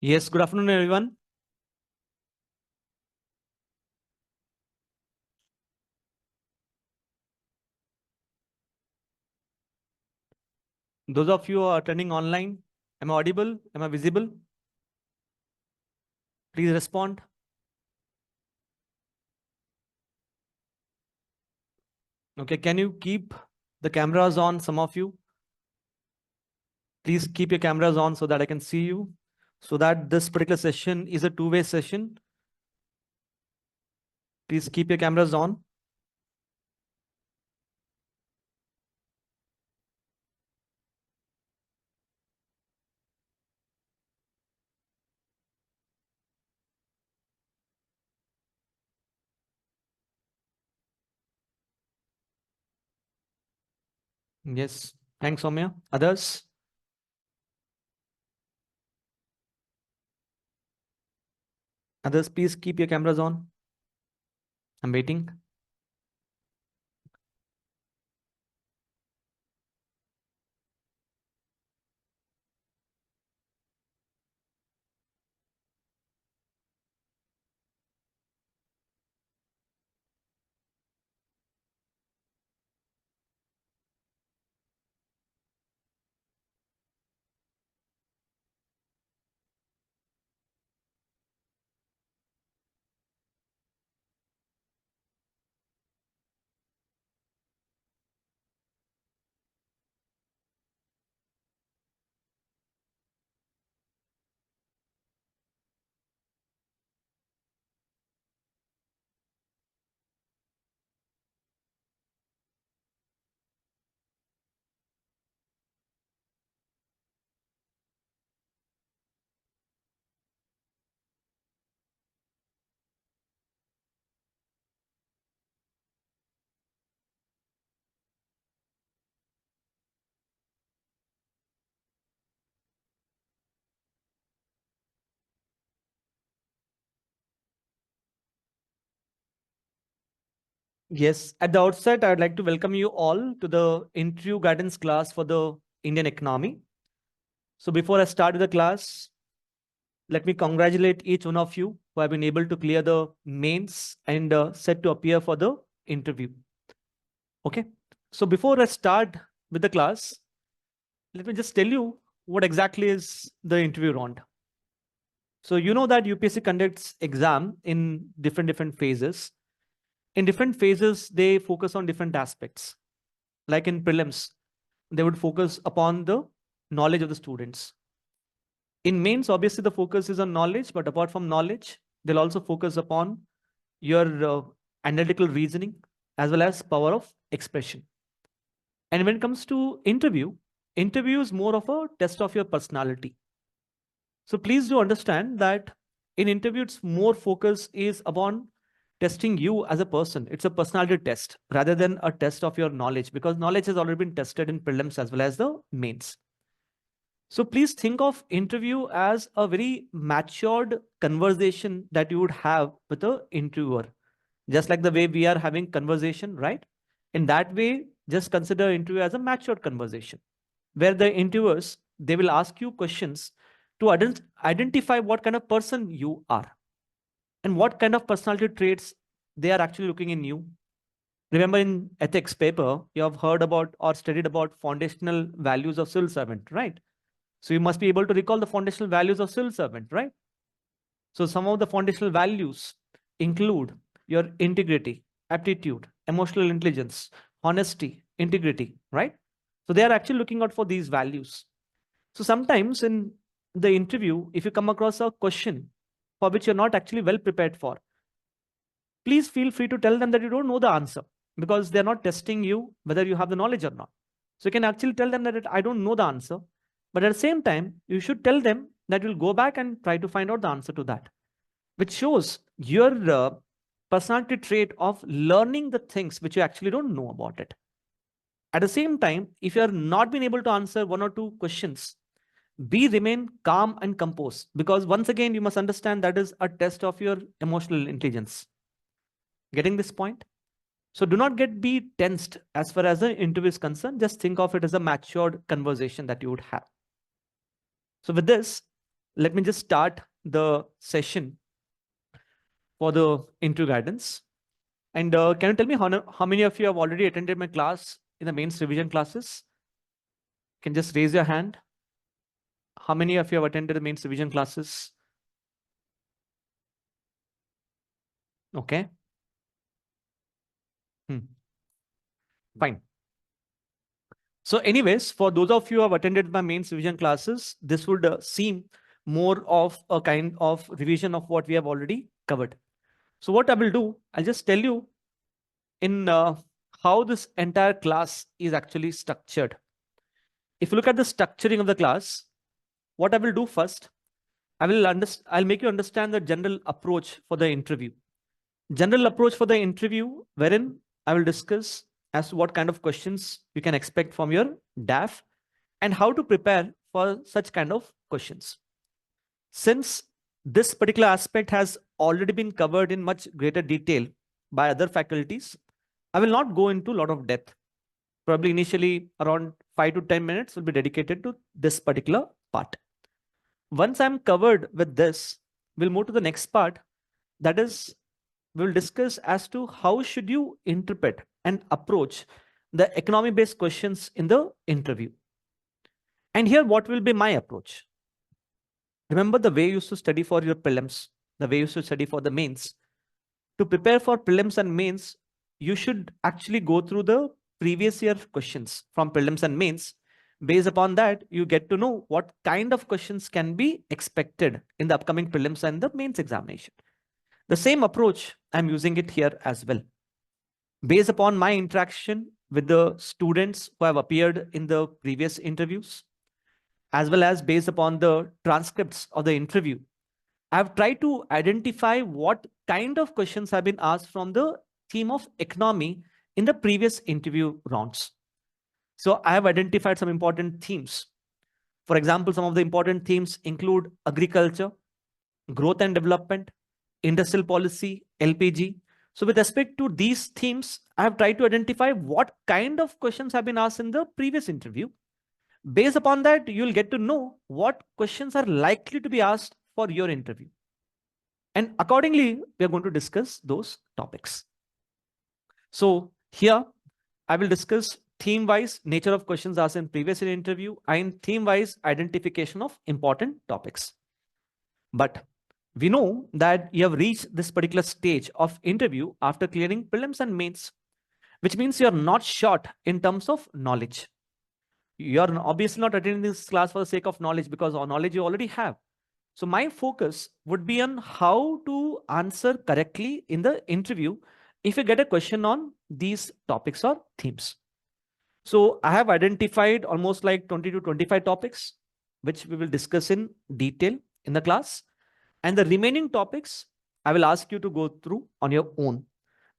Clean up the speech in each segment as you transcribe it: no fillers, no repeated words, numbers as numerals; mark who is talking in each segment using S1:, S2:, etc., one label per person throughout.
S1: Yes, good afternoon, everyone. Those of you who are attending online, am I audible? Am I visible? Please respond. Okay, can you keep the cameras on, some of you? Please keep your cameras on so that I can see you, so that this particular session is a two-way session. Please keep your cameras on. Yes, thanks, Soumya. Others? Others, please keep your cameras on. I'm waiting. Yes, at the outset, I'd like to welcome you all to the interview guidance class for the Indian economy. So before I start with the class, let me congratulate each one of you who have been able to clear the mains and set to appear for the interview. Okay. So before I start with the class, let me just tell you what exactly is the interview round. So you know that UPSC conducts exam in different phases. In different phases, they focus on different aspects. Like in prelims, they would focus upon the knowledge of the students. In mains, obviously the focus is on knowledge, but apart from knowledge, they'll also focus upon your analytical reasoning as well as power of expression. And when it comes to interview is more of a test of your personality. So please do understand that in interview, it's more focus is upon testing you as a person. It's a personality test rather than a test of your knowledge, because knowledge has already been tested in prelims as well as the mains. So please think of interview as a very matured conversation that you would have with the interviewer, just like the way we are having conversation, right? In that way, just consider interview as a matured conversation, where the interviewers, they will ask you questions to identify what kind of person you are and what kind of personality traits they are actually looking in you. Remember in ethics paper, you have heard about or studied about foundational values of civil servant, right? So you must be able to recall the foundational values of civil servant, right? So some of the foundational values include your integrity, aptitude, emotional intelligence, honesty, integrity, right? So they are actually looking out for these values. So sometimes in the interview, if you come across a question for which you're not actually well prepared for, please feel free to tell them that you don't know the answer, because they're not testing you whether you have the knowledge or not. So you can actually tell them that I don't know the answer, but at the same time, you should tell them that you'll go back and try to find out the answer to that, which shows your personality trait of learning the things which you actually don't know about it. At the same time, if you are not being able to answer one or two questions, remain calm and composed, because once again, you must understand that is a test of your emotional intelligence. Getting this point? So do not be tensed as far as the interview is concerned. Just think of it as a matured conversation that you would have. So with this, let me just start the session for the interview guidance. And can you tell me how many of you have already attended my class in the mains revision classes? Can just raise your hand. How many of you have attended the mains revision classes? Okay. Fine. So anyways, for those of you who have attended my mains revision classes, this would seem more of a kind of revision of what we have already covered. So what I will do, I'll just tell you in how this entire class is actually structured. If you look at the structuring of the class, what I will do first, I'll make you understand the general approach for the interview. General approach for the interview, wherein I will discuss as to what kind of questions you can expect from your DAF and how to prepare for such kind of questions. Since this particular aspect has already been covered in much greater detail by other faculties, I will not go into a lot of depth. Probably initially around 5 to 10 minutes will be dedicated to this particular part. Once I'm covered with this, we'll move to the next part. That is, we'll discuss as to how should you interpret and approach the economy-based questions in the interview. And here, what will be my approach? Remember the way you used to study for your prelims, the way you used to study for the mains. To prepare for prelims and mains, you should actually go through the previous year questions from prelims and mains. Based upon that, you get to know what kind of questions can be expected in the upcoming prelims and the mains examination. The same approach, I'm using it here as well. Based upon my interaction with the students who have appeared in the previous interviews, as well as based upon the transcripts of the interview, I've tried to identify what kind of questions have been asked from the theme of economy in the previous interview rounds. So I have identified some important themes. For example, some of the important themes include agriculture, growth and development, industrial policy, LPG. So with respect to these themes, I have tried to identify what kind of questions have been asked in the previous interview. Based upon that, you'll get to know what questions are likely to be asked for your interview. And accordingly, we are going to discuss those topics. So here, I will discuss theme-wise nature of questions asked in previous interview and theme-wise identification of important topics. But we know that you have reached this particular stage of interview after clearing prelims and mains, which means you are not short in terms of knowledge. You are obviously not attending this class for the sake of knowledge, because our knowledge you already have. So my focus would be on how to answer correctly in the interview if you get a question on these topics or themes. So I have identified almost like 20 to 25 topics, which we will discuss in detail in the class. And the remaining topics, I will ask you to go through on your own.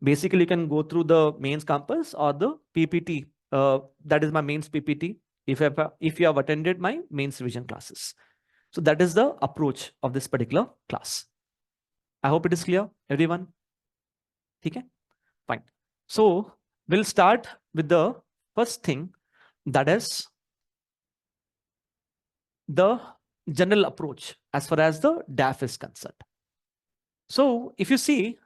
S1: Basically, you can go through the mains campus or the PPT. That is my mains PPT if you have attended my mains revision classes. So that is the approach of this particular class. I hope it is clear, everyone. Okay, fine. So we'll start with the first thing, that is the general approach as far as the DAF is concerned. So if you see,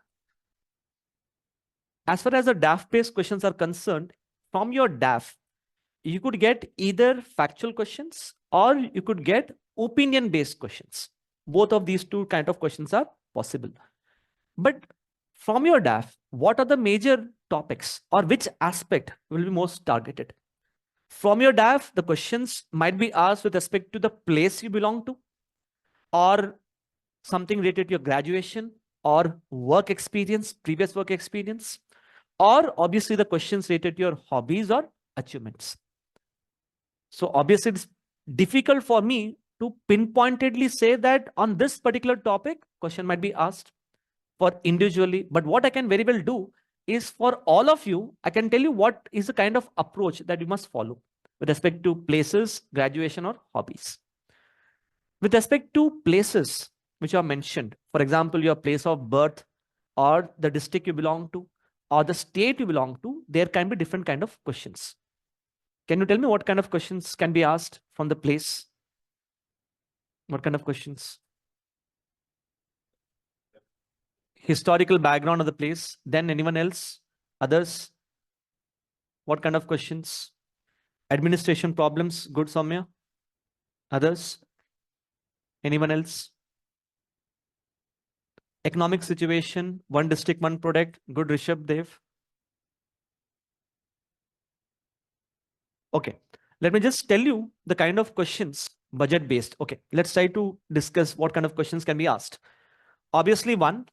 S1: as far as the DAF-based questions are concerned, from your DAF, you could get either factual questions or you could get opinion-based questions. Both of these two kind of questions are possible. But from your DAF, what are the major topics or which aspect will be most targeted? From your DAF, the questions might be asked with respect to the place you belong to, or something related to your graduation or work experience, previous work experience, or obviously the questions related to your hobbies or achievements. So obviously it's difficult for me to pinpointedly say that on this particular topic, question might be asked for individually. But what I can very well do is for all of you, I can tell you what is the kind of approach that you must follow with respect to places, graduation, or hobbies. With respect to places which are mentioned, for example, your place of birth or the district you belong to or the state you belong to, there can be different kind of questions. Can you tell me what kind of questions can be asked from the place? What kind of questions? Historical background of the place. Then anyone else? Others? What kind of questions? Administration problems. Good, Soumya. Others? Anyone else? Economic situation. One district, one product. Good, Rishabh, Dev. Okay. Let me just tell you the kind of questions budget based. Okay. Let's try to discuss what kind of questions can be asked. Obviously, one,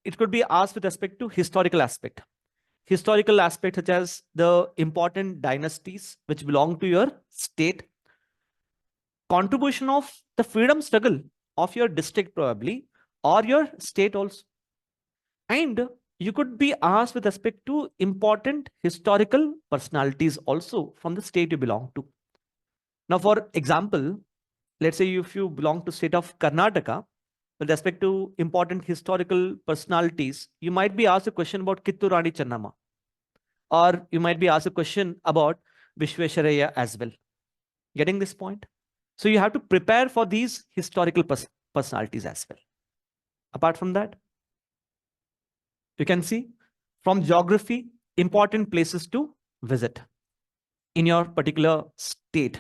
S1: it could be asked with respect to historical aspect. Historical aspect such as the important dynasties which belong to your state, contribution of the freedom struggle of your district probably, or your state also. And you could be asked with respect to important historical personalities also from the state you belong to. Now, for example, let's say if you belong to state of Karnataka, with respect to important historical personalities, you might be asked a question about Kittur Rani Channamma, or you might be asked a question about Vishvesharaya as well. Getting this point? So you have to prepare for these historical personalities as well. Apart from that, you can see from geography, important places to visit in your particular state.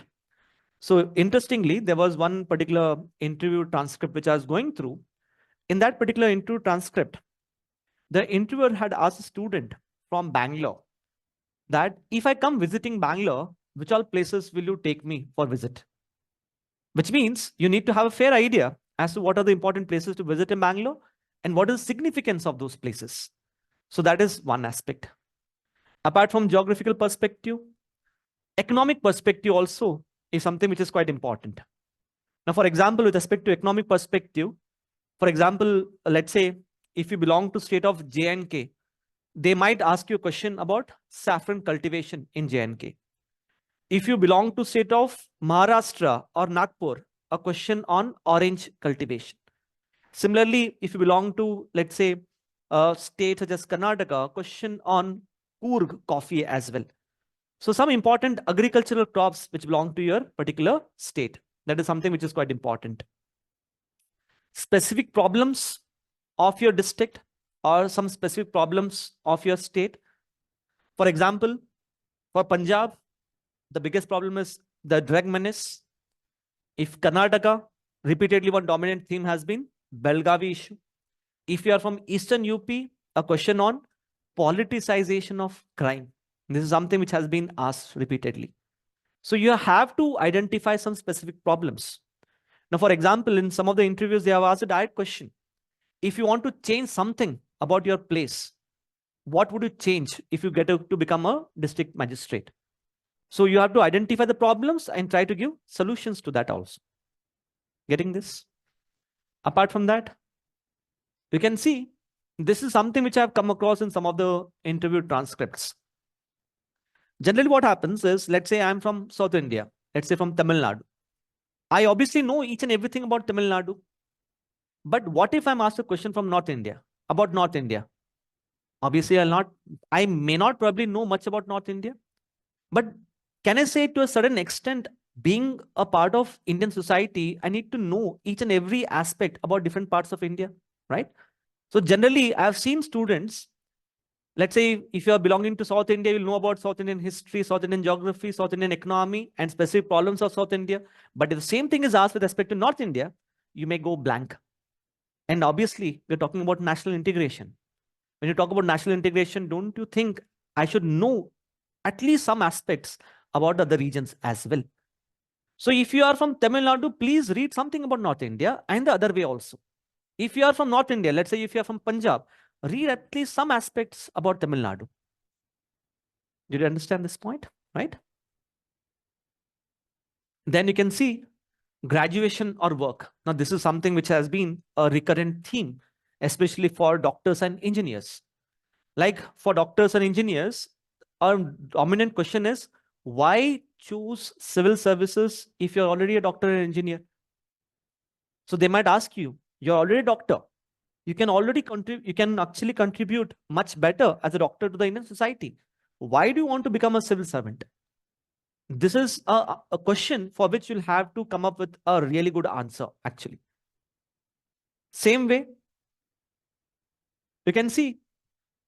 S1: So interestingly, there was one particular interview transcript which I was going through. In that particular interview transcript, the interviewer had asked a student from Bangalore that if I come visiting Bangalore, which all places will you take me for visit? Which means you need to have a fair idea as to what are the important places to visit in Bangalore and what is the significance of those places. So that is one aspect. Apart from geographical perspective, economic perspective also is something which is quite important. Now, for example, with respect to economic perspective, for example, let's say if you belong to state of J&K, they might ask you a question about saffron cultivation in J&K. If you belong to state of Maharashtra or Nagpur, a question on orange cultivation. Similarly, if you belong to, let's say, a state such as Karnataka, a question on Coorg coffee as well. So some important agricultural crops which belong to your particular state. That is something which is quite important. Specific problems of your district or some specific problems of your state. For example, for Punjab, the biggest problem is the drug menace. If Karnataka, repeatedly one dominant theme has been Belgavi issue. If you are from Eastern UP, a question on politicization of crime. This is something which has been asked repeatedly. So you have to identify some specific problems. Now, for example, in some of the interviews, they have asked a direct question. If you want to change something about your place, what would you change if you get to become a district magistrate? So you have to identify the problems and try to give solutions to that also. Getting this? Apart from that, you can see this is something which I've come across in some of the interview transcripts. Generally, what happens is, let's say I'm from South India, let's say from Tamil Nadu. I obviously know each and everything about Tamil Nadu. But what if I'm asked a question from North India, about North India? Obviously, I may not probably know much about North India. But can I say to a certain extent, being a part of Indian society, I need to know each and every aspect about different parts of India, right? So generally, I've seen students, let's say if you are belonging to South India, you'll know about South Indian history, South Indian geography, South Indian economy, and specific problems of South India. But if the same thing is asked with respect to North India, you may go blank. And obviously, we're talking about national integration. When you talk about national integration, don't you think I should know at least some aspects about other regions as well? So if you are from Tamil Nadu, please read something about North India and the other way also. If you are from North India, let's say if you are from Punjab, read at least some aspects about Tamil Nadu. Did you understand this point, right? Then you can see graduation or work. Now, this is something which has been a recurrent theme, especially for doctors and engineers. Like for doctors and engineers, our dominant question is, why choose civil services if you're already a doctor and engineer? So they might ask you, you're already a doctor. You can actually contribute much better as a doctor to the Indian society. Why do you want to become a civil servant? this is a question for which you'll have to come up with a really good answer, actually. Same way, you can see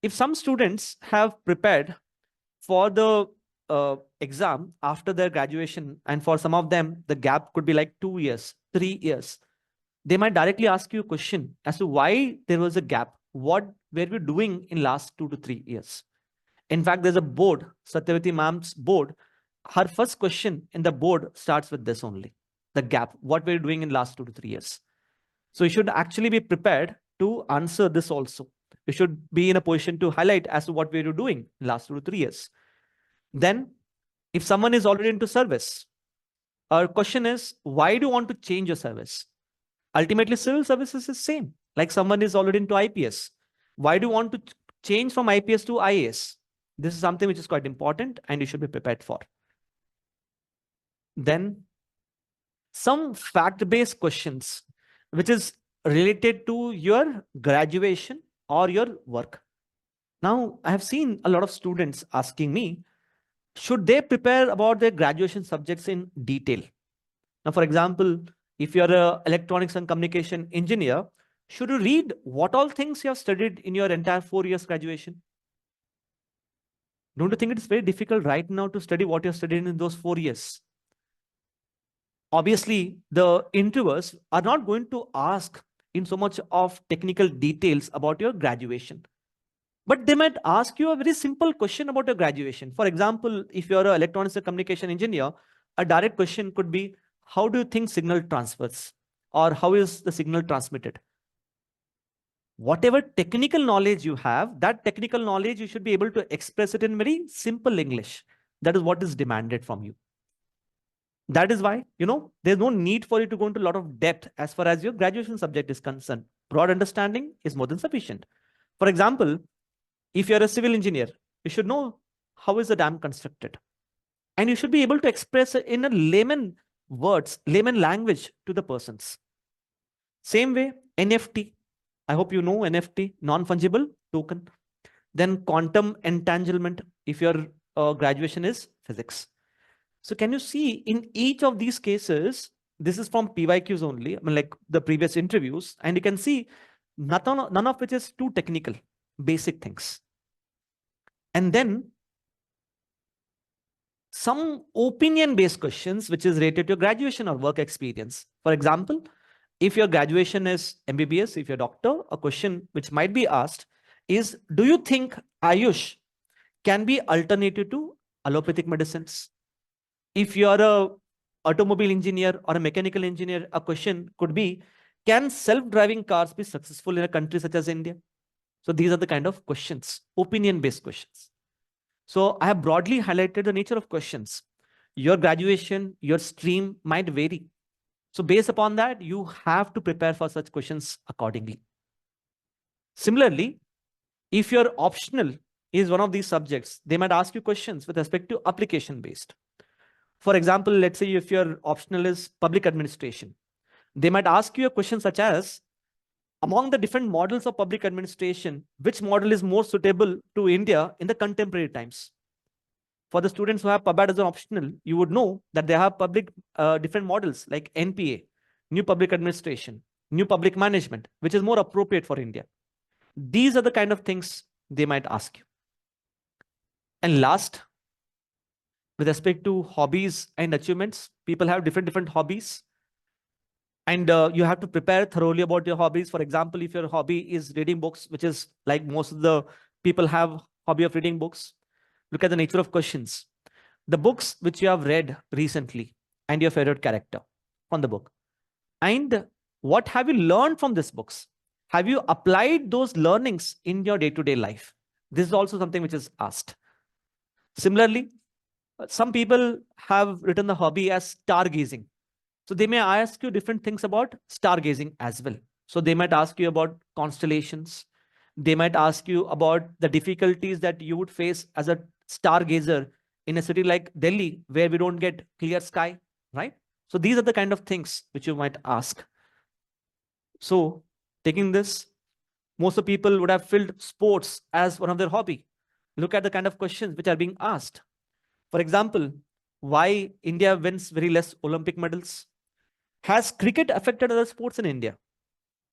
S1: if some students have prepared for the exam after their graduation, and for some of them, the gap could be like 2 years, 3 years. They might directly ask you a question as to why there was a gap. What were we doing in last 2 to 3 years? In fact, there's a board, Satyavati ma'am's board. Her first question in the board starts with this only, the gap. What were you doing in last 2 to 3 years? So you should actually be prepared to answer this also. You should be in a position to highlight as to what were you doing in last 2 to 3 years. Then, if someone is already into service, our question is, why do you want to change your service? Ultimately, civil services is same. Like someone is already into IPS. Why do you want to change from IPS to IAS? This is something which is quite important and you should be prepared for. Then, some fact-based questions, which is related to your graduation or your work. Now, I have seen a lot of students asking me, should they prepare about their graduation subjects in detail? Now, for example, if you're an electronics and communication engineer, should you read what all things you have studied in your entire 4 years graduation? Don't you think it's very difficult right now to study what you're studying in those 4 years? Obviously, the interviewers are not going to ask in so much of technical details about your graduation. But they might ask you a very simple question about your graduation. For example, if you're an electronics and communication engineer, a direct question could be, how do you think signal transfers? Or how is the signal transmitted? Whatever technical knowledge you have, that technical knowledge, you should be able to express it in very simple English. That is what is demanded from you. That is why, there's no need for you to go into a lot of depth as far as your graduation subject is concerned. Broad understanding is more than sufficient. For example, if you're a civil engineer, you should know how is a dam constructed. And you should be able to express it in a layman words, layman language to the persons. Same way, NFT. I hope you know NFT, non-fungible token. Then quantum entanglement, if your graduation is physics. So can you see in each of these cases, this is from PYQs only, I mean like the previous interviews, and you can see none of which is too technical, basic things. And then some opinion-based questions, which is related to your graduation or work experience. For example, if your graduation is MBBS, if you're a doctor, a question which might be asked is, do you think Ayush can be alternative to allopathic medicines? If you're a automobile engineer or a mechanical engineer, a question could be, can self-driving cars be successful in a country such as India? So these are the kind of questions, opinion-based questions. So I have broadly highlighted the nature of questions. Your graduation, your stream might vary. So based upon that, you have to prepare for such questions accordingly. Similarly, if your optional is one of these subjects, they might ask you questions with respect to application based. For example, let's say if your optional is public administration, they might ask you a question such as, among the different models of public administration, which model is more suitable to India in the contemporary times? For the students who have PubAd as an optional, you would know that they have public different models like NPA, New Public Administration, New Public Management, which is more appropriate for India. These are the kind of things they might ask you. And last, with respect to hobbies and achievements, people have different hobbies. And you have to prepare thoroughly about your hobbies. For example, if your hobby is reading books, which is like most of the people have hobby of reading books, look at the nature of questions. The books which you have read recently and your favorite character from the book. And what have you learned from these books? Have you applied those learnings in your day-to-day life? This is also something which is asked. Similarly, some people have written the hobby as stargazing. So they may ask you different things about stargazing as well. So they might ask you about constellations. They might ask you about the difficulties that you would face as a stargazer in a city like Delhi, where we don't get clear sky, right? So these are the kind of things which you might ask. So taking this, most of people would have filled sports as one of their hobby. Look at the kind of questions which are being asked. For example, why India wins very less Olympic medals. Has cricket affected other sports in India?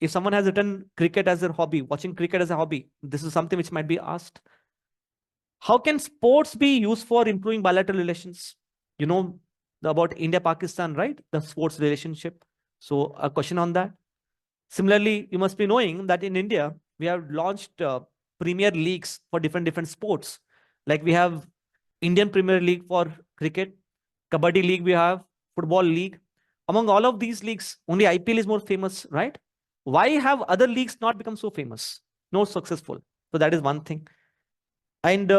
S1: If someone has written cricket as their hobby, watching cricket as a hobby, this is something which might be asked. How can sports be used for improving bilateral relations? You know about India-Pakistan, right? The sports relationship. So a question on that. Similarly, you must be knowing that in India, we have launched premier leagues for different sports. Like we have Indian Premier League for cricket, Kabaddi League we have, Football League. Among all of these leagues, only IPL is more famous, right? Why have other leagues not become so famous, not successful? So that is one thing. And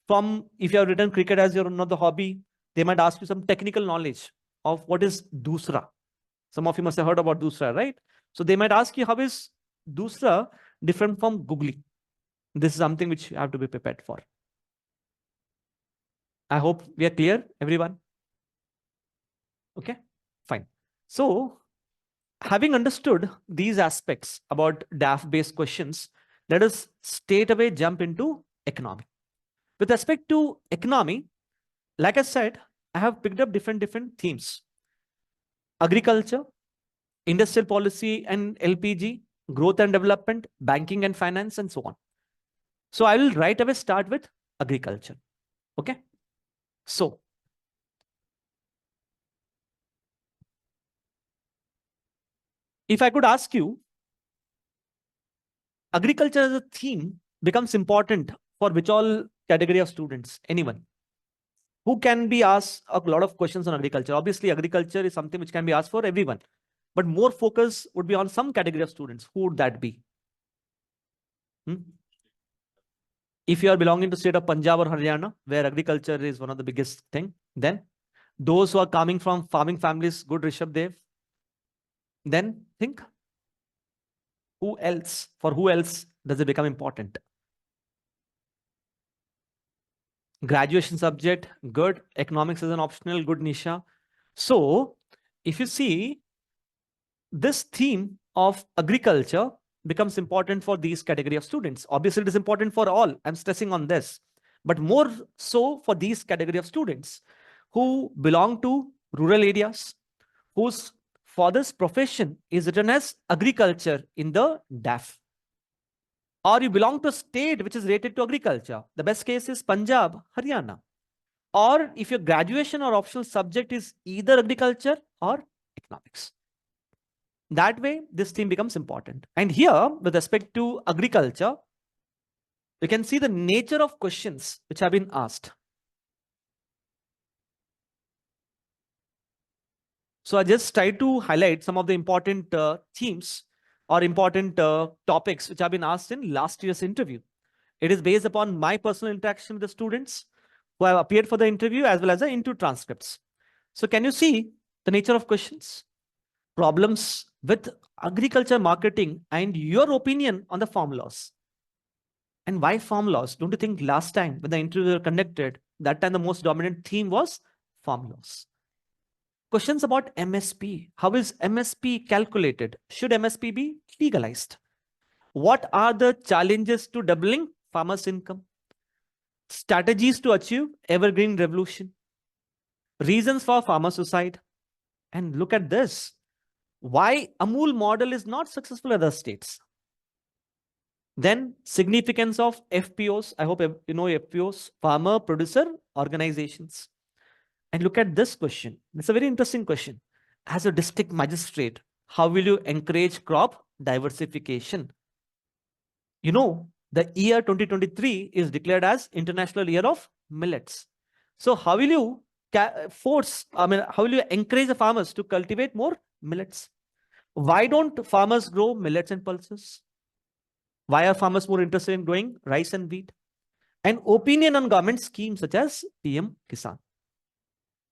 S1: from if you have written cricket as your another hobby, they might ask you some technical knowledge of what is Dusra. Some of you must have heard about Dusra, right? So they might ask you, how is Dusra different from Googly? This is something which you have to be prepared for. I hope we are clear, everyone. Okay, fine. So having understood these aspects about DAF-based questions, let us straight away jump into economy. With respect to economy, like I said, I have picked up different themes. Agriculture, industrial policy and LPG, growth and development, banking and finance, and so on. So I will right away start with agriculture. Okay. So if I could ask you, agriculture as a theme becomes important for which all category of students? Anyone? Who can be asked a lot of questions on agriculture? Obviously, agriculture is something which can be asked for everyone, but more focus would be on some category of students. Who would that be? If you are belonging to state of Punjab or Haryana, where agriculture is one of the biggest thing, then those who are coming from farming families, good Rishabh Dev. Then think, who else? For who else does it become important? Graduation subject, good. Economics is an optional, good Nisha. So if you see, this theme of agriculture becomes important for these category of students. Obviously, it is important for all. I'm stressing on this, but more so for these category of students who belong to rural areas, whose father's profession is written as agriculture in the DAF. Or you belong to a state which is related to agriculture. The best case is Punjab, Haryana. Or if your graduation or optional subject is either agriculture or economics. That way, this theme becomes important. And here, with respect to agriculture, you can see the nature of questions which have been asked. So I just try to highlight some of the important themes or important topics which have been asked in last year's interview. It is based upon my personal interaction with the students who have appeared for the interview as well as the interview transcripts. So can you see the nature of questions? Problems with agriculture marketing and your opinion on the farm laws. And why farm laws? Don't you think last time when the interview were conducted, that time the most dominant theme was farm laws? Questions about MSP. How is MSP calculated? Should MSP be legalized? What are the challenges to doubling farmers' income? Strategies to achieve evergreen revolution. Reasons for farmer suicide. And look at this. Why Amul model is not successful in other states. Then significance of FPOs. I hope you know FPOs, farmer producer organizations. And look at this question. It's a very interesting question. As a district magistrate, how will you encourage crop diversification? You know, the year 2023 is declared as International Year of Millets. So how will you how will you encourage the farmers to cultivate more millets? Why don't farmers grow millets and pulses? Why are farmers more interested in growing rice and wheat? And opinion on government schemes such as PM Kisan.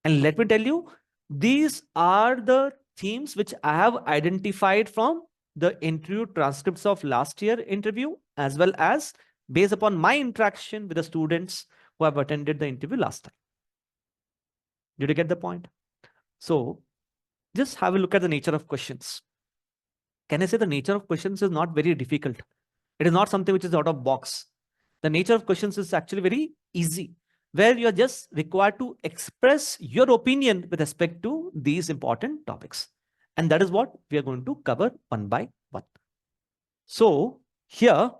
S1: And let me tell you, these are the themes which I have identified from the interview transcripts of last year interview, as well as based upon my interaction with the students who have attended the interview last time. Did you get the point? So just have a look at the nature of questions. Can I say the nature of questions is not very difficult? It is not something which is out of box. The nature of questions is actually very easy. where you're just required to express your opinion with respect to these important topics. And that is what we are going to cover one by one. So here,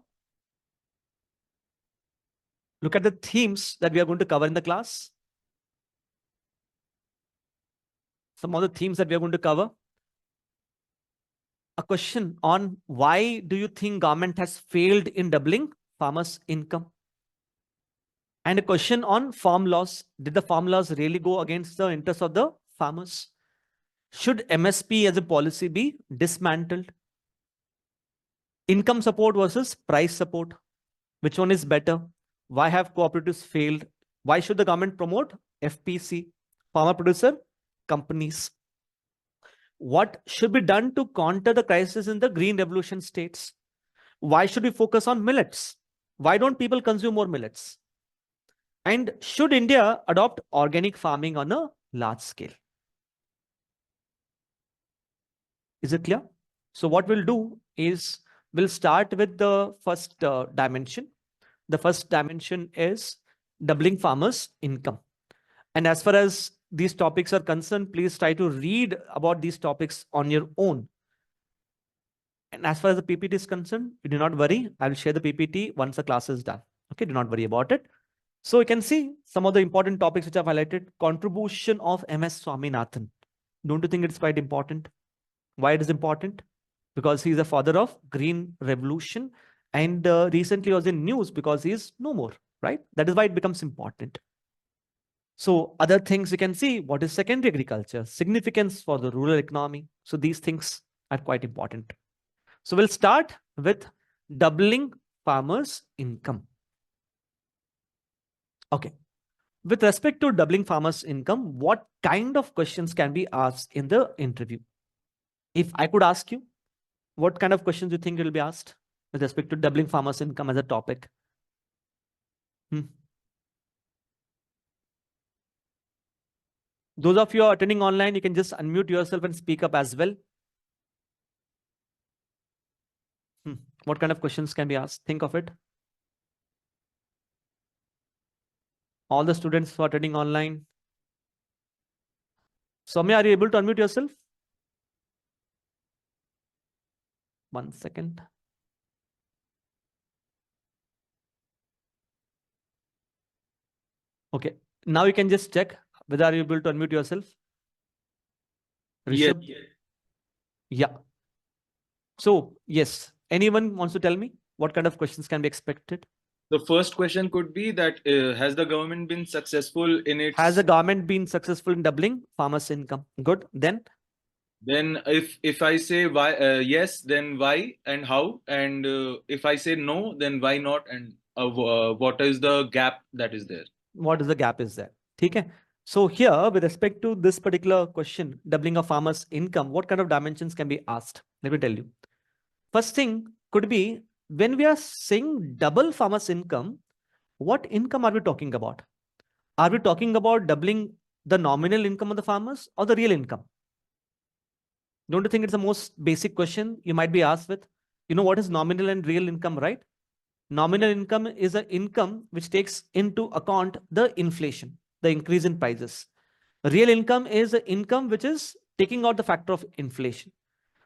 S1: look at the themes that we are going to cover in the class. Some of the themes that we are going to cover. A question on why do you think government has failed in doubling farmers' income? And a question on farm laws. Did the farm laws really go against the interests of the farmers? Should MSP as a policy be dismantled? Income support versus price support. Which one is better? Why have cooperatives failed? Why should the government promote FPC, farmer producer companies? What should be done to counter the crisis in the green revolution states? Why should we focus on millets? Why don't people consume more millets? And should India adopt organic farming on a large scale? Is it clear? So what we'll do is we'll start with the first dimension. The first dimension is doubling farmers' income. And as far as these topics are concerned, please try to read about these topics on your own. And as far as the PPT is concerned, you do not worry. I will share the PPT once the class is done. Okay, do not worry about it. So you can see some of the important topics which I've highlighted. Contribution of MS Swaminathan. Don't you think it's quite important? Why it is important? Because he is the father of Green Revolution, and recently was in news because he is no more, right? That is why it becomes important. So other things you can see, what is secondary agriculture, significance for the rural economy. So these things are quite important. So we'll start with doubling farmers' income. Okay. With respect to doubling farmers' income, what kind of questions can be asked in the interview? If I could ask you, what kind of questions do you think will be asked with respect to doubling farmers' income as a topic? Those of you who are attending online, you can just unmute yourself and speak up as well. What kind of questions can be asked? Think of it. All the students who are attending online. Soumya, are you able to unmute yourself? 1 second. Okay. Now you can just check whether are you able to unmute yourself. Rishabh? Yeah. So, yes. Anyone wants to tell me what kind of questions can be expected?
S2: The first question could be that has the government been successful in its...
S1: Has the government been successful in doubling farmers' income? Good. Then
S2: if I say why, yes, then why and how? And if I say no, then why not? And what is the gap that is there?
S1: What is the gap is there? Okay. So here, with respect to this particular question, doubling of farmers' income, what kind of dimensions can be asked? Let me tell you. First thing could be, when we are saying double farmers' income, what income are we talking about? Are we talking about doubling the nominal income of the farmers or the real income? Don't you think it's the most basic question you might be asked with? You know what is nominal and real income, right? Nominal income is an income which takes into account the inflation, the increase in prices. Real income is an income which is taking out the factor of inflation.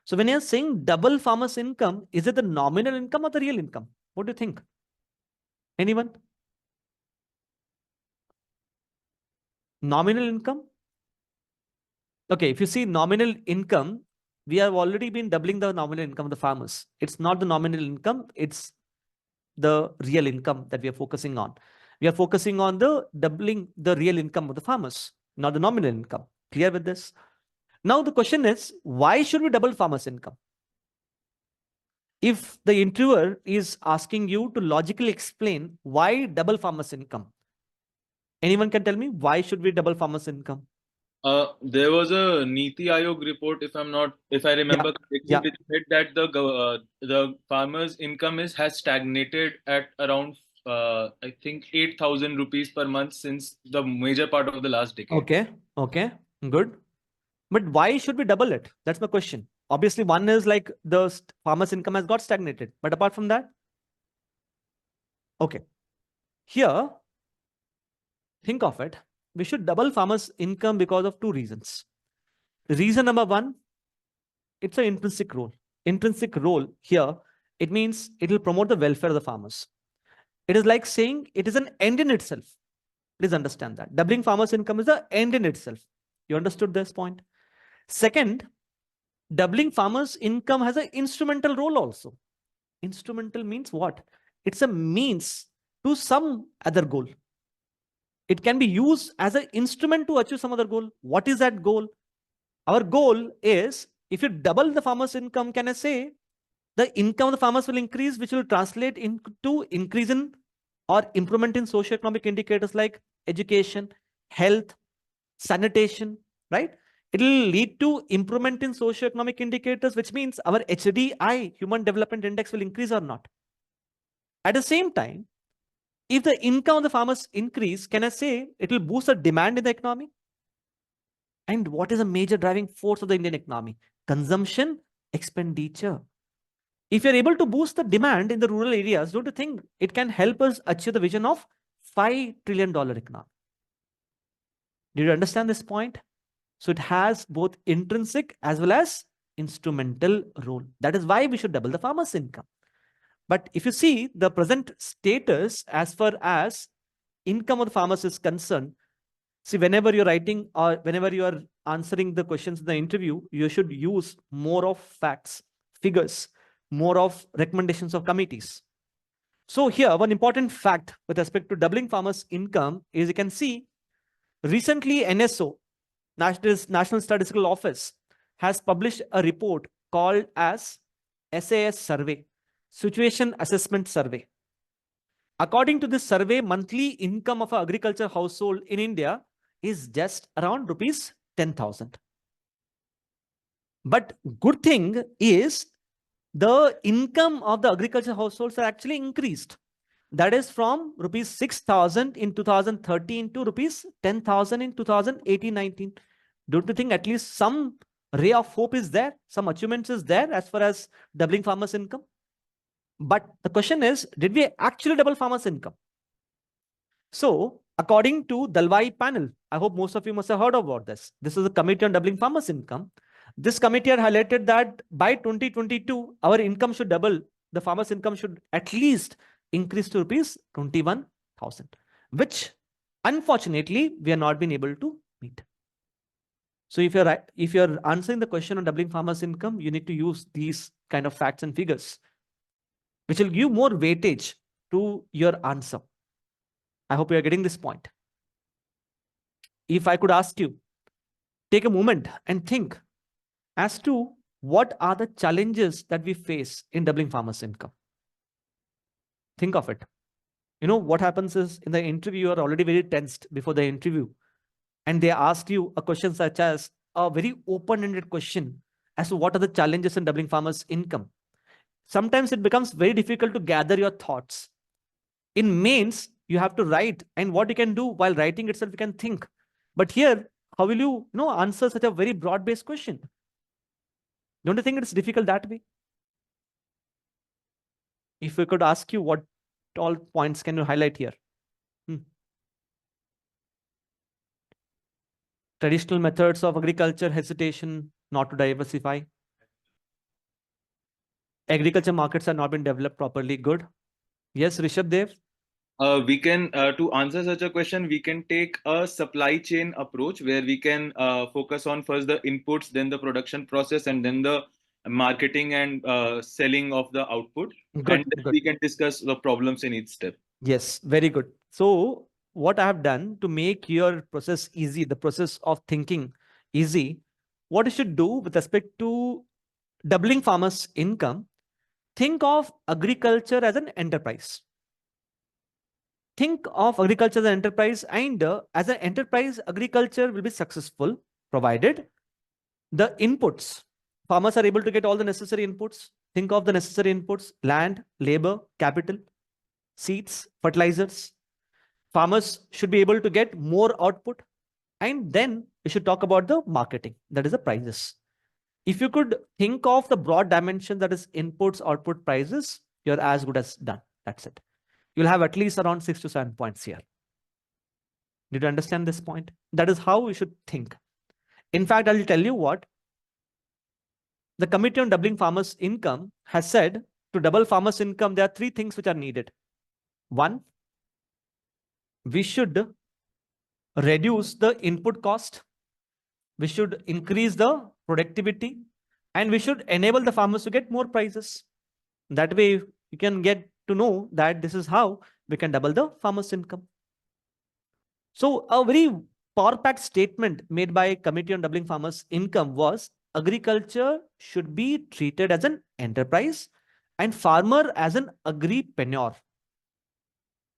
S1: So when you're saying double farmers' income, is it the nominal income or the real income? What do you think? Anyone? Nominal income? Okay, if you see nominal income, we have already been doubling the nominal income of the farmers. It's not the nominal income, it's the real income that we are focusing on. We are focusing on the doubling the real income of the farmers, not the nominal income. Clear with this? Now the question is, why should we double farmers' income? If the interviewer is asking you to logically explain why double farmers' income, anyone can tell me why should we double farmers' income?
S2: There was a Niti Aayog report, if I remember correctly, which said that the farmers' income has stagnated at around I think 8,000 rupees per month since the major part of the last decade.
S1: Okay, good. But why should we double it? That's my question. Obviously, one is like the farmers' income has got stagnated. But apart from that, okay. Here, think of it. We should double farmers' income because of two reasons. Reason number one, it's an intrinsic role. Intrinsic role here, it means it will promote the welfare of the farmers. It is like saying it is an end in itself. Please understand that. Doubling farmers' income is an end in itself. You understood this point? Second, doubling farmers' income has an instrumental role also. Instrumental means what? It's a means to some other goal. It can be used as an instrument to achieve some other goal. What is that goal? Our goal is, if you double the farmers' income, can I say the income of the farmers will increase, which will translate into increase in or improvement in socioeconomic indicators like education, health, sanitation, right? It will lead to improvement in socioeconomic indicators, which means our HDI, Human Development Index, will increase or not. At the same time, if the income of the farmers increase, can I say it will boost the demand in the economy? And what is a major driving force of the Indian economy? Consumption, expenditure. If you're able to boost the demand in the rural areas, don't you think it can help us achieve the vision of $5 trillion economy? Did you understand this point? So it has both intrinsic as well as instrumental role. That is why we should double the farmer's income. But if you see the present status as far as income of the farmers is concerned, see, whenever you're writing or whenever you are answering the questions in the interview, you should use more of facts, figures, more of recommendations of committees. So here, one important fact with respect to doubling farmers' income is you can see recently NSO, National Statistical Office, has published a report called as SAS Survey, Situation Assessment Survey. According to this survey, monthly income of an agriculture household in India is just around rupees 10,000. But good thing is the income of the agriculture households are actually increased. That is from rupees 6,000 in 2013 to rupees 10,000 in 2018-19. Don't you think at least some ray of hope is there? Some achievements is there as far as doubling farmers' income? But the question is, did we actually double farmers' income? So, according to Dalwai panel, I hope most of you must have heard about this. This is a committee on doubling farmers' income. This committee had highlighted that by 2022, our income should double. The farmers' income should at least increase to rupees 21,000, which unfortunately we have not been able to meet. So if you're answering the question on doubling farmers' income, you need to use these kind of facts and figures, which will give more weightage to your answer. I hope you are getting this point. If I could ask you, take a moment and think as to what are the challenges that we face in doubling farmers' income. Think of it. You know, what happens is in the interview, you are already very tensed before the interview. And they ask you a question such as a very open-ended question as to what are the challenges in doubling farmers' income. Sometimes it becomes very difficult to gather your thoughts. In mains, you have to write, and what you can do while writing itself, you can think. But here, how will you answer such a very broad-based question? Don't you think it's difficult that way? If we could ask you, what all points can you highlight here? Traditional methods of agriculture, hesitation not to diversify. Agriculture markets have not been developed properly. Good. Yes, Rishabh Dev?
S2: We can, to answer such a question, we can take a supply chain approach where we can focus on first the inputs, then the production process, and then the marketing and selling of the output.
S1: Good,
S2: and then
S1: good.
S2: we can discuss the problems in each step.
S1: Yes, very good. So what I have done to make your process easy, the process of thinking easy, what you should do with respect to doubling farmers' income, think of agriculture as an enterprise. Think of agriculture as an enterprise, and as an enterprise, agriculture will be successful provided the inputs. Farmers are able to get all the necessary inputs. Think of the necessary inputs: land, labor, capital, seeds, fertilizers. Farmers should be able to get more output. And then we should talk about the marketing, that is the prices. If you could think of the broad dimension, that is inputs, output, prices, you're as good as done. That's it. You'll have at least around 6 to 7 points here. Did you understand this point? That is how we should think. In fact, I'll tell you what. The Committee on Doubling Farmers' Income has said to double farmers' income, there are three things which are needed. One, we should reduce the input cost. We should increase the productivity, and we should enable the farmers to get more prices. That way, you can get to know that this is how we can double the farmers' income. So a very power-packed statement made by Committee on Doubling Farmers' Income was agriculture should be treated as an enterprise and farmer as an agripreneur.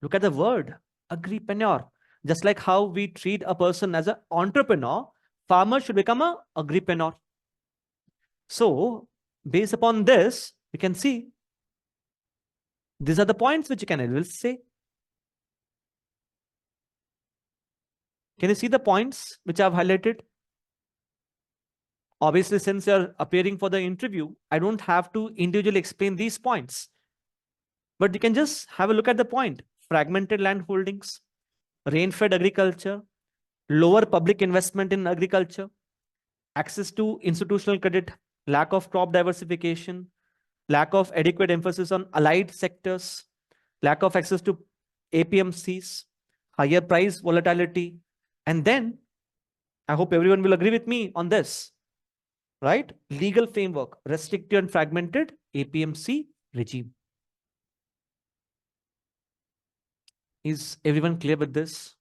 S1: Look at the word agripreneur. Just like how we treat a person as an entrepreneur, farmer should become an agripreneur. So based upon this, we can see these are the points which you can say. Can you see the points which I've highlighted? Obviously, since you're appearing for the interview, I don't have to individually explain these points. But you can just have a look at the point. Fragmented land holdings, rain-fed agriculture, lower public investment in agriculture, access to institutional credit, lack of crop diversification, lack of adequate emphasis on allied sectors, lack of access to APMCs, higher price volatility. And then, I hope everyone will agree with me on this, right? Legal framework, restricted and fragmented APMC regime. Is everyone clear with this?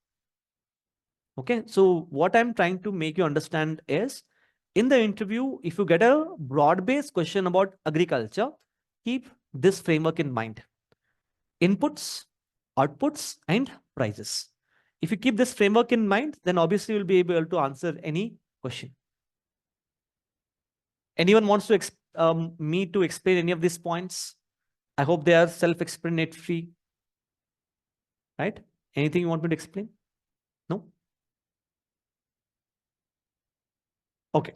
S1: Okay, so what I'm trying to make you understand is, in the interview, if you get a broad-based question about agriculture, keep this framework in mind. Inputs, outputs, and prices. If you keep this framework in mind, then obviously you'll be able to answer any question. Anyone wants to me to explain any of these points? I hope they are self-explanatory. Right? Anything you want me to explain? No? Okay.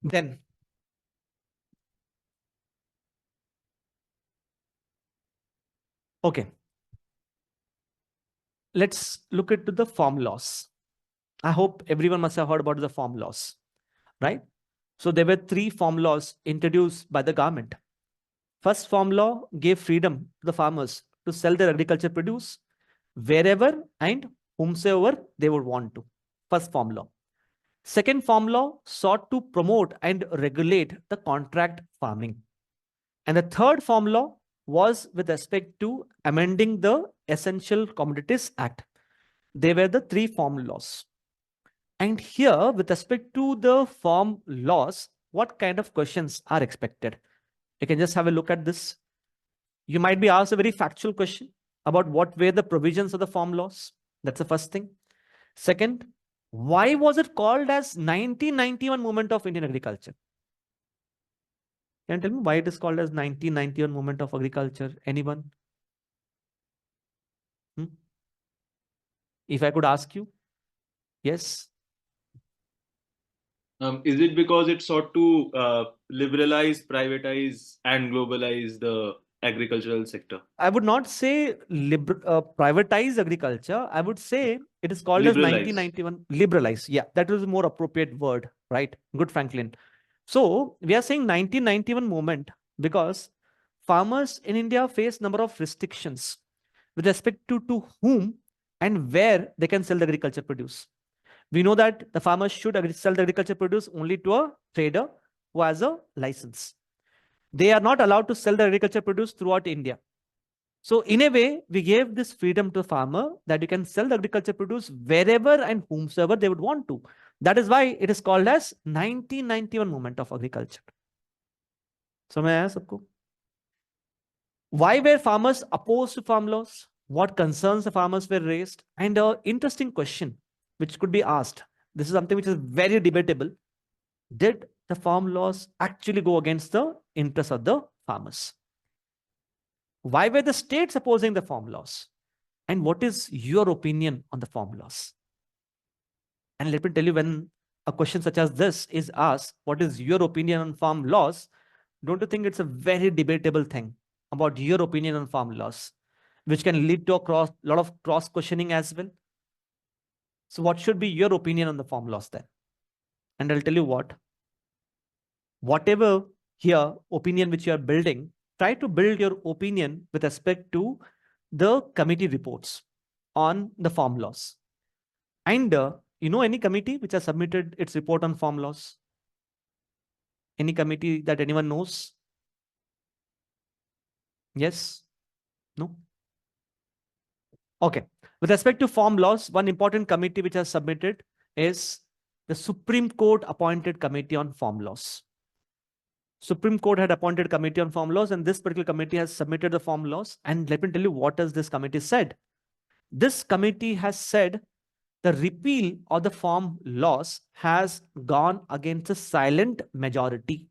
S1: Then okay. Let's look into the farm laws. I hope everyone must have heard about the farm laws, right? So there were 3 farm laws introduced by the government. First farm law gave freedom to the farmers to sell their agriculture produce wherever and whomsoever they would want to. First farm law. Second farm law sought to promote and regulate the contract farming. And the third farm law was with respect to amending the Essential Commodities Act. They were the 3 farm laws. And here, with respect to the farm laws, what kind of questions are expected? You can just have a look at this. You might be asked a very factual question about what were the provisions of the farm laws. That's the first thing. Second, why was it called as 1991 movement of Indian agriculture? Can you tell me why it is called as 1991 movement of agriculture? Anyone? If I could ask you? Yes.
S2: Is it because it sought to liberalize, privatize, and globalize the agricultural sector?
S1: I would not say privatize agriculture. I would say it is called
S2: Liberalize.
S1: as 1991 liberalize. Yeah, that was a more appropriate word, right? Good, Franklin. So we are saying 1991 movement because farmers in India face number of restrictions with respect to whom and where they can sell the agriculture produce. We know that the farmers should sell the agriculture produce only to a trader who has a license. They are not allowed to sell the agriculture produce throughout India. So in a way, we gave this freedom to the farmer that you can sell the agriculture produce wherever and whomsoever they would want to. That is why it is called as 1991 movement of agriculture. समझ आया सबको? Why were farmers opposed to farm laws? What concerns the farmers were raised? And an interesting question which could be asked. This is something which is very debatable. Did the farm laws actually go against the interests of the farmers? Why were the states opposing the farm laws? And what is your opinion on the farm laws? And let me tell you, when a question such as this is asked, what is your opinion on farm laws? Don't you think it's a very debatable thing about your opinion on farm laws, which can lead to a lot of cross questioning as well? So what should be your opinion on the farm laws then? And I'll tell you whatever here opinion which you are building, try to build your opinion with respect to the committee reports on the farm laws. And any committee which has submitted its report on farm laws? Any committee that anyone knows? Yes? No? Okay. With respect to farm laws, one important committee which has submitted is the Supreme Court appointed committee on farm laws. Supreme Court had appointed committee on farm laws, and this particular committee has submitted the farm laws. And let me tell you what has this committee said. This committee has said the repeal of the farm laws has gone against a silent majority.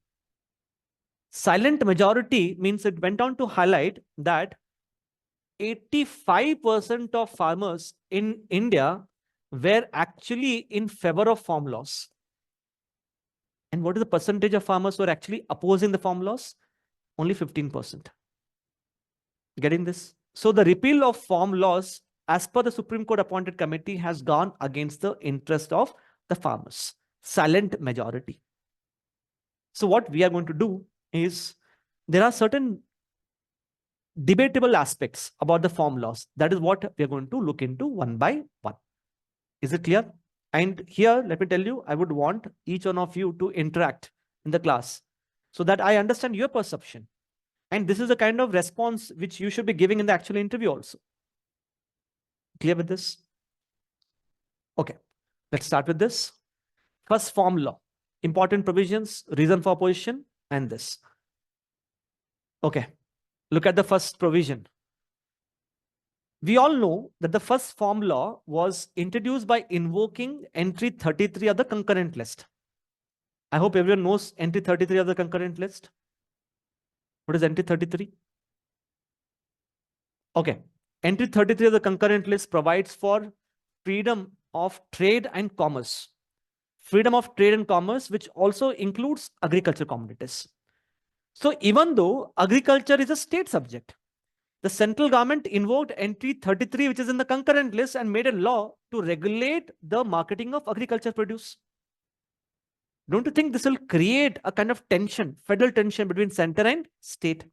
S1: Silent majority means it went on to highlight that 85% of farmers in India were actually in favor of farm laws. And what is the percentage of farmers who are actually opposing the farm laws? Only 15%. Getting this? So the repeal of farm laws, as per the Supreme Court appointed committee, has gone against the interest of the farmers. Silent majority. So what we are going to do is, there are certain debatable aspects about the farm laws. That is what we are going to look into one by one. Is it clear? And here, let me tell you, I would want each one of you to interact in the class so that I understand your perception. And this is the kind of response which you should be giving in the actual interview also. Clear with this? Okay, let's start with this. First, farm law. Important provisions, reason for opposition, and this. Okay, look at the first provision. We all know that the first farm law was introduced by invoking entry 33 of the concurrent list. I hope everyone knows entry 33 of the concurrent list. What is entry 33? Okay, entry 33 of the concurrent list provides for freedom of trade and commerce. Freedom of trade and commerce, which also includes agriculture commodities. So even though agriculture is a state subject, the central government invoked entry 33, which is in the concurrent list, and made a law to regulate the marketing of agriculture produce. Don't you think this will create a kind of tension, federal tension between center and state?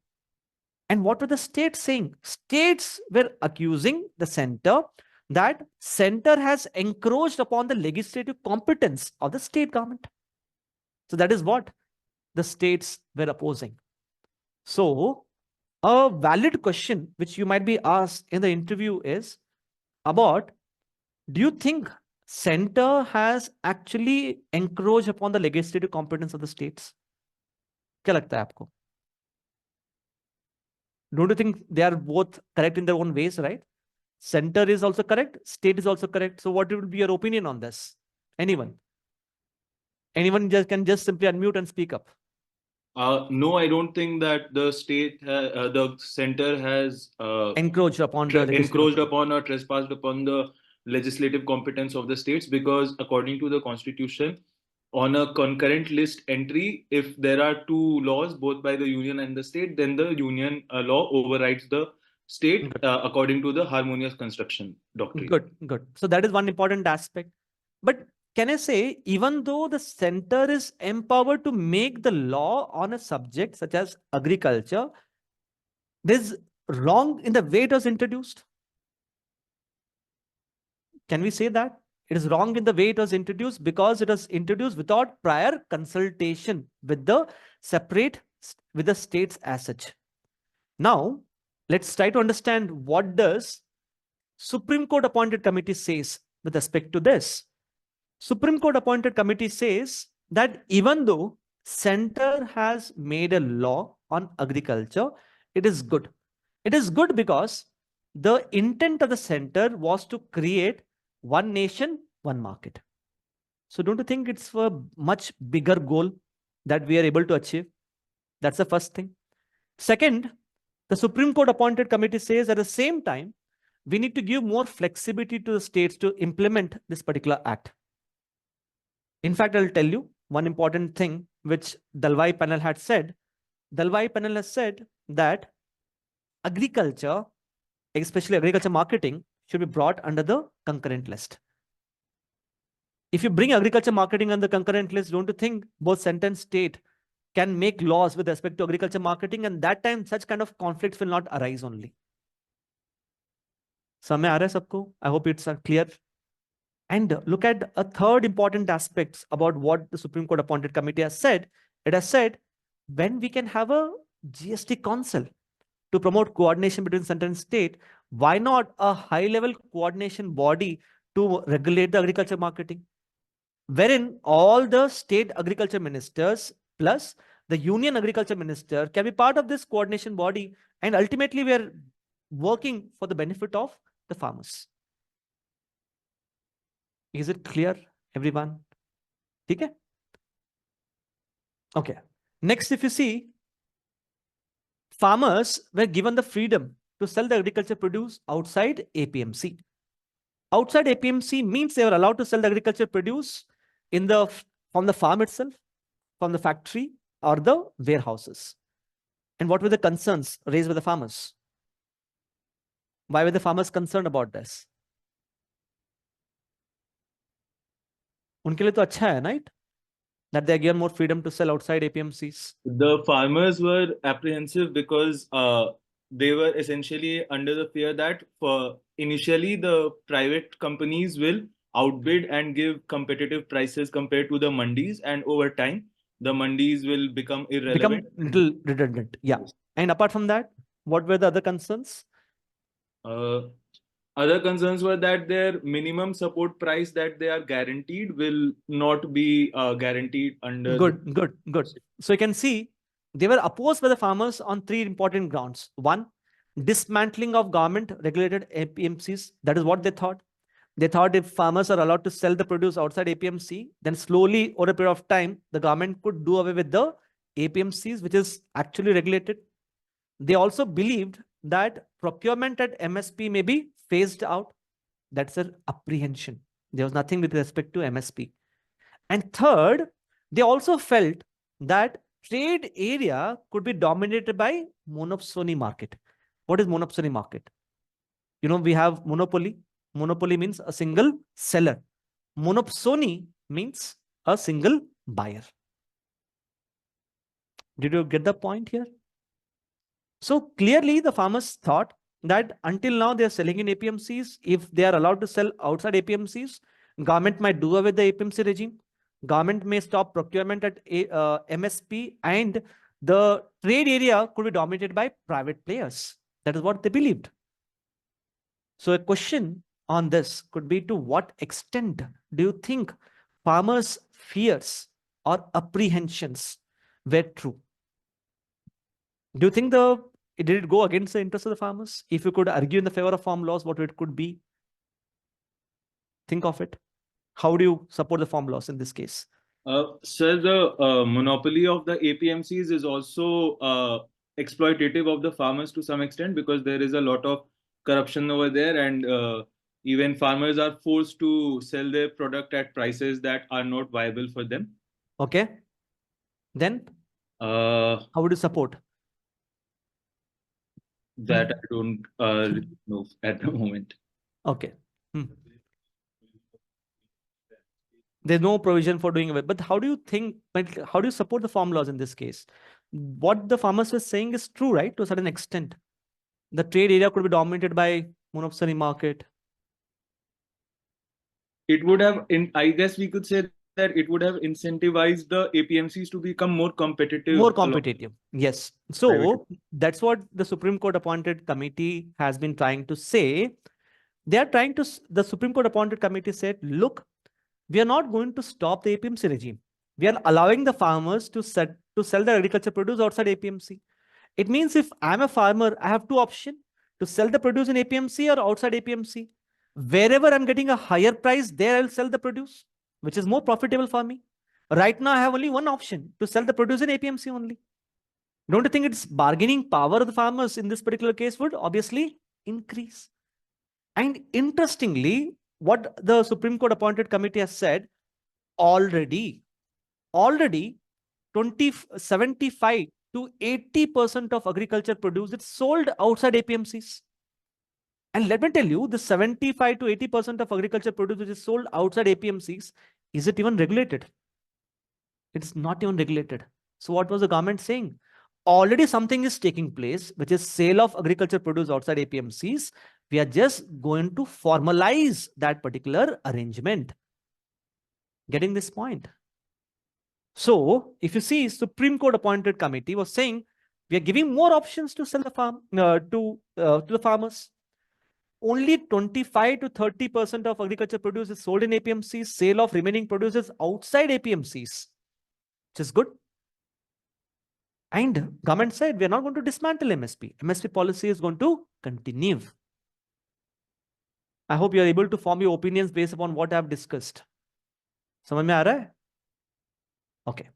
S1: And what were the states saying? States were accusing the center that center has encroached upon the legislative competence of the state government. So that is what the states were opposing. So a valid question which you might be asked in the interview is about, do you think center has actually encroached upon the legislative competence of the states? क्या लगता है आपको? Don't you think they are both correct in their own ways, right? Center is also correct, state is also correct. So what would be your opinion on this? Anyone? Anyone can just simply unmute and speak up.
S2: No, I don't think that the the center has
S1: encroached upon
S2: or trespassed upon the legislative competence of the states, because according to the constitution, on a concurrent list entry, if there are two laws, both by the union and the state, then the union law overrides the state according to the harmonious construction doctrine.
S1: Good. So that is one important aspect. But can I say, even though the center is empowered to make the law on a subject such as agriculture, this is wrong in the way it was introduced? Can we say that? It is wrong in the way it was introduced because it was introduced without prior consultation with the states as such. Now, let's try to understand what does Supreme Court appointed committee says with respect to this. Supreme Court appointed committee says that even though center has made a law on agriculture, it is good. It is good because the intent of the center was to create one nation, one market. So don't you think it's a much bigger goal that we are able to achieve? That's the first thing. Second, the Supreme Court appointed committee says at the same time, we need to give more flexibility to the states to implement this particular act. In fact, I'll tell you one important thing which Dalwai panel had said. Dalwai panel has said that agriculture, especially agriculture marketing, should be brought under the concurrent list. If you bring agriculture marketing on the concurrent list, don't you think both center and state can make laws with respect to agriculture marketing, and that time such kind of conflicts will not arise only. समझ आ रहा है सबको? I hope it's clear. And look at a third important aspect about what the Supreme Court appointed committee has said. It has said when we can have a GST council to promote coordination between center and state, why not a high level coordination body to regulate the agriculture marketing, wherein all the state agriculture ministers plus the union agriculture minister can be part of this coordination body, and ultimately we are working for the benefit of the farmers. Is it clear, everyone? Okay. Okay. Next, if you see, farmers were given the freedom to sell the agriculture produce outside APMC. Outside APMC means they were allowed to sell the agriculture produce from the farm itself, from the factory or the warehouses. And what were the concerns raised by the farmers? Why were the farmers concerned about this? उनके लिए तो अच्छा है, right? That they are given more freedom to sell outside APMCs.
S2: The farmers were apprehensive because they were essentially under the fear that initially the private companies will outbid and give competitive prices compared to the mandis, and over time the mandis will become irrelevant.
S1: Become little redundant. Yeah. Yes. And apart from that, what were the other concerns?
S2: Other concerns were that their minimum support price that they are guaranteed will not be guaranteed under.
S1: Good. So you can see they were opposed by the farmers on three important grounds. One, dismantling of government regulated APMCs. That is what they thought. They thought if farmers are allowed to sell the produce outside APMC, then slowly over a period of time, the government could do away with the APMCs, which is actually regulated. They also believed that procurement at MSP may be phased out. That's an apprehension. There was nothing with respect to MSP. And third, they also felt that trade area could be dominated by monopsony market. What is monopsony market? You know, we have monopoly. Monopoly means a single seller. Monopsony means a single buyer. Did you get the point here? So clearly the farmers thought that until now they are selling in APMCs. If they are allowed to sell outside APMCs, government might do away with the APMC regime. Government may stop procurement at MSP, and the trade area could be dominated by private players. That is what they believed. So a question on this could be, to what extent do you think farmers' fears or apprehensions were true? Do you think did it go against the interest of the farmers? If you could argue in the favor of farm laws, what it could be? Think of it. How do you support the farm laws in this case?
S2: Sir, the monopoly of the APMCs is also exploitative of the farmers to some extent, because there is a lot of corruption over there, and even farmers are forced to sell their product at prices that are not viable for them.
S1: Okay. Then how would you support?
S2: That I don't know at the moment.
S1: Okay. There's no provision for doing it. But how do you think, how do you support the farm laws in this case? What the farmers were saying is true, right? To a certain extent. The trade area could be dominated by monopsony market.
S2: It would have, I guess we could say that it would have incentivized the APMCs to become more competitive.
S1: More competitive, yes. So that's what the Supreme Court appointed committee has been trying to say. They are trying to, the Supreme Court appointed committee said, look, we are not going to stop the APMC regime. We are allowing the farmers to sell the agriculture produce outside APMC. It means if I'm a farmer, I have two options: to sell the produce in APMC or outside APMC. Wherever I'm getting a higher price, there I'll sell the produce, which is more profitable for me. Right now, I have only one option: to sell the produce in APMC only. Don't you think its bargaining power of the farmers in this particular case would obviously increase? And interestingly, what the Supreme Court appointed committee has said, already 75 to 80% of agriculture produce is sold outside APMCs. And let me tell you, the 75 to 80% of agriculture produce which is sold outside APMCs Is it even regulated? It's not even regulated. So what was the government saying? Already something is taking place, which is sale of agriculture produce outside APMCs. We are just going to formalize that particular arrangement. Getting this point? So if you see, Supreme Court appointed committee was saying we are giving more options to sell the farm to the farmers. Only 25 to 30% of agriculture produce is sold in APMCs. Sale of remaining produce is outside APMCs, which is good. And government said we are not going to dismantle MSP. MSP policy is going to continue. I hope you are able to form your opinions based upon what I have discussed. समझ में आ रहा है? Okay.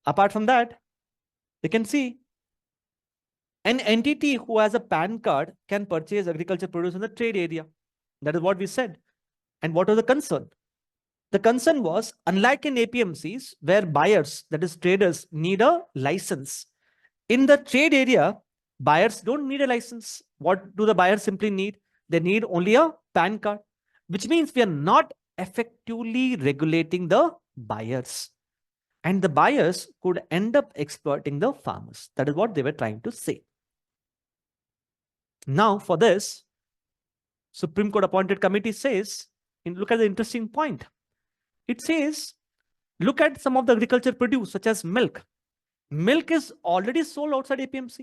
S1: Apart from that, you can see an entity who has a PAN card can purchase agriculture produce in the trade area. That is what we said. And what was the concern? The concern was, unlike in APMCs, where buyers, that is traders, need a license, in the trade area, buyers don't need a license. What do the buyers simply need? They need only a PAN card, which means we are not effectively regulating the buyers. And the buyers could end up exploiting the farmers. That is what they were trying to say. Now, for this, Supreme Court appointed committee says, look at the interesting point. It says, look at some of the agriculture produce, such as milk. Milk is already sold outside APMC.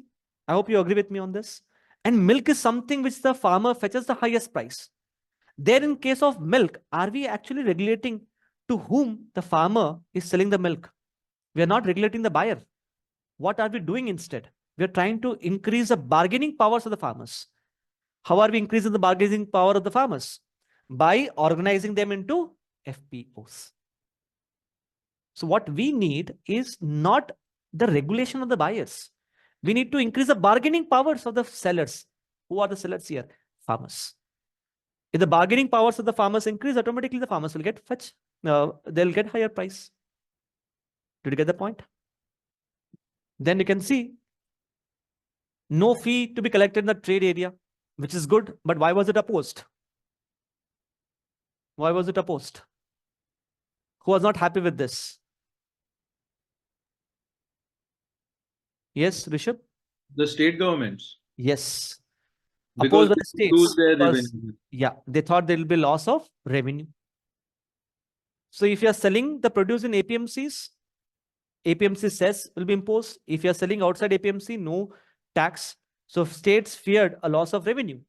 S1: I hope you agree with me on this. And milk is something which the farmer fetches the highest price. There, in case of milk, are we actually regulating to whom the farmer is selling the milk? We are not regulating the buyer. What are we doing instead? We are trying to increase the bargaining powers of the farmers. How are we increasing the bargaining power of the farmers? By organizing them into FPOs. So what we need is not the regulation of the buyers. We need to increase the bargaining powers of the sellers. Who are the sellers here? Farmers. If the bargaining powers of the farmers increase, automatically the farmers will get they'll get higher price. Did you get the point? Then you can see no fee to be collected in the trade area, which is good. But why was it opposed? Why was it opposed? Who was not happy with this? Yes, Rishabh?
S2: The state governments.
S1: Yes.
S2: Because
S1: Opposed by the
S2: they lose
S1: states.
S2: their
S1: Because,
S2: revenue.
S1: yeah, they thought there will be loss of revenue. So if you are selling the produce in APMCs, APMC cess will be imposed. If you are selling outside APMC, no tax. So states feared a loss of revenue.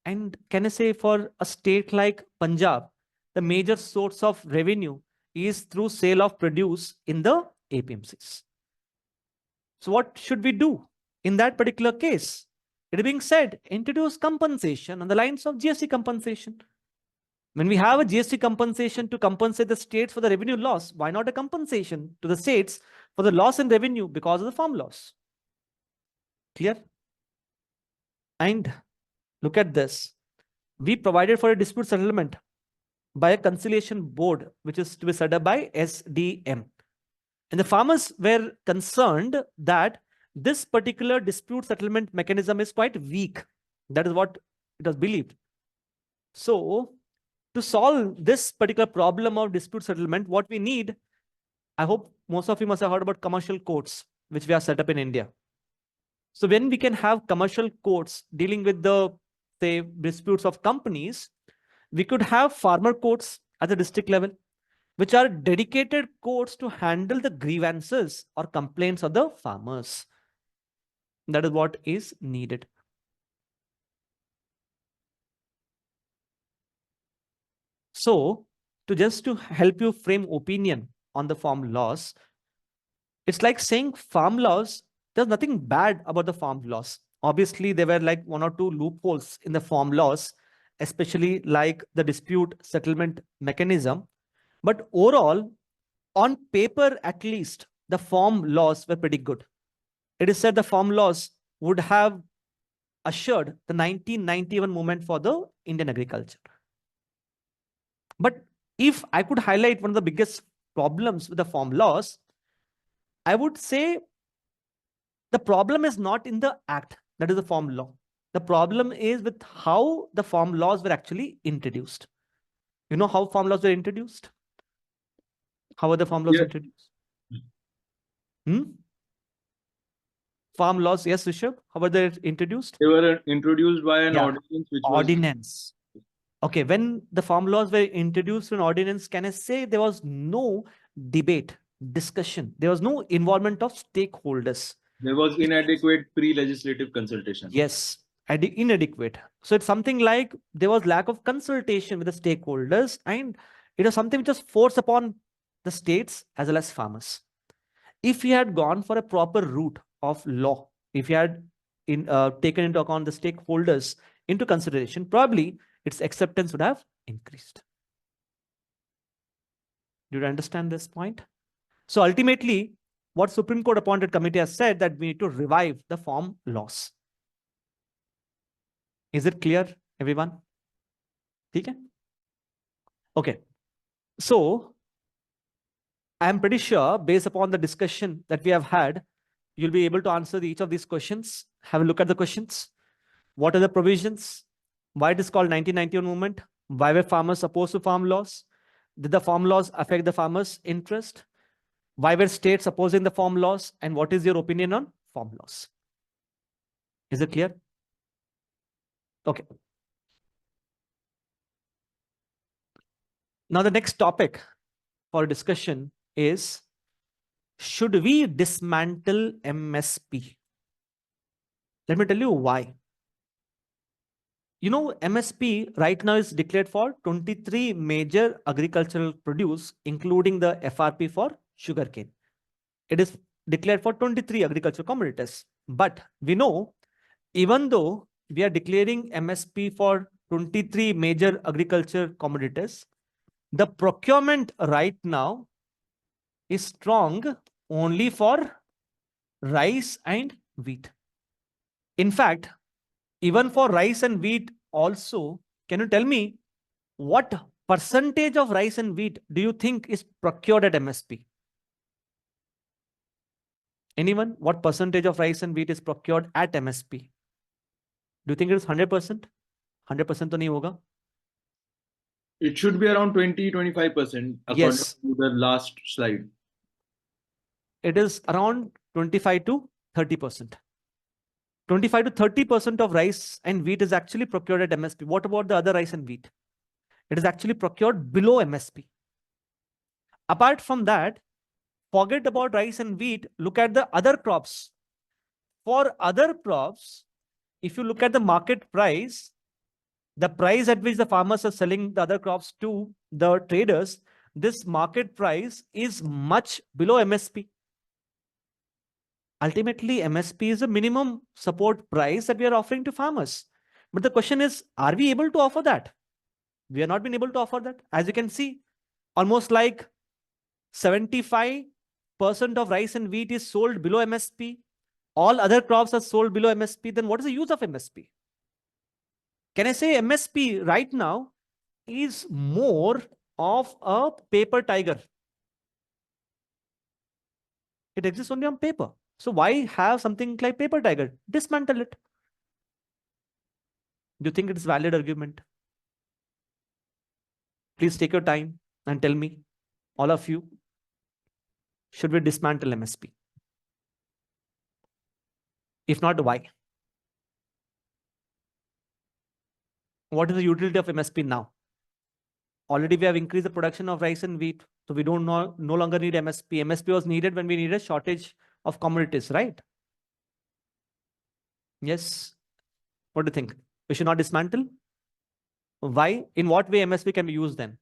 S1: And can I say, for a state like Punjab, the major source of revenue is through sale of produce in the APMCs. So what should we do in that particular case? It being said, introduce compensation on the lines of GST compensation. When we have a GST compensation to compensate the states for the revenue loss, why not a compensation to the states for the loss in revenue because of the farm loss? Clear? And look at this. We provided for a dispute settlement by a conciliation board, which is to be set up by SDM. And the farmers were concerned that this particular dispute settlement mechanism is quite weak. That is what it was believed. So to solve this particular problem of dispute settlement, what we need, I hope most of you must have heard about commercial courts, which we have set up in India. So when we can have commercial courts dealing with the, say, disputes of companies, we could have farmer courts at the district level, which are dedicated courts to handle the grievances or complaints of the farmers. That is what is needed. So to help you frame opinion on the farm laws, it's like saying farm laws, there's nothing bad about the farm laws. Obviously, there were like 1 or 2 loopholes in the farm laws, especially like the dispute settlement mechanism. But overall, on paper at least, the farm laws were pretty good. It is said the farm laws would have assured the 1991 movement for the Indian agriculture. But if I could highlight one of the biggest problems with the farm laws, I would say the problem is not in the act, that is the farm law. The problem is with how the farm laws were actually introduced. You know how farm laws were introduced? How were the farm laws
S2: Yeah.
S1: introduced? Farm laws, yes, Rishabh. How were they introduced?
S2: They were introduced by an
S1: Yeah,
S2: ordinance, which
S1: ordinance. Okay, when the farm laws were introduced in ordinance, can I say there was no debate, discussion? There was no involvement of stakeholders.
S2: there was inadequate pre-legislative consultation.
S1: Yes, inadequate. So it's something like there was lack of consultation with the stakeholders, and it was something which was forced upon the states as well as farmers. If we had gone for a proper route of law, if we had taken into account the stakeholders into consideration, probably its acceptance would have increased. Do you understand this point? So ultimately, what Supreme Court appointed committee has said that we need to revive the farm laws. Is it clear, everyone? Okay. Okay. So I'm pretty sure, based upon the discussion that we have had, you'll be able to answer each of these questions. Have a look at the questions. What are the provisions? Why it is called 1991 movement? Why were farmers opposed to farm laws? Did the farm laws affect the farmers' interest? Why were states opposing the farm laws? And what is your opinion on farm laws? Is it clear? Okay. Now the next topic for discussion is, should we dismantle MSP? Let me tell you why. You know, MSP right now is declared for 23 major agricultural produce, including the FRP for sugarcane. It is declared for 23 agricultural commodities. But we know, even though we are declaring MSP for 23 major agriculture commodities, the procurement right now is strong only for rice and wheat. In fact, even for rice and wheat also, can you tell me what percentage of rice and wheat do you think is procured at MSP? Anyone? What percentage of rice and wheat is procured at MSP? Do you think it is 100%? 100% to nahi hoga?
S2: It should be around 20-25%, according
S1: Yes.
S2: to the last slide.
S1: It is around 25 to 30%. 25 to 30% of rice and wheat is actually procured at MSP. What about the other rice and wheat? It is actually procured below MSP. Apart from that, forget about rice and wheat. Look at the other crops. For other crops, if you look at the market price, the price at which the farmers are selling the other crops to the traders, this market price is much below MSP. Ultimately, MSP is a minimum support price that we are offering to farmers. But the question is, are we able to offer that? We have not been able to offer that. As you can see, almost like 75% of rice and wheat is sold below MSP. All other crops are sold below MSP. Then what is the use of MSP? Can I say MSP right now is more of a paper tiger? It exists only on paper. So why have something like paper tiger? Dismantle it. Do you think it is valid argument? Please take your time and tell me, all of you, should we dismantle MSP? If not, why? What is the utility of MSP now? Already we have increased the production of rice and wheat, so we don't no longer need MSP. MSP was needed when we needed a shortage of commodities, right? Yes. What do you think? We should not dismantle? Why? In what way MSP can be used then?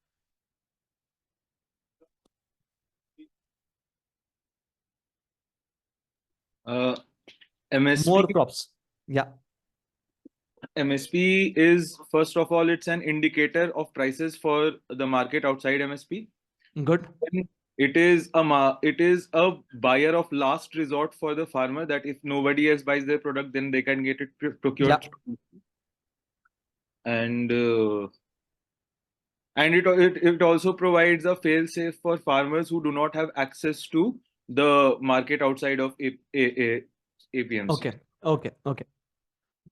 S2: MSP.
S1: More crops. Yeah.
S2: MSP is, first of all, it's an indicator of prices for the market outside MSP.
S1: Good.
S2: It is a buyer of last resort for the farmer, that if nobody else buys their product, then they can get it procured.
S1: Yeah.
S2: And it also provides a fail safe for farmers who do not have access to the market outside of APMs.
S1: Okay.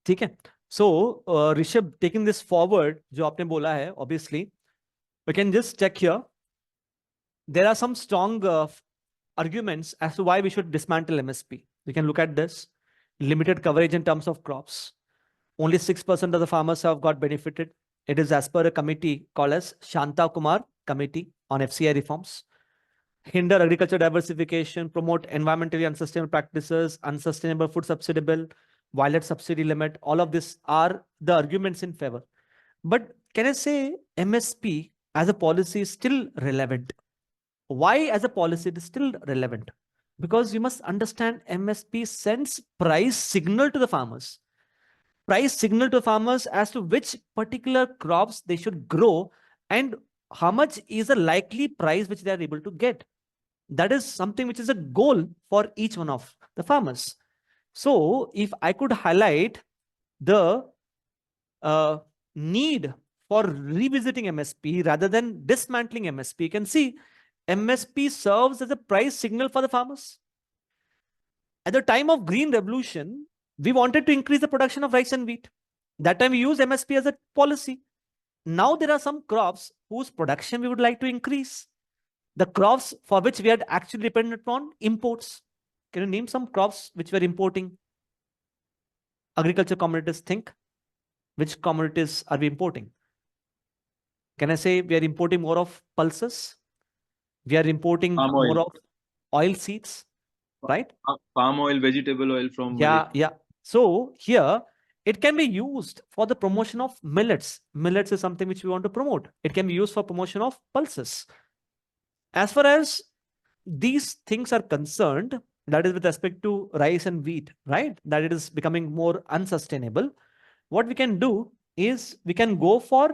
S1: ठीक है. So Rishabh, taking this forward, जो आपने बोला है, obviously, we can just check here. there are some strong arguments as to why we should dismantle MSP. We can look at this. Limited coverage in terms of crops. Only 6% of the farmers have got benefited. It is as per a committee called as Shanta Kumar Committee on FCI reforms. Hinder agriculture diversification, promote environmentally unsustainable practices, unsustainable food subsidy bill, violate subsidy limit. All of these are the arguments in favor. But can I say MSP as a policy is still relevant? Why as a policy it is still relevant? Because you must understand MSP sends price signal to the farmers. Price signal to farmers as to which particular crops they should grow and how much is the likely price which they are able to get. That is something which is a goal for each one of the farmers. So if I could highlight the need for revisiting MSP rather than dismantling MSP, you can see MSP serves as a price signal for the farmers. At the time of Green Revolution, we wanted to increase the production of rice and wheat. That time we used MSP as a policy. Now there are some crops whose production we would like to increase. The crops for which we had actually depended upon imports. Can you name some crops which we are importing? Agriculture commodities, think. Which commodities are we importing? Can I say we are importing more of pulses? We are importing more of oil seeds, right?
S2: Palm oil, vegetable oil from
S1: Yeah. So here it can be used for the promotion of millets. Millets is something which we want to promote. It can be used for promotion of pulses. As far as these things are concerned, that is with respect to rice and wheat, right? That it is becoming more unsustainable. What we can do is we can go for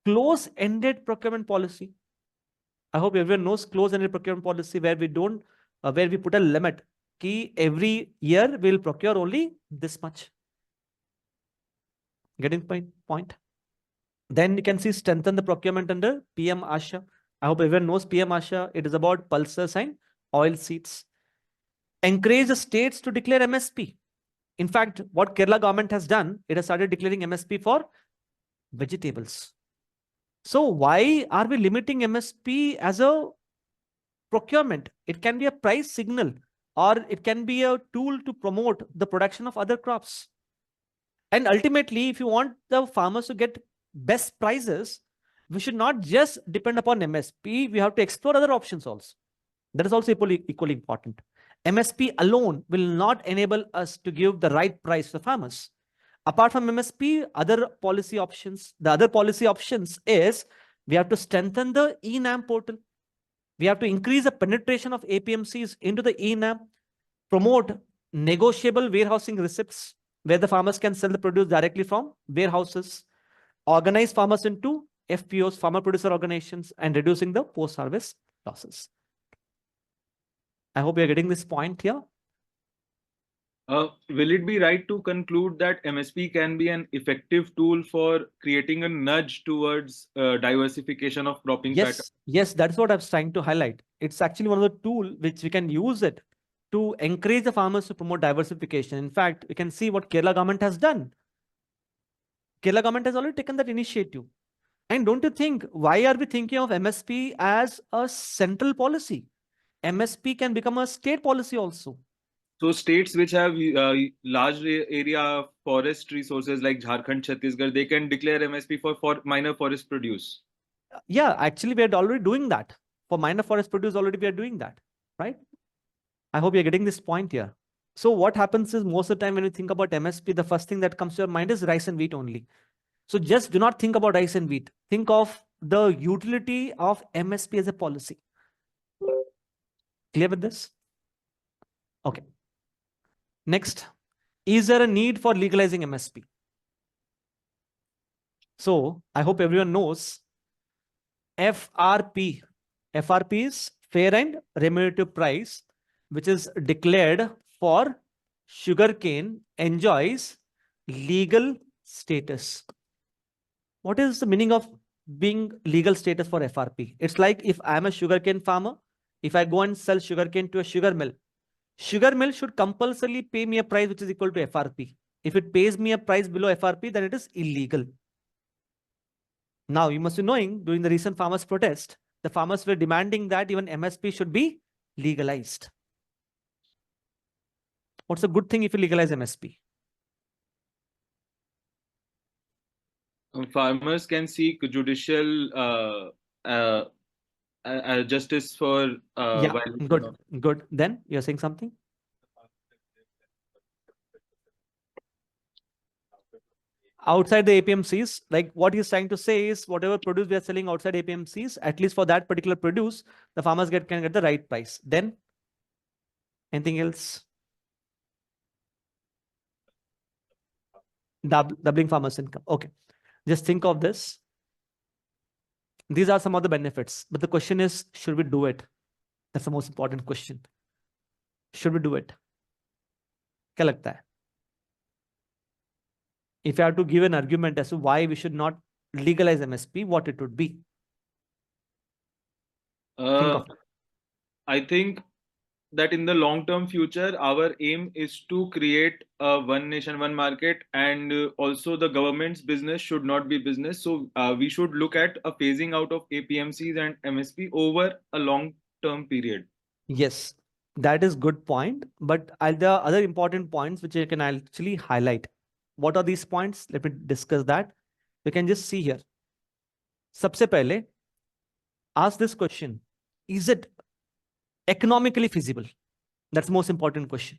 S1: close-ended procurement policy. I hope everyone knows close-ended procurement policy where we don't, where we put a limit. Key every year we'll procure only this much. Getting my point? Then you can see strengthen the procurement under PM Asha. I hope everyone knows PM Asha. It is about pulses and oil seeds. Encourage the states to declare MSP. In fact, what Kerala government has done, it has started declaring MSP for vegetables. So why are we limiting MSP as a procurement? It can be a price signal or it can be a tool to promote the production of other crops. And ultimately, if you want the farmers to get best prices, we should not just depend upon MSP. We have to explore other options also. That is also equally important. MSP alone will not enable us to give the right price to the farmers. Apart from MSP, other policy options, the other policy options is we have to strengthen the eNAM portal. We have to increase the penetration of APMCs into the eNAM, promote negotiable warehousing receipts where the farmers can sell the produce directly from warehouses, organize farmers into FPOs, farmer producer organizations, and reducing the post-harvest losses. I hope you're getting this point here.
S2: Will it be right to conclude that MSP can be an effective tool for creating a nudge towards diversification of cropping patterns?
S1: Yes, that's what I was trying to highlight. It's actually one of the tools which we can use it to encourage the farmers to promote diversification. In fact, we can see what Kerala government has done. Kerala government has already taken that initiative. And don't you think, why are we thinking of MSP as a central policy? MSP can become a state policy also.
S2: So states which have large area forest resources like Jharkhand, Chhattisgarh, they can declare MSP for minor forest produce.
S1: Yeah, actually we are already doing that. For minor forest produce already we are doing that, right? I hope you're getting this point here. So what happens is most of the time when you think about MSP, the first thing that comes to your mind is rice and wheat only. So just do not think about rice and wheat. Think of the utility of MSP as a policy. Clear with this? Okay. Next, is there a need for legalizing MSP? So I hope everyone knows FRP. FRP is fair and remunerative price, which is declared for sugarcane enjoys legal status. What is the meaning of being legal status for FRP? It's like if I'm a sugarcane farmer, if I go and sell sugarcane to a sugar mill should compulsorily pay me a price which is equal to FRP. If it pays me a price below FRP, then it is illegal. Now, you must be knowing during the recent farmers' protest, the farmers were demanding that even MSP should be legalized. What's a good thing if you legalize MSP?
S2: Farmers can seek judicial justice for
S1: Yeah,
S2: violation
S1: good,
S2: of.
S1: good. Then you're saying something? Outside the APMCs, like what he's trying to say is whatever produce we are selling outside APMCs, at least for that particular produce, the farmers can get the right price. Then anything else? Doubling farmers' income. Okay. Just think of this. These are some of the benefits. But the question is, should we do it? That's the most important question. Should we do it? क्या लगता है? If I have to give an argument as to why we should not legalize MSP, what it would be? Think of it.
S2: I think that in the long-term future, our aim is to create a one nation, one market, and also the government's business should not be business. So we should look at a phasing out of APMCs and MSP over a long-term period.
S1: Yes, that is good point. But there are other important points which I can actually highlight. What are these points? Let me discuss that. You can just see here. सबसे पहले, ask this question. Is it economically feasible? That's the most important question.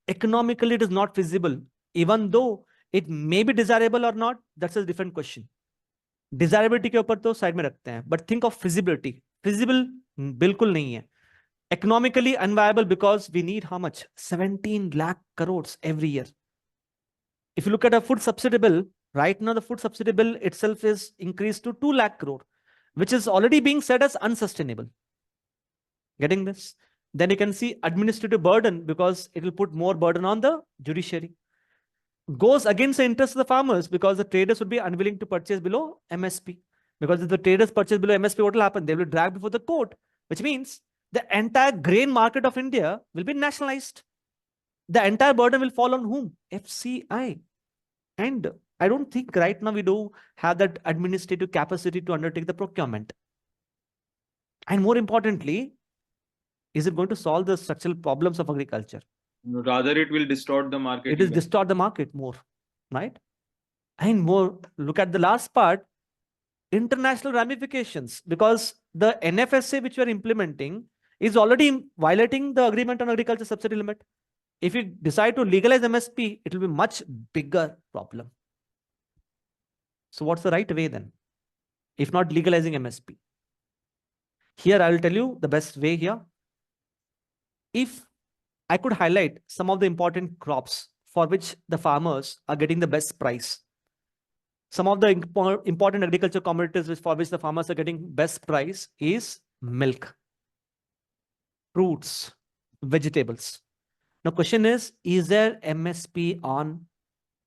S1: Economically, it is not feasible. Even though it may be desirable or not, that's a different question. Desirability के ऊपर तो side में रखते हैं. But think of feasibility. Feasible बिल्कुल नहीं है. Economically unviable because we need how much? 17 lakh crores every year. If you look at a food subsidy bill, right now the food subsidy bill itself is increased to 2 lakh crore, which is already being said as unsustainable. Getting this? Then you can see administrative burden because it will put more burden on the judiciary. Goes against the interest of the farmers because the traders would be unwilling to purchase below MSP. Because if the traders purchase below MSP, what will happen? They will drag before the court, which means the entire grain market of India will be nationalized. The entire burden will fall on whom? FCI. And I don't think right now we do have that administrative capacity to undertake the procurement. And more importantly, is it going to solve the structural problems of agriculture?
S2: Rather, it will distort the market.
S1: It is distort the market more, right? And more, look at the last part, international ramifications, because the NFSA which we are implementing is already violating the agreement on agriculture subsidy limit. If you decide to legalize MSP, it will be much bigger problem. So what's the right way then? If not legalizing MSP? Here, I will tell you the best way here. If I could highlight some of the important crops for which the farmers are getting the best price. Some of the important agriculture commodities for which the farmers are getting best price is milk, fruits, vegetables. Now, question is there MSP on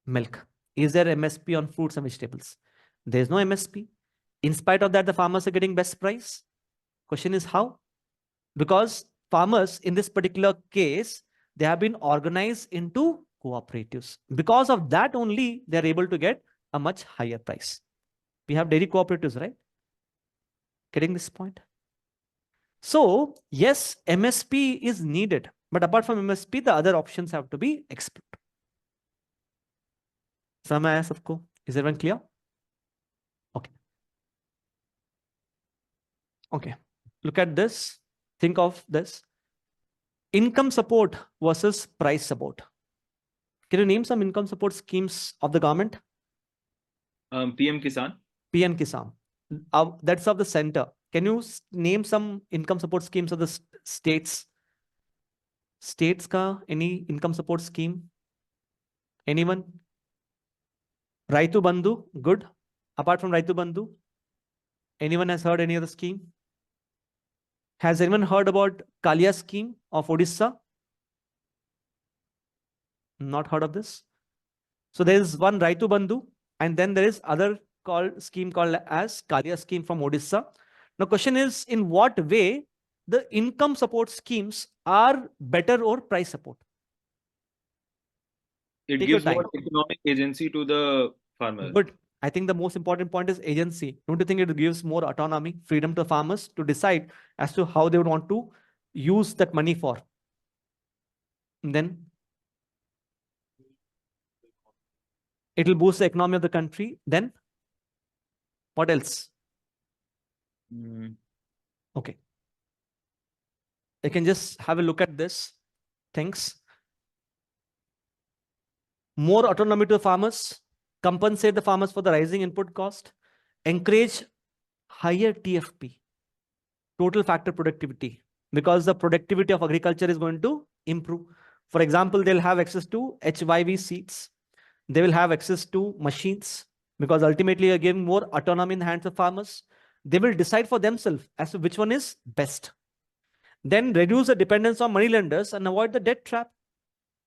S1: milk? Is there MSP on fruits and vegetables? There's no MSP. In spite of that, the farmers are getting best price. Question is how? Because farmers in this particular case, they have been organized into cooperatives. Because of that only, they're able to get a much higher price. We have dairy cooperatives, right? Getting this point? So, yes, MSP is needed. But apart from MSP, the other options have to be explored. समझ सबको? Is everyone clear? Okay. Okay. Look at this. Think of this. Income support versus price support. Can you name some income support schemes of the government?
S2: PM Kisan.
S1: PM Kisan. That's of the center. Can you name some income support schemes of the states? States ka any income support scheme? Anyone? Raitu Bandhu, good. Apart from Raitu Bandhu, anyone has heard any other scheme? Has anyone heard about Kalia scheme of Odisha? Not heard of this. So there is one Raitu Bandhu, and then there is other scheme called as Kalia scheme from Odisha. Now, question is, in what way the income support schemes are better or price support?
S2: It gives more economic agency to the farmer.
S1: Good. I think the most important point is agency. Don't you think it gives more autonomy, freedom to farmers to decide as to how they would want to use that money for? And then it will boost the economy of the country. Then what else? Okay. You can just have a look at this things. More autonomy to the farmers, compensate the farmers for the rising input cost, encourage higher TFP, total factor productivity, because the productivity of agriculture is going to improve. For example, they'll have access to HYV seeds. They will have access to machines, because ultimately you're giving more autonomy in the hands of farmers. They will decide for themselves as to which one is best. Then reduce the dependence on money lenders and avoid the debt trap.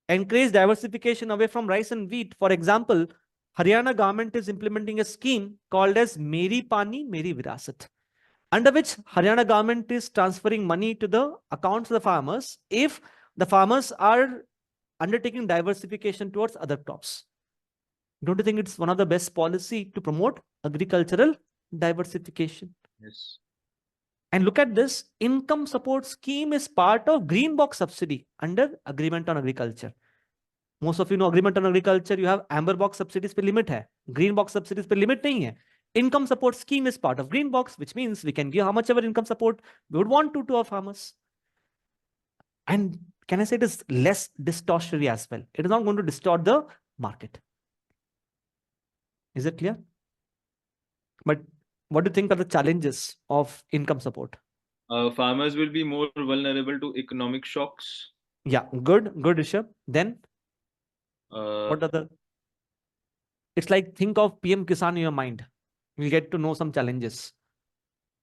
S1: Encourage diversification away from rice and wheat. For example, Haryana government is implementing a scheme called as Meri Pani, Meri Virasat, under which Haryana government is transferring money to the accounts of the farmers if the farmers are undertaking diversification towards other crops. Don't you think it's one of the best policy to promote agricultural diversification?
S2: Yes.
S1: And look at this, income support scheme is part of green box subsidy under agreement on agriculture. Most of you know agreement on agriculture, you have amber box subsidies पे limit है, green box subsidies पे limit नहीं है. Income support scheme is part of green box, which means we can give how much ever income support we would want to our farmers. And can I say it is less distortionary as well? It is not going to distort the market. Is it clear? But what do you think are the challenges of income support?
S2: Farmers will be more vulnerable to economic shocks.
S1: Yeah, good, Rishabh. Then what are the? It's like think of PM Kisan in your mind. You'll get to know some challenges.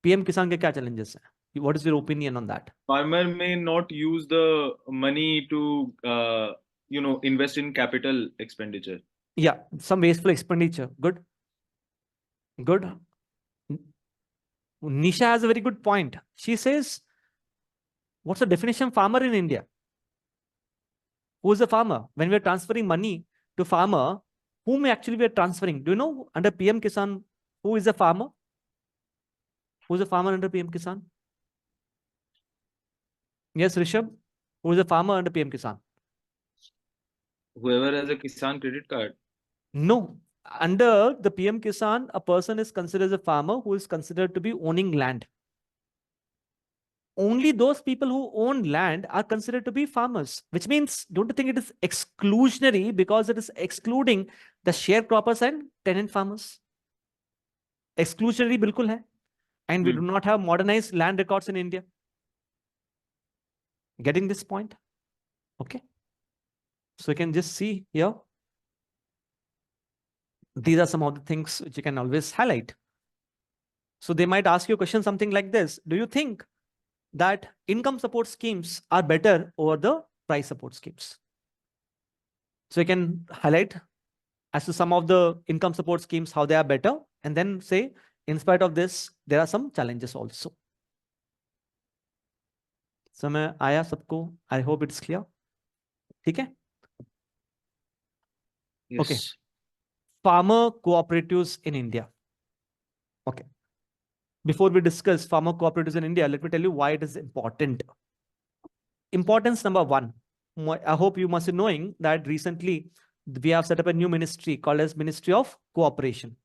S1: PM Kisan के क्या challenges हैं? What is your opinion on that?
S2: Farmer may not use the money to invest in capital expenditure.
S1: Yeah, some wasteful expenditure. Good. Good. Nisha has a very good point. She says, what's the definition of farmer in India? Who is a farmer? When we are transferring money to farmer, whom actually we are transferring? Do you know under PM Kisan, who is a farmer? Who is a farmer under PM Kisan? Yes, Rishabh. Who is a farmer under PM Kisan?
S2: Whoever has a Kisan credit card.
S1: No. Under the PM Kisan, a person is considered as a farmer who is considered to be owning land. Only those people who own land are considered to be farmers, which means, don't you think it is exclusionary because it is excluding the sharecroppers and tenant farmers? Exclusionary bilkul hai. And we do not have modernized land records in India. Getting this point? Okay. So you can just see here. These are some of the things which you can always highlight. So they might ask you a question something like this. Do you think that income support schemes are better over the price support schemes? So you can highlight as to some of the income support schemes, how they are better, and then say, in spite of this, there are some challenges also. समय आया सबको? I hope it's clear. ठीक है?
S2: Yes.
S1: Okay. Farmer cooperatives in India. Okay. Before we discuss farmer cooperatives in India, let me tell you why it is important. Importance number one. I hope you must be knowing that recently we have set up a new ministry called as Ministry of Cooperation.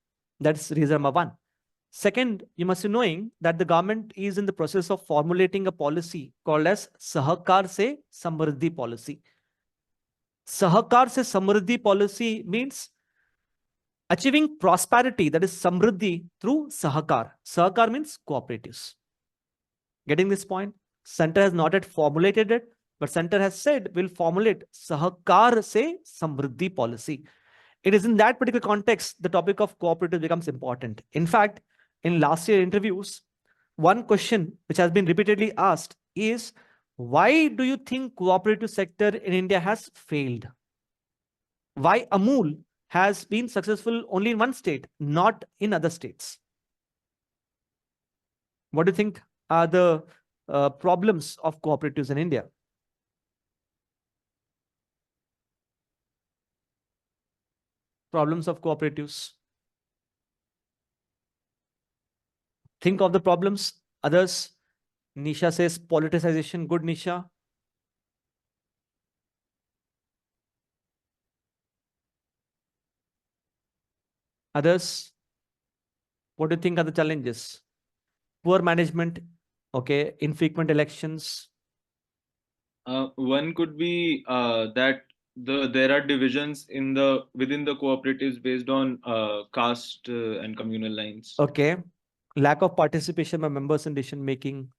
S1: That's reason number one. Second, you must be knowing that the government is in the process of formulating a policy called as Sahakar Se Samriddhi policy. Sahakar Se Samriddhi policy means achieving prosperity, that is Samriddhi, through Sahakar. Sahakar means cooperatives. Getting this point? Center has not yet formulated it, but center has said we'll formulate Sahakar Se Samriddhi policy. It is in that particular context the topic of cooperative becomes important. In fact, in last year interviews, one question which has been repeatedly asked is, why do you think cooperative sector in India has failed? Why Amul has been successful only in one state, not in other states? What do you think are the problems of cooperatives in India? Problems of cooperatives. Think of the problems. Others, Nisha says politicization. Good, Nisha. Others, what do you think are the challenges? Poor management. Okay. Infrequent elections.
S2: One could be that there are divisions within the cooperatives based on caste and communal lines.
S1: Okay. Lack of participation by members in decision making.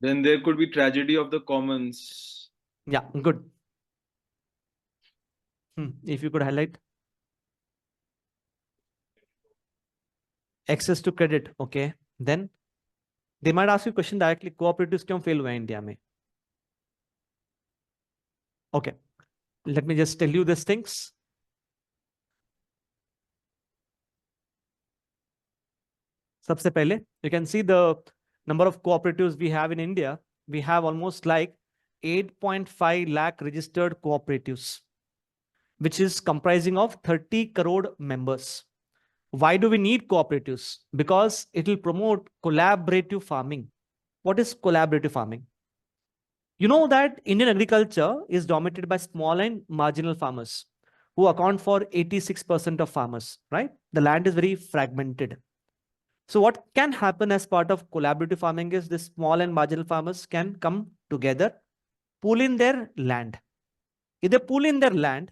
S2: Then there could be tragedy of the commons.
S1: Yeah, good. If you could highlight. Access to credit. Okay. Then they might ask you question directly, cooperatives क्यों fail हुए हैं India में? Okay. Let me just tell you these things. सबसे पहले, you can see the number of cooperatives we have in India. We have almost like 8.5 lakh registered cooperatives, which is comprising of 30 crore members. Why do we need cooperatives? Because it will promote collaborative farming. What is collaborative farming? You know that Indian agriculture is dominated by small and marginal farmers who account for 86% of farmers, right? The land is very fragmented. So what can happen as part of collaborative farming is the small and marginal farmers can come together, pool in their land. If they pool in their land,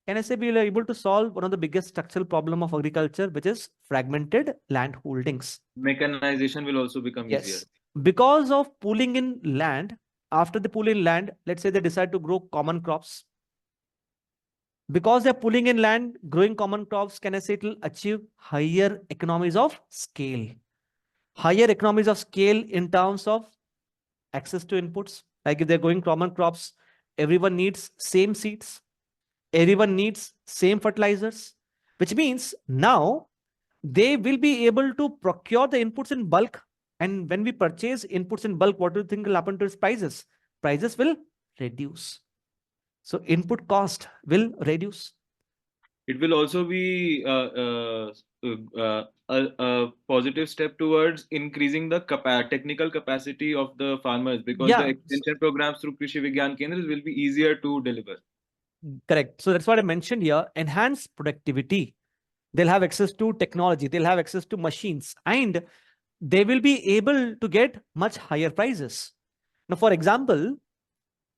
S1: can I say we are able to solve one of the biggest structural problem of agriculture, which is fragmented land holdings.
S2: Mechanization will also become easier.
S1: Because of pooling in land, after they pool in land, let's say they decide to grow common crops. Because they're pulling in land, growing common crops, can I say it will achieve higher economies of scale? Higher economies of scale in terms of access to inputs. Like if they're growing common crops, everyone needs same seeds. Everyone needs same fertilizers, which means now they will be able to procure the inputs in bulk. And when we purchase inputs in bulk, what do you think will happen to its prices? Prices will reduce. So input cost will reduce.
S2: It will also be a positive step towards increasing the technical capacity of the farmers, because the extension programs through Krishi Vigyan Kendras will be easier to deliver.
S1: Correct. So that's what I mentioned here. Enhance productivity. They'll have access to technology. They'll have access to machines, and they will be able to get much higher prices. Now, for example,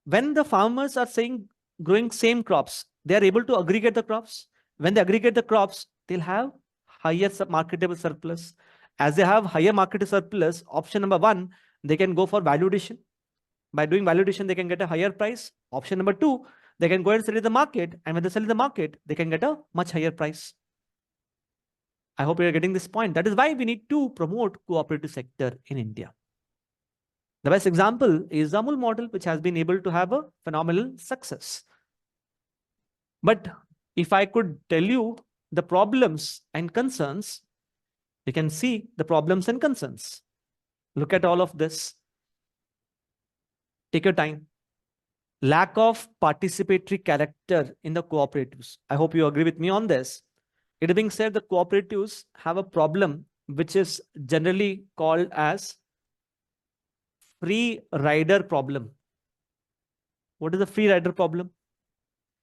S1: when the farmers are saying growing same crops, they are able to aggregate the crops. When they aggregate the crops, they'll have higher marketable surplus. As they have higher marketable surplus, option number one, they can go for value addition. By doing value addition, they can get a higher price. Option number two, they can go and sell in the market. And when they sell in the market, they can get a much higher price. I hope you're getting this point. That is why we need to promote cooperative sector in India. The best example is the Amul model, which has been able to have a phenomenal success. But if I could tell you the problems and concerns, you can see the problems and concerns. Look at all of this. Take your time. Lack of participatory character in the cooperatives. I hope you agree with me on this. It being said, the cooperatives have a problem which is generally called as free rider problem. What is the free rider problem?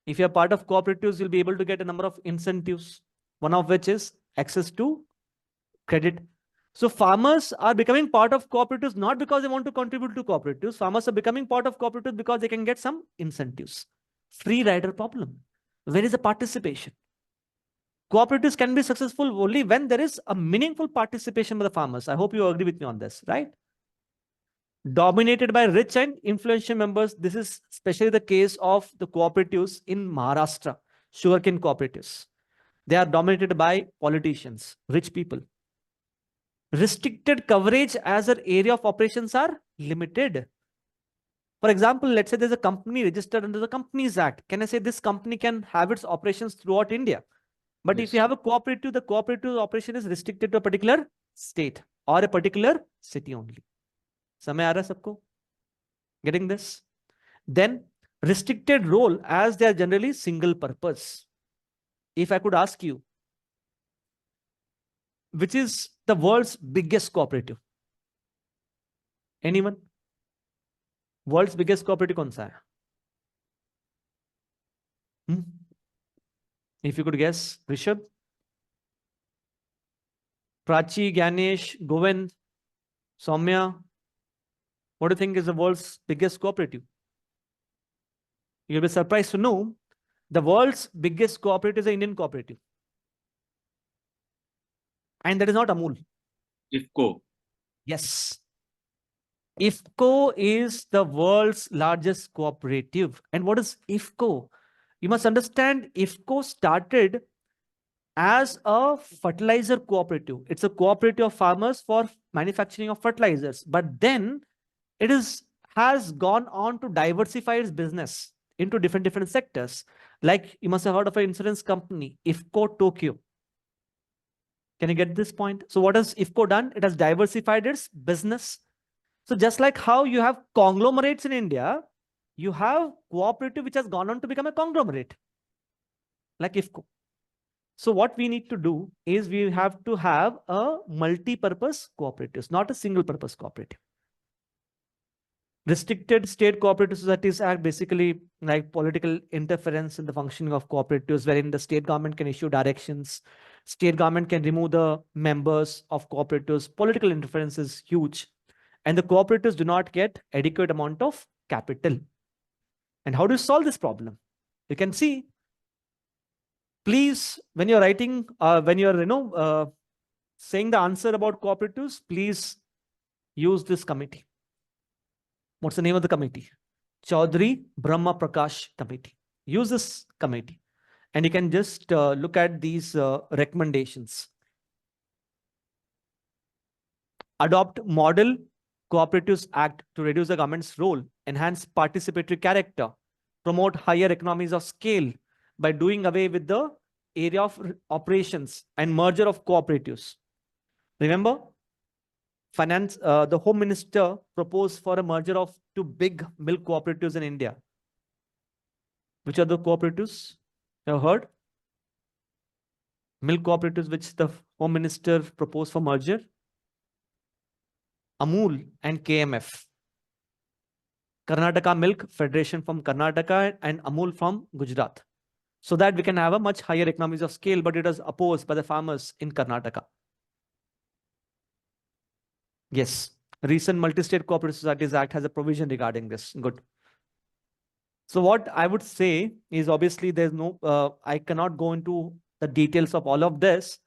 S1: If you're part of cooperatives, you'll be able to get a number of incentives, one of which is access to credit. So farmers are becoming part of cooperatives not because they want to contribute to cooperatives. Farmers are becoming part of cooperatives because they can get some incentives. Free rider problem. Where is the participation? Cooperatives can be successful only when there is a meaningful participation by the farmers. I hope you agree with me on this, right? Dominated by rich and influential members. This is especially the case of the cooperatives in Maharashtra, sugarcane cooperatives. They are dominated by politicians, rich people. Restricted coverage as their area of operations are limited. For example, let's say there's a company registered under the Companies Act. Can I say this company can have its operations throughout India? But if you have a cooperative, the cooperative operation is restricted to a particular state or a particular city only. Samay aa raha hai sabko? Getting this? Then restricted role as they are generally single purpose. If I could ask you, which is the world's biggest cooperative? Anyone? World's biggest cooperative कौन सा है? If you could guess, Rishabh, Prachi, Ganesh, Govind, Soumya, what do you think is the world's biggest cooperative? You'll be surprised to know the world's biggest cooperative is the Indian cooperative. And that is not Amul.
S2: IFCO.
S1: Yes. IFCO is the world's largest cooperative. And what is IFCO? You must understand IFCO started as a fertilizer cooperative. It's a cooperative of farmers for manufacturing of fertilizers. But then it has gone on to diversify its business into different sectors. Like you must have heard of an insurance company, IFCO Tokyo. Can you get this point? So what has IFCO done? It has diversified its business. So just like how you have conglomerates in India, you have cooperative which has gone on to become a conglomerate, like IFCO. So what we need to do is we have to have a multi-purpose cooperatives, not a single purpose cooperative. Restricted State Cooperative Societies Act basically like political interference in the functioning of cooperatives, wherein the state government can issue directions, state government can remove the members of cooperatives. Political interference is huge, and the cooperatives do not get adequate amount of capital. And how do you solve this problem? You can see, please, when you're writing, when you're saying the answer about cooperatives, please use this committee. What's the name of the committee? Chaudhary Brahma Prakash Committee. Use this committee. And you can just look at these recommendations. Adopt Model Cooperatives Act to reduce the government's role, enhance participatory character, promote higher economies of scale by doing away with the area of operations and merger of cooperatives. Remember, the Home Minister proposed for a merger of two big milk cooperatives in India. Which are the cooperatives? You have heard? Milk cooperatives which the Home Minister proposed for merger? Amul and KMF. Karnataka Milk Federation from Karnataka and Amul from Gujarat. So that we can have a much higher economies of scale, but it was opposed by the farmers in Karnataka. Yes, recent Multi-State Cooperative Societies Act has a provision regarding this. Good. So what I would say is obviously there's no, I cannot go into the details of all of this.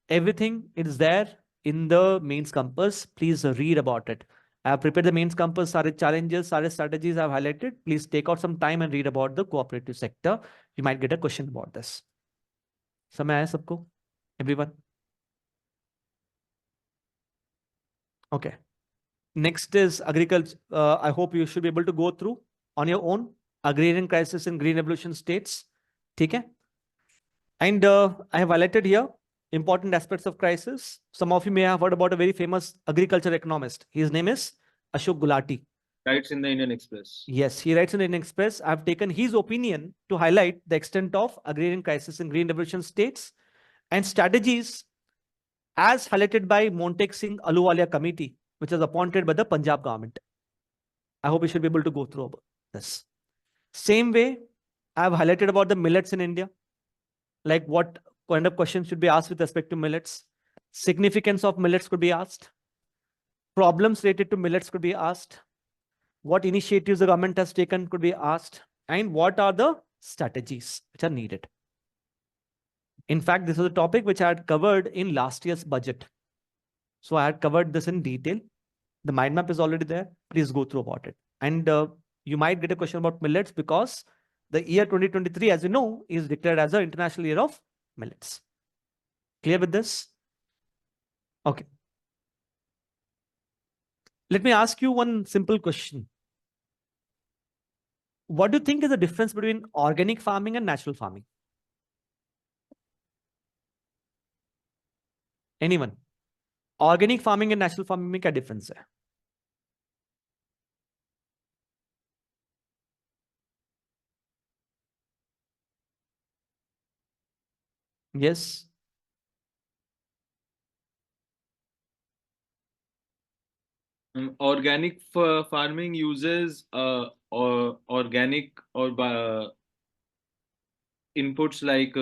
S1: Everything is there in the mains compass. Please read about it. I have prepared the mains compass, सारे challenges, सारे strategies I've highlighted. Please take out some time and read about the cooperative sector. You might get a question about this. समय आया सबको? Everyone? Okay. Next is agriculture. I hope you should be able to go through on your own. Agrarian crisis in green revolution states. Okay. And I have highlighted here important aspects of crisis. Some of you may have heard about a very famous agriculture economist. His name is Ashok Gulati.
S2: Writes in the Indian Express.
S1: Yes, he writes in the Indian Express. I've taken his opinion to highlight the extent of agrarian crisis in green revolution states and strategies as highlighted by Montek Singh Aluwalia committee, which was appointed by the Punjab government. I hope you should be able to go through this. Same way, I've highlighted about the millets in India, like what kind of questions should be asked with respect to millets. Significance of millets could be asked. Problems related to millets could be asked. What initiatives the government has taken could be asked. And what are the strategies which are needed? In fact, this was a topic which I had covered in last year's budget. So I had covered this in detail. The mind map is already there. Please go through about it. And you might get a question about millets because the year 2023, as you know, is declared as the International Year of Millets. Clear with this? Okay. Let me ask you one simple question. What do you think is the difference between organic farming and natural farming? Anyone? Organic farming and natural farming में क्या difference है? Yes.
S2: Organic farming uses organic or inputs like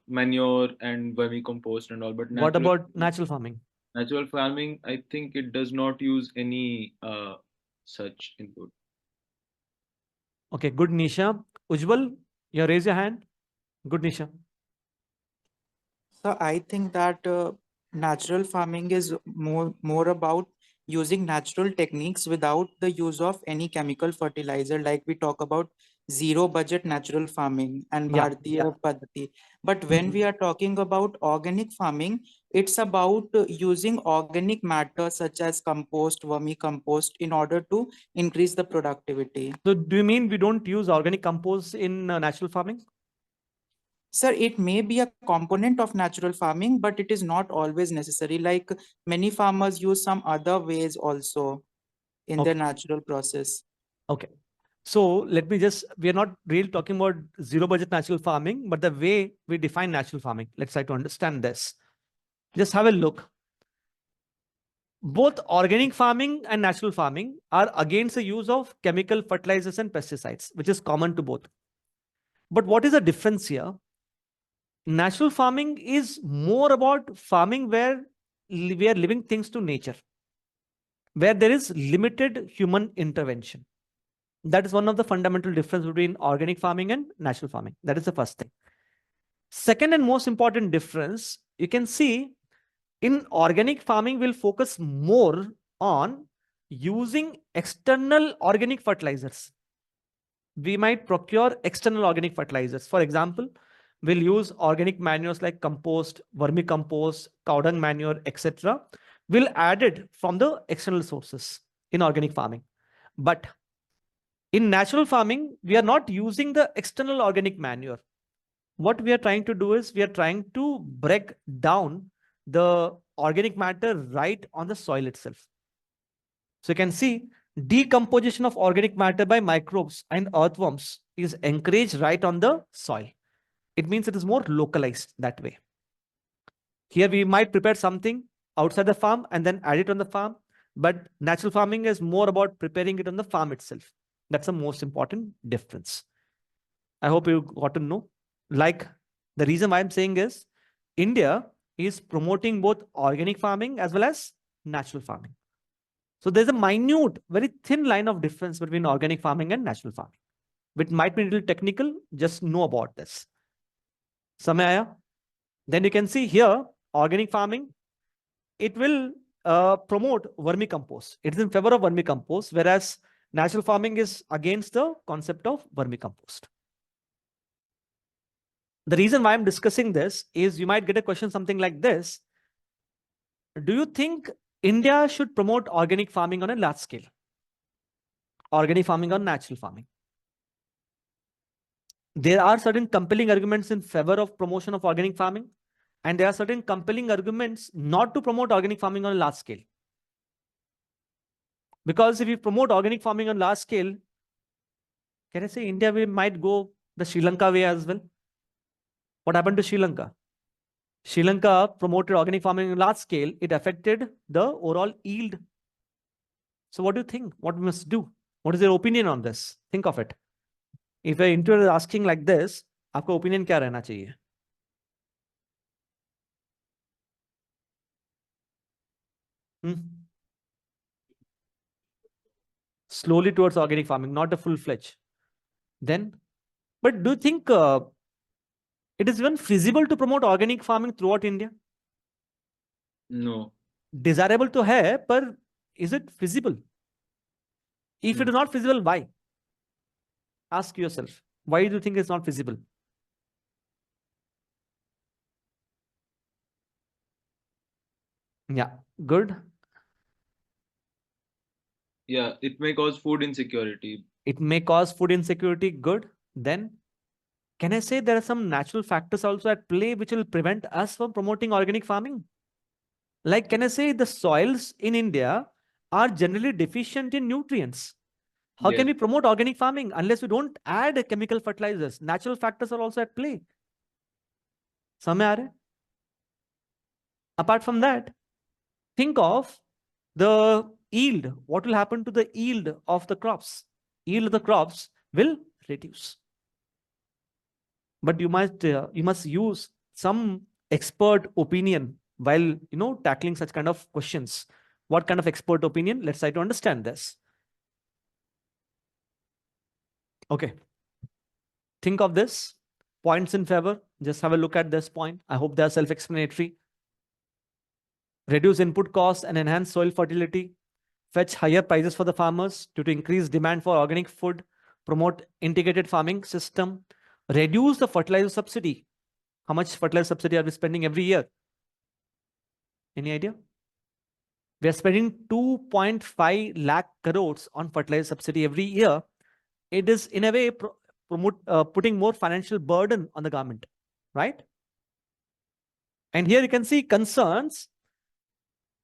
S2: manure and vermicompost and all, but
S1: What about natural farming?
S2: natural farming, I think it does not use any such input.
S1: Okay, good, Nisha. Ujjwal, you raise your hand. Good, Nisha.
S3: So I think that natural farming is more about using natural techniques without the use of any chemical fertilizer. Like we talk about zero budget natural farming and
S1: Yeah.
S3: Bharatiya Paddhati. But when we are talking about organic farming, it's about using organic matter such as compost, vermicompost in order to increase the productivity.
S1: So do you mean we don't use organic compost in natural farming?
S3: Sir, it may be a component of natural farming, but it is not always necessary. Like many farmers use some other ways also in their
S1: Okay.
S3: natural process.
S1: Okay. So let me just, we are not really talking about zero budget natural farming, but the way we define natural farming. Let's try to understand this. Just have a look. Both organic farming and natural farming are against the use of chemical fertilizers and pesticides, which is common to both. But what is the difference here? Natural farming is more about farming where we are living things to nature, where there is limited human intervention. That is one of the fundamental difference between organic farming and natural farming. That is the first thing. Second and most important difference, you can see in organic farming, we'll focus more on using external organic fertilizers. We might procure external organic fertilizers. For example, we'll use organic manures like compost, vermicompost, cow dung manure, etc. We'll add it from the external sources in organic farming. But in natural farming, we are not using the external organic manure. What we are trying to do is we are trying to break down the organic matter right on the soil itself. So you can see decomposition of organic matter by microbes and earthworms is encouraged right on the soil. It means it is more localized that way. Here we might prepare something outside the farm and then add it on the farm. But natural farming is more about preparing it on the farm itself. That's the most important difference. I hope you got to know. Like the reason why I'm saying is India is promoting both organic farming as well as natural farming. So there's a minute, very thin line of difference between organic farming and natural farming. It might be a little technical, just know about this. Samaya, then you can see here, organic farming, it will promote vermicompost. It is in favor of vermicompost, whereas natural farming is against the concept of vermicompost. The reason why I'm discussing this is you might get a question something like this. Do you think India should promote organic farming on a large scale? Organic farming or natural farming? There are certain compelling arguments in favor of promotion of organic farming, and there are certain compelling arguments not to promote organic farming on a large scale. Because if you promote organic farming on large scale, can I say India might go the Sri Lanka way as well? What happened to Sri Lanka? Sri Lanka promoted organic farming on large scale. It affected the overall yield. So what do you think? What we must do? What is your opinion on this? Think of it. If an interviewer is asking like this, आपका opinion क्या रहना चाहिए? Slowly towards organic farming, not a full-fledged. Then, but do you think it is even feasible to promote organic farming throughout India?
S2: No.
S1: Desirable to hai, but is it feasible? If it is not feasible, why? Ask yourself. Why do you think it's not feasible? Yeah, good.
S2: Yeah, it may cause food insecurity.
S1: It may cause food insecurity. Good. Then, can I say there are some natural factors also at play which will prevent us from promoting organic farming? Like, can I say the soils in India are generally deficient in nutrients? How can we promote organic farming unless we don't add chemical fertilizers? Natural factors are also at play. समझ में आ रहा है? Apart from that, think of the yield. What will happen to the yield of the crops? Yield of the crops will reduce. But you must use some expert opinion while tackling such kind of questions. What kind of expert opinion? Let's try to understand this. Okay. Think of this. Points in favor. Just have a look at this point. I hope they are self-explanatory. Reduce input costs and enhance soil fertility. Fetch higher prices for the farmers due to increased demand for organic food. Promote integrated farming system. Reduce the fertilizer subsidy. How much fertilizer subsidy are we spending every year? Any idea? We are spending 2.5 lakh crores on fertilizer subsidy every year. It is in a way putting more financial burden on the government, right? And here you can see concerns.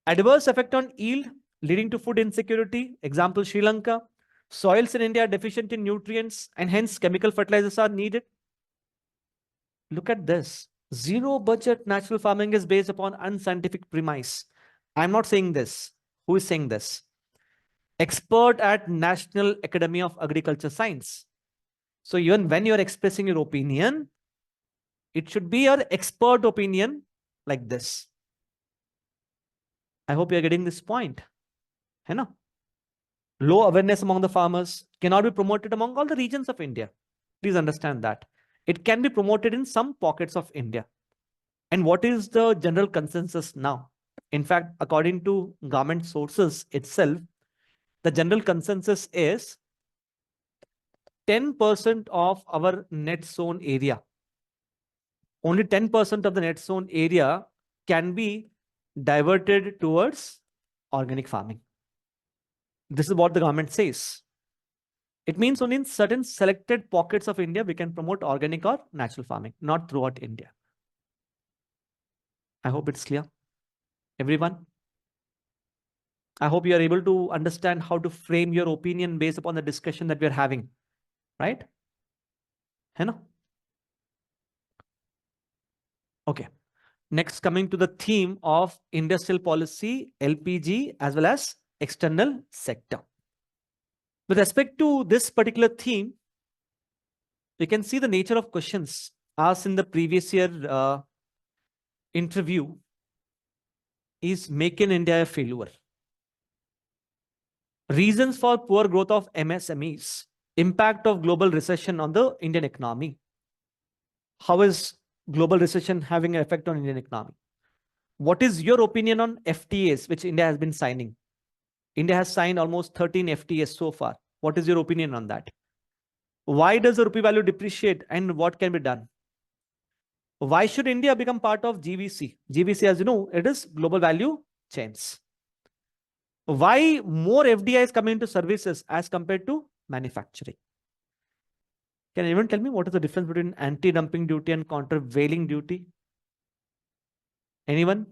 S1: Adverse effect on yield leading to food insecurity. Example, Sri Lanka. Soils in India are deficient in nutrients and hence chemical fertilizers are needed. Look at this. Zero budget natural farming is based upon unscientific premise. I'm not saying this. Who is saying this? Expert at National Academy of Agriculture Science. So even when you're expressing your opinion, it should be your expert opinion like this. I hope you're getting this point. Hai na? Low awareness among the farmers cannot be promoted among all the regions of India. Please understand that. It can be promoted in some pockets of India. And what is the general consensus now? In fact, according to government sources itself, the general consensus is 10% of our net sown area. Only 10% of the net sown area can be diverted towards organic farming. This is what the government says. It means only in certain selected pockets of India, we can promote organic or natural farming, not throughout India. I hope it's clear. Everyone? I hope you are able to understand how to frame your opinion based upon the discussion that we are having, right? Okay. Next, coming to the theme of industrial policy, LPG, as well as external sector. With respect to this particular theme, you can see the nature of questions asked in the previous year interview. Is Make in India a failure? Reasons for poor growth of MSMEs. Impact of global recession on the Indian economy. How is global recession having an effect on Indian economy? What is your opinion on FTAs, which India has been signing? India has signed almost 13 FTAs so far. What is your opinion on that? Why does the rupee value depreciate and what can be done? Why should India become part of GVC? GVC, as you know, it is global value chains. Why more FDIs come into services as compared to manufacturing? Can anyone tell me what is the difference between anti-dumping duty and countervailing duty? Anyone?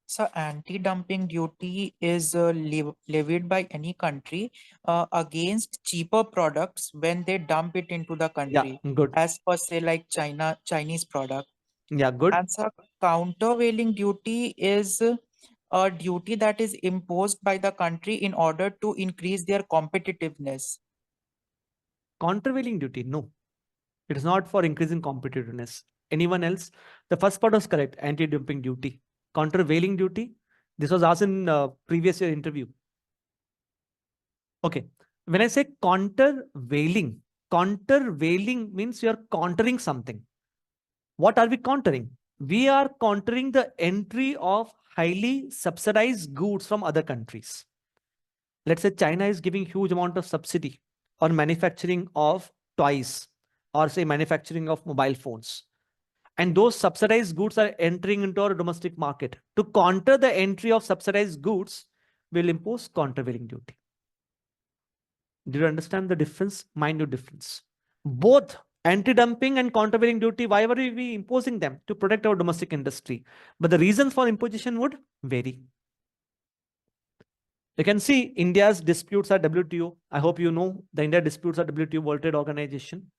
S3: So anti-dumping duty is levied by any country against cheaper products when they dump it into the country.
S1: Yeah, good.
S3: As per say like Chinese product.
S1: Yeah, good.
S3: And so countervailing duty is a duty that is imposed by the country in order to increase their competitiveness.
S1: Countervailing duty, no. It is not for increasing competitiveness. Anyone else? The first part was correct, anti-dumping duty. Countervailing duty, this was asked in previous year interview. Okay, when I say countervailing means you are countering something. What are we countering? We are countering the entry of highly subsidized goods from other countries. Let's say China is giving huge amount of subsidy on manufacturing of toys or say manufacturing of mobile phones. And those subsidized goods are entering into our domestic market. To counter the entry of subsidized goods, we'll impose countervailing duty. Did you understand the difference? Minute difference. Both anti-dumping and countervailing duty, why were we imposing them? To protect our domestic industry. But the reasons for imposition would vary. You can see India's disputes at WTO. I hope you know the India disputes at WTO, World Trade Organization.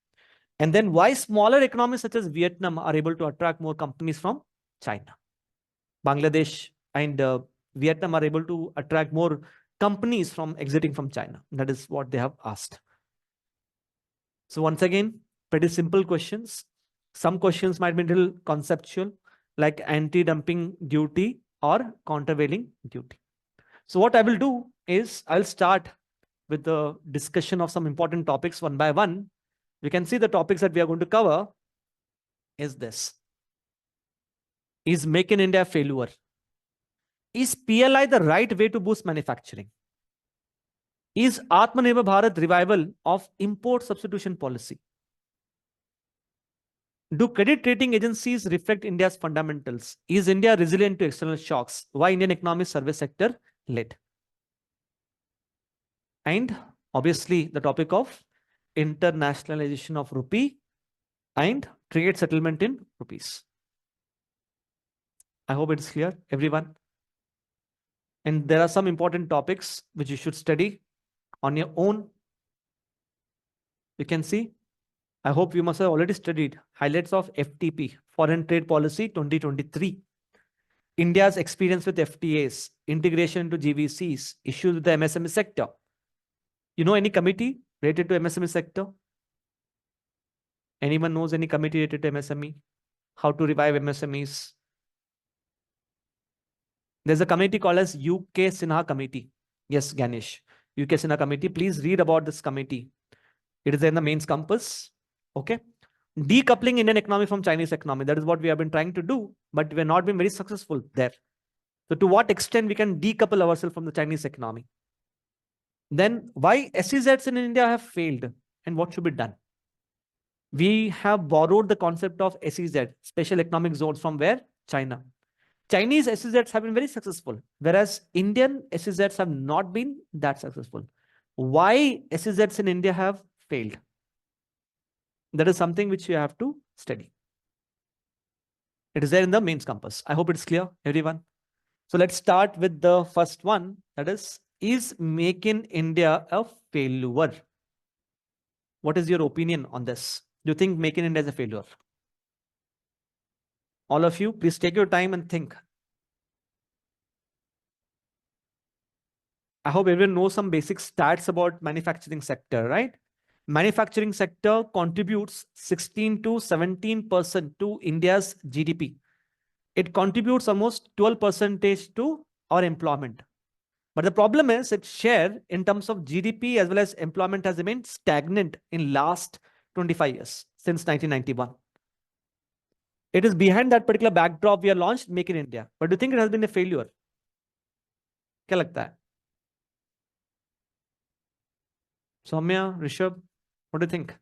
S1: And then why smaller economies such as Vietnam are able to attract more companies from China. Bangladesh and Vietnam are able to attract more companies from exiting from China? That is what they have asked. So once again, pretty simple questions. Some questions might be a little conceptual, like anti-dumping duty or countervailing duty. So what I will do is I'll start with the discussion of some important topics one by one. We can see the topics that we are going to cover is this. Is Make in India a failure? Is PLI the right way to boost manufacturing? Is Atmanirbhar Bharat revival of import substitution policy? Do credit rating agencies reflect India's fundamentals? Is India resilient to external shocks? Why Indian economy is service sector led? And obviously the topic of internationalization of rupee and trade settlement in rupees. I hope it's clear, everyone. And there are some important topics which you should study on your own. You can see, I hope you must have already studied highlights of FTP, Foreign Trade Policy 2023. India's experience with FTAs, integration into GVCs, issues with the MSME sector. You know any committee related to MSME sector? Anyone knows any committee related to MSME? How to revive MSMEs? There's a committee called as UK Sinha Committee. Yes, Ganesh. UK Sinha Committee. Please read about this committee. It is in the mains campus. Okay. Decoupling Indian economy from Chinese economy. That is what we have been trying to do, but we have not been very successful there. So to what extent we can decouple ourselves from the Chinese economy? Then why SEZs in India have failed and what should be done? We have borrowed the concept of SEZ, special economic zones, from where? China. Chinese SEZs have been very successful, whereas Indian SEZs have not been that successful. Why SEZs in India have failed? That is something which you have to study. It is there in the mains campus. I hope it's clear, everyone. So let's start with the first one. That is Make in India a failure? What is your opinion on this? Do you think Make in India is a failure? All of you, please take your time and think. I hope everyone knows some basic stats about manufacturing sector, right? Manufacturing sector contributes 16 to 17% to India's GDP. It contributes almost 12% to our employment. But the problem is its share in terms of GDP as well as employment has remained stagnant in last 25 years, since 1991. It is behind that particular backdrop we have launched Make in India. But do you think it has been a failure? क्या लगता है? Soumya, Rishabh, what do you think?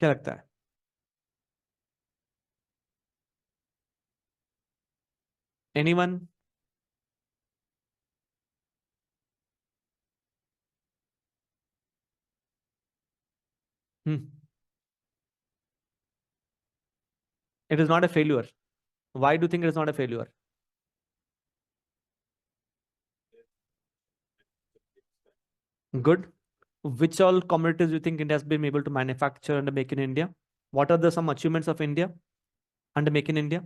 S1: क्या लगता है? Anyone? It is not a failure. Why do you think it is not a failure? Good. Which all commodities do you think India has been able to manufacture under Make in India? What are the some achievements of India under Make in India?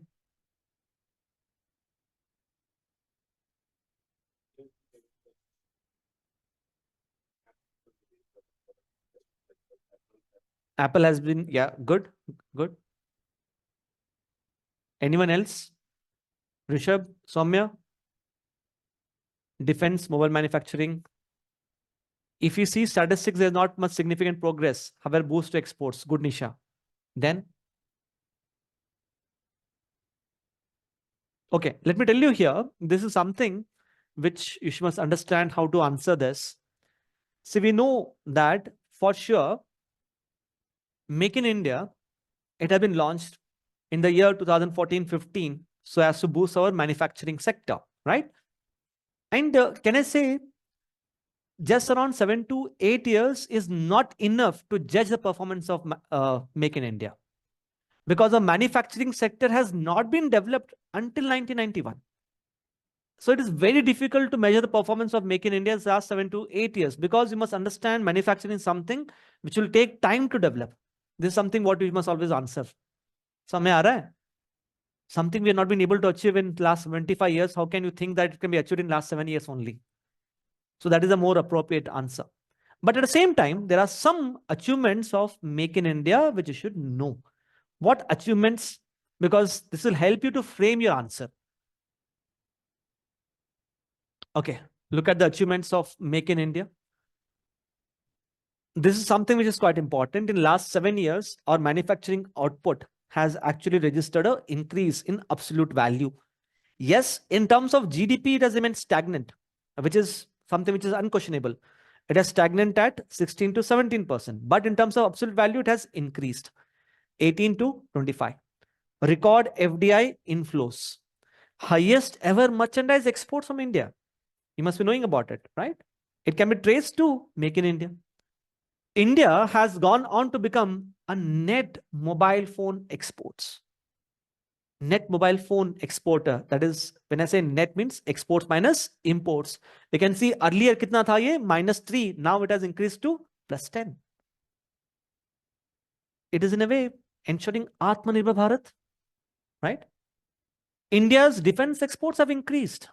S1: Apple has been, yeah, good. Anyone else? Rishabh, Soumya? Defense, mobile manufacturing. If you see statistics, there's not much significant progress. However, boost to exports. Good, Nisha. Then? Okay, let me tell you here. This is something which you must understand how to answer this. See, we know that for sure, Make in India, it has been launched in the year 2014-15 so as to boost our manufacturing sector, right? And can I say just around 7 to 8 years is not enough to judge the performance of Make in India, because the manufacturing sector has not been developed until 1991. So it is very difficult to measure the performance of Make in India in the last 7 to 8 years, because you must understand manufacturing is something which will take time to develop. This is something what we must always answer. Samay aa raha hai? Something we have not been able to achieve in the last 25 years. How can you think that it can be achieved in the last 7 years only? So that is a more appropriate answer. But at the same time, there are some achievements of Make in India which you should know. What achievements? Because this will help you to frame your answer. Okay, look at the achievements of Make in India. This is something which is quite important. In the last 7 years, our manufacturing output has actually registered an increase in absolute value. Yes, in terms of GDP, it has remained stagnant, which is something which is unquestionable. It has stagnant at 16 to 17%. But in terms of absolute value, it has increased 18 to 25. Record FDI inflows. Highest ever merchandise exports from India. You must be knowing about it, right? It can be traced to Make in India. India has gone on to become a net mobile phone exports. Net mobile phone exporter. That is, when I say net means exports minus imports. You can see earlier kitna tha ye? -3. Now it has increased to +10. It is in a way ensuring Atmanirbhar Bharat, right? India's defense exports have increased.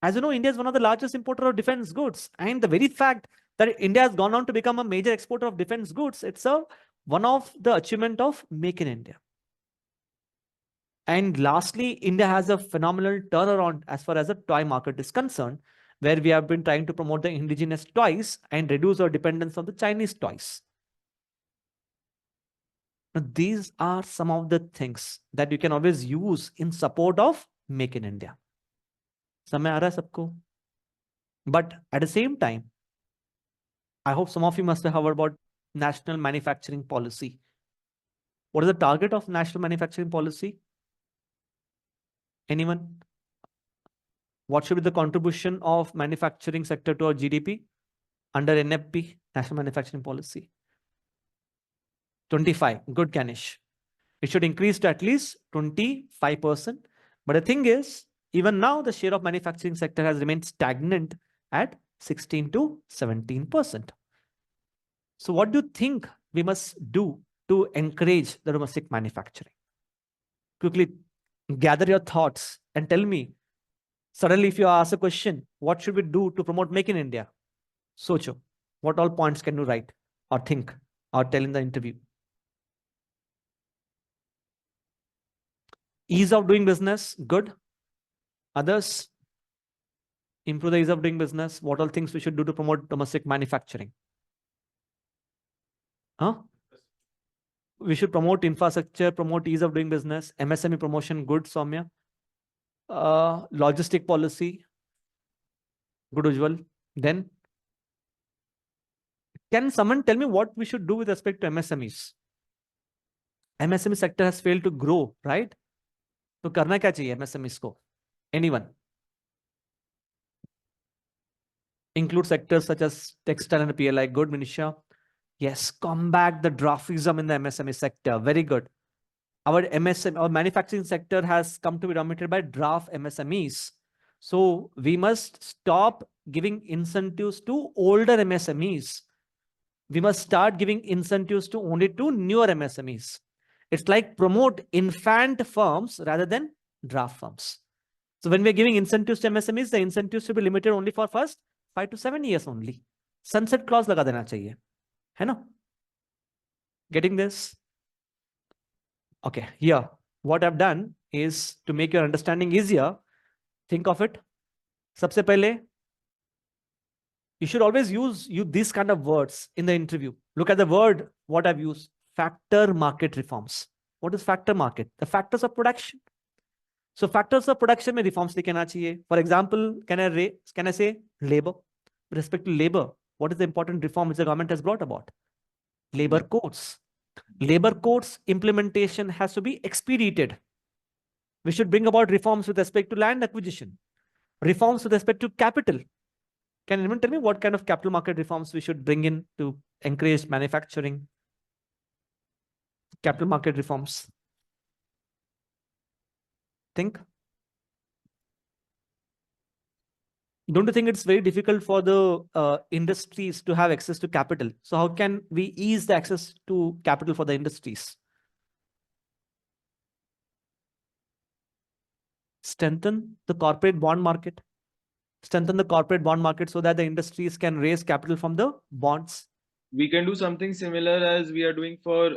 S1: As you know, India is one of the largest importer of defense goods. And the very fact that India has gone on to become a major exporter of defense goods, it's one of the achievement of Make in India. And lastly, India has a phenomenal turnaround as far as the toy market is concerned, where we have been trying to promote the indigenous toys and reduce our dependence on the Chinese toys. Now, these are some of the things that you can always use in support of Make in India. Samay aa raha hai sabko? But at the same time, I hope some of you must have heard about national manufacturing policy. What is the target of national manufacturing policy? Anyone? What should be the contribution of manufacturing sector to our GDP under NFP, National Manufacturing Policy? 25. Good, Ganesh. It should increase to at least 25%. But the thing is, even now, the share of manufacturing sector has remained stagnant at 16 to 17%. So what do you think we must do to encourage the domestic manufacturing? Quickly gather your thoughts and tell me. Suddenly, if you ask a question, what should we do to promote Make in India? Socho, what all points can you write or think or tell in the interview? Ease of doing business, good. Others, improve the ease of doing business. What all things we should do to promote domestic manufacturing? Huh? We should promote infrastructure, promote ease of doing business, MSME promotion, good, Soumya. Logistic policy, good, Ujjwal. Then, can someone tell me what we should do with respect to MSMEs? MSME sector has failed to grow, right? तो करना क्या चाहिए MSMEs को? Anyone? Include sectors such as textile and PLI. Good, Manisha. Yes, combat the draftism in the MSME sector. Very good. Our manufacturing sector has come to be dominated by draft MSMEs. So we must stop giving incentives to older MSMEs. We must start giving incentives to only to newer MSMEs. It's like promote infant firms rather than draft firms. So when we're giving incentives to MSMEs, the incentives should be limited only for first 5 to 7 years only. Sunset clause लगा देना चाहिए, है ना? Getting this? Okay, here, what I've done is to make your understanding easier. Think of it. सबसे पहले, you should always use these kind of words in the interview. Look at the word, what I've used, factor market reforms. What is factor market? The factors of production. So factors of production में reforms लेके आना चाहिए. For example, can I say labor? With respect to labor, what is the important reform which the government has brought about? Labor codes. Labor codes implementation has to be expedited. We should bring about reforms with respect to land acquisition. Reforms with respect to capital. Can anyone tell me what kind of capital market reforms we should bring in to encourage manufacturing? Capital market reforms. Think. don't you think it's very difficult for the industries to have access to capital? So how can we ease the access to capital for the industries? Strengthen the corporate bond market. Strengthen the corporate bond market so that the industries can raise capital from the bonds.
S2: We can do something similar as we are doing for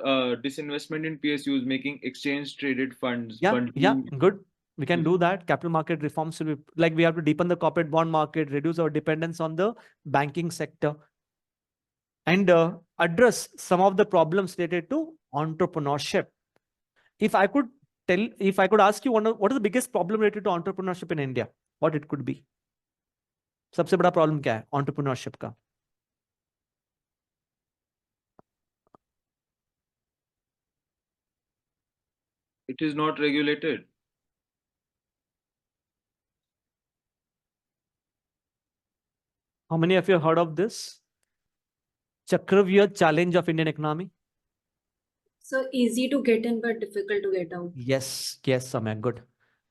S2: disinvestment in PSUs, making exchange traded funds.
S1: Yeah,
S2: bundling.
S1: good. We can do that. Capital market reforms should be like we have to deepen the corporate bond market, reduce our dependence on the banking sector, and address some of the problems related to entrepreneurship. If I could ask you what is the biggest problem related to entrepreneurship in India, what it could be? सबसे बड़ा problem क्या है entrepreneurship का?
S2: It is not regulated.
S1: How many of you have heard of this Chakravyuh challenge of Indian economy?
S4: So easy to get in, but difficult to get out.
S1: Yes, Samay, good.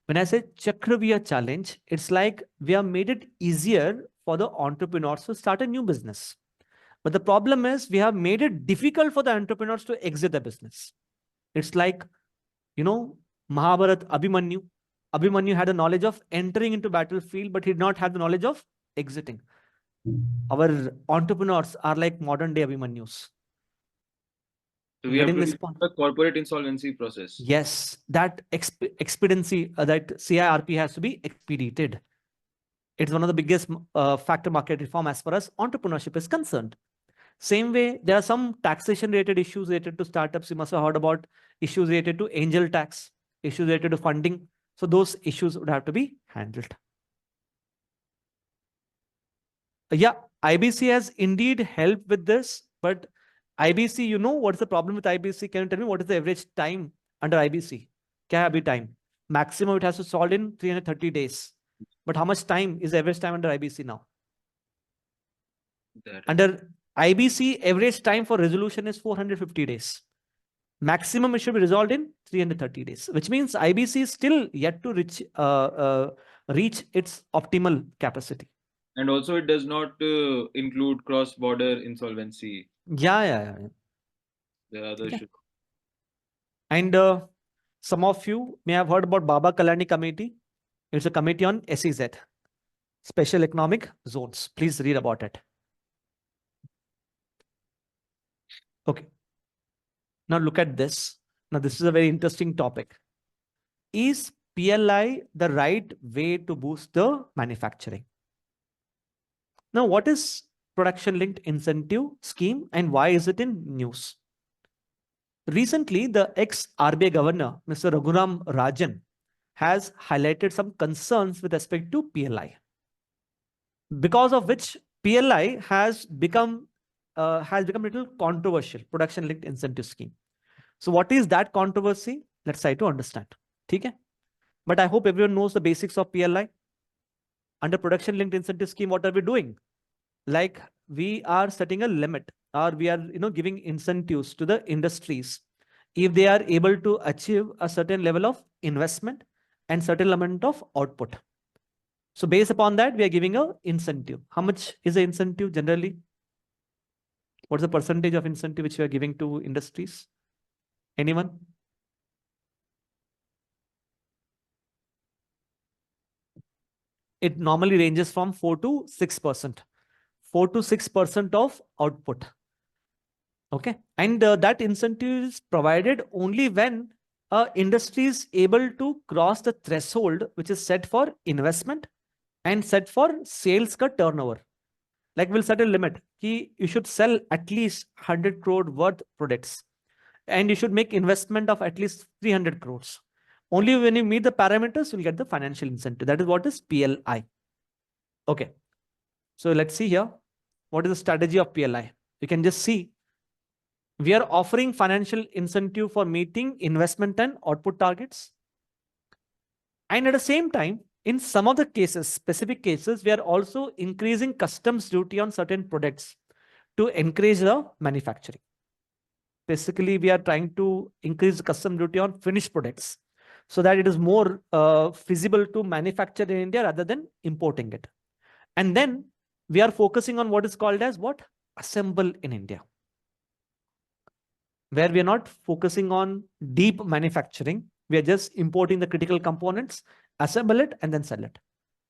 S1: When I say Chakravyuh challenge, it's like we have made it easier for the entrepreneurs to start a new business. But the problem is we have made it difficult for the entrepreneurs to exit the business. It's like, Mahabharat Abhimanyu. Abhimanyu had the knowledge of entering into battlefield, but he did not have the knowledge of exiting. Our entrepreneurs are like modern day Abhimanyus.
S2: So we have to do the corporate insolvency process.
S1: Yes, that expediency that CIRP has to be expedited. It's one of the biggest factor market reform as far as entrepreneurship is concerned. Same way, there are some taxation related issues related to startups. You must have heard about issues related to angel tax, issues related to funding. So those issues would have to be handled. Yeah, IBC has indeed helped with this, but IBC, what's the problem with IBC? Can you tell me what is the average time under IBC? Kya hai abhi time? Maximum it has to solve in 330 days. But how much time is the average time under IBC now? Under IBC, average time for resolution is 450 days. Maximum it should be resolved in 330 days, which means IBC is still yet to reach its optimal capacity.
S2: And also it does not include cross-border insolvency.
S1: Yeah.
S2: There are other issues.
S1: And some of you may have heard about Baba Kalani Committee. It's a committee on SEZ, Special Economic Zones. Please read about it. Okay. Now look at this. Now this is a very interesting topic. Is PLI the right way to boost the manufacturing? Now, what is production linked incentive scheme and why is it in news? Recently, the ex-RBI governor, Mr. Raghuram Rajan, has highlighted some concerns with respect to PLI, because of which PLI has become a little controversial, production linked incentive scheme. So what is that controversy? Let's try to understand. Okay? But I hope everyone knows the basics of PLI. Under production linked incentive scheme, what are we doing? Like we are setting a limit, or we are giving incentives to the industries if they are able to achieve a certain level of investment and certain amount of output. So based upon that, we are giving a incentive. How much is the incentive generally? What's the percentage of incentive which we are giving to industries? Anyone? It normally ranges from 4 to 6%. 4 to 6% of output. Okay. And that incentive is provided only when industry is able to cross the threshold which is set for investment and set for sales ka turnover. Like we'll set a limit. You should sell at least 100 crore worth products. And you should make investment of at least 300 crores. Only when you meet the parameters, you'll get the financial incentive. That is what is PLI. Okay. So let's see here. What is the strategy of PLI? You can just see. We are offering financial incentive for meeting investment and output targets. And at the same time, in some of the cases, specific cases, we are also increasing customs duty on certain products to encourage the manufacturing. Basically, we are trying to increase the custom duty on finished products so that it is more feasible to manufacture in India rather than importing it. And then we are focusing on what is called as what? Assemble in India, where we are not focusing on deep manufacturing. We are just importing the critical components, assemble it, and then sell it.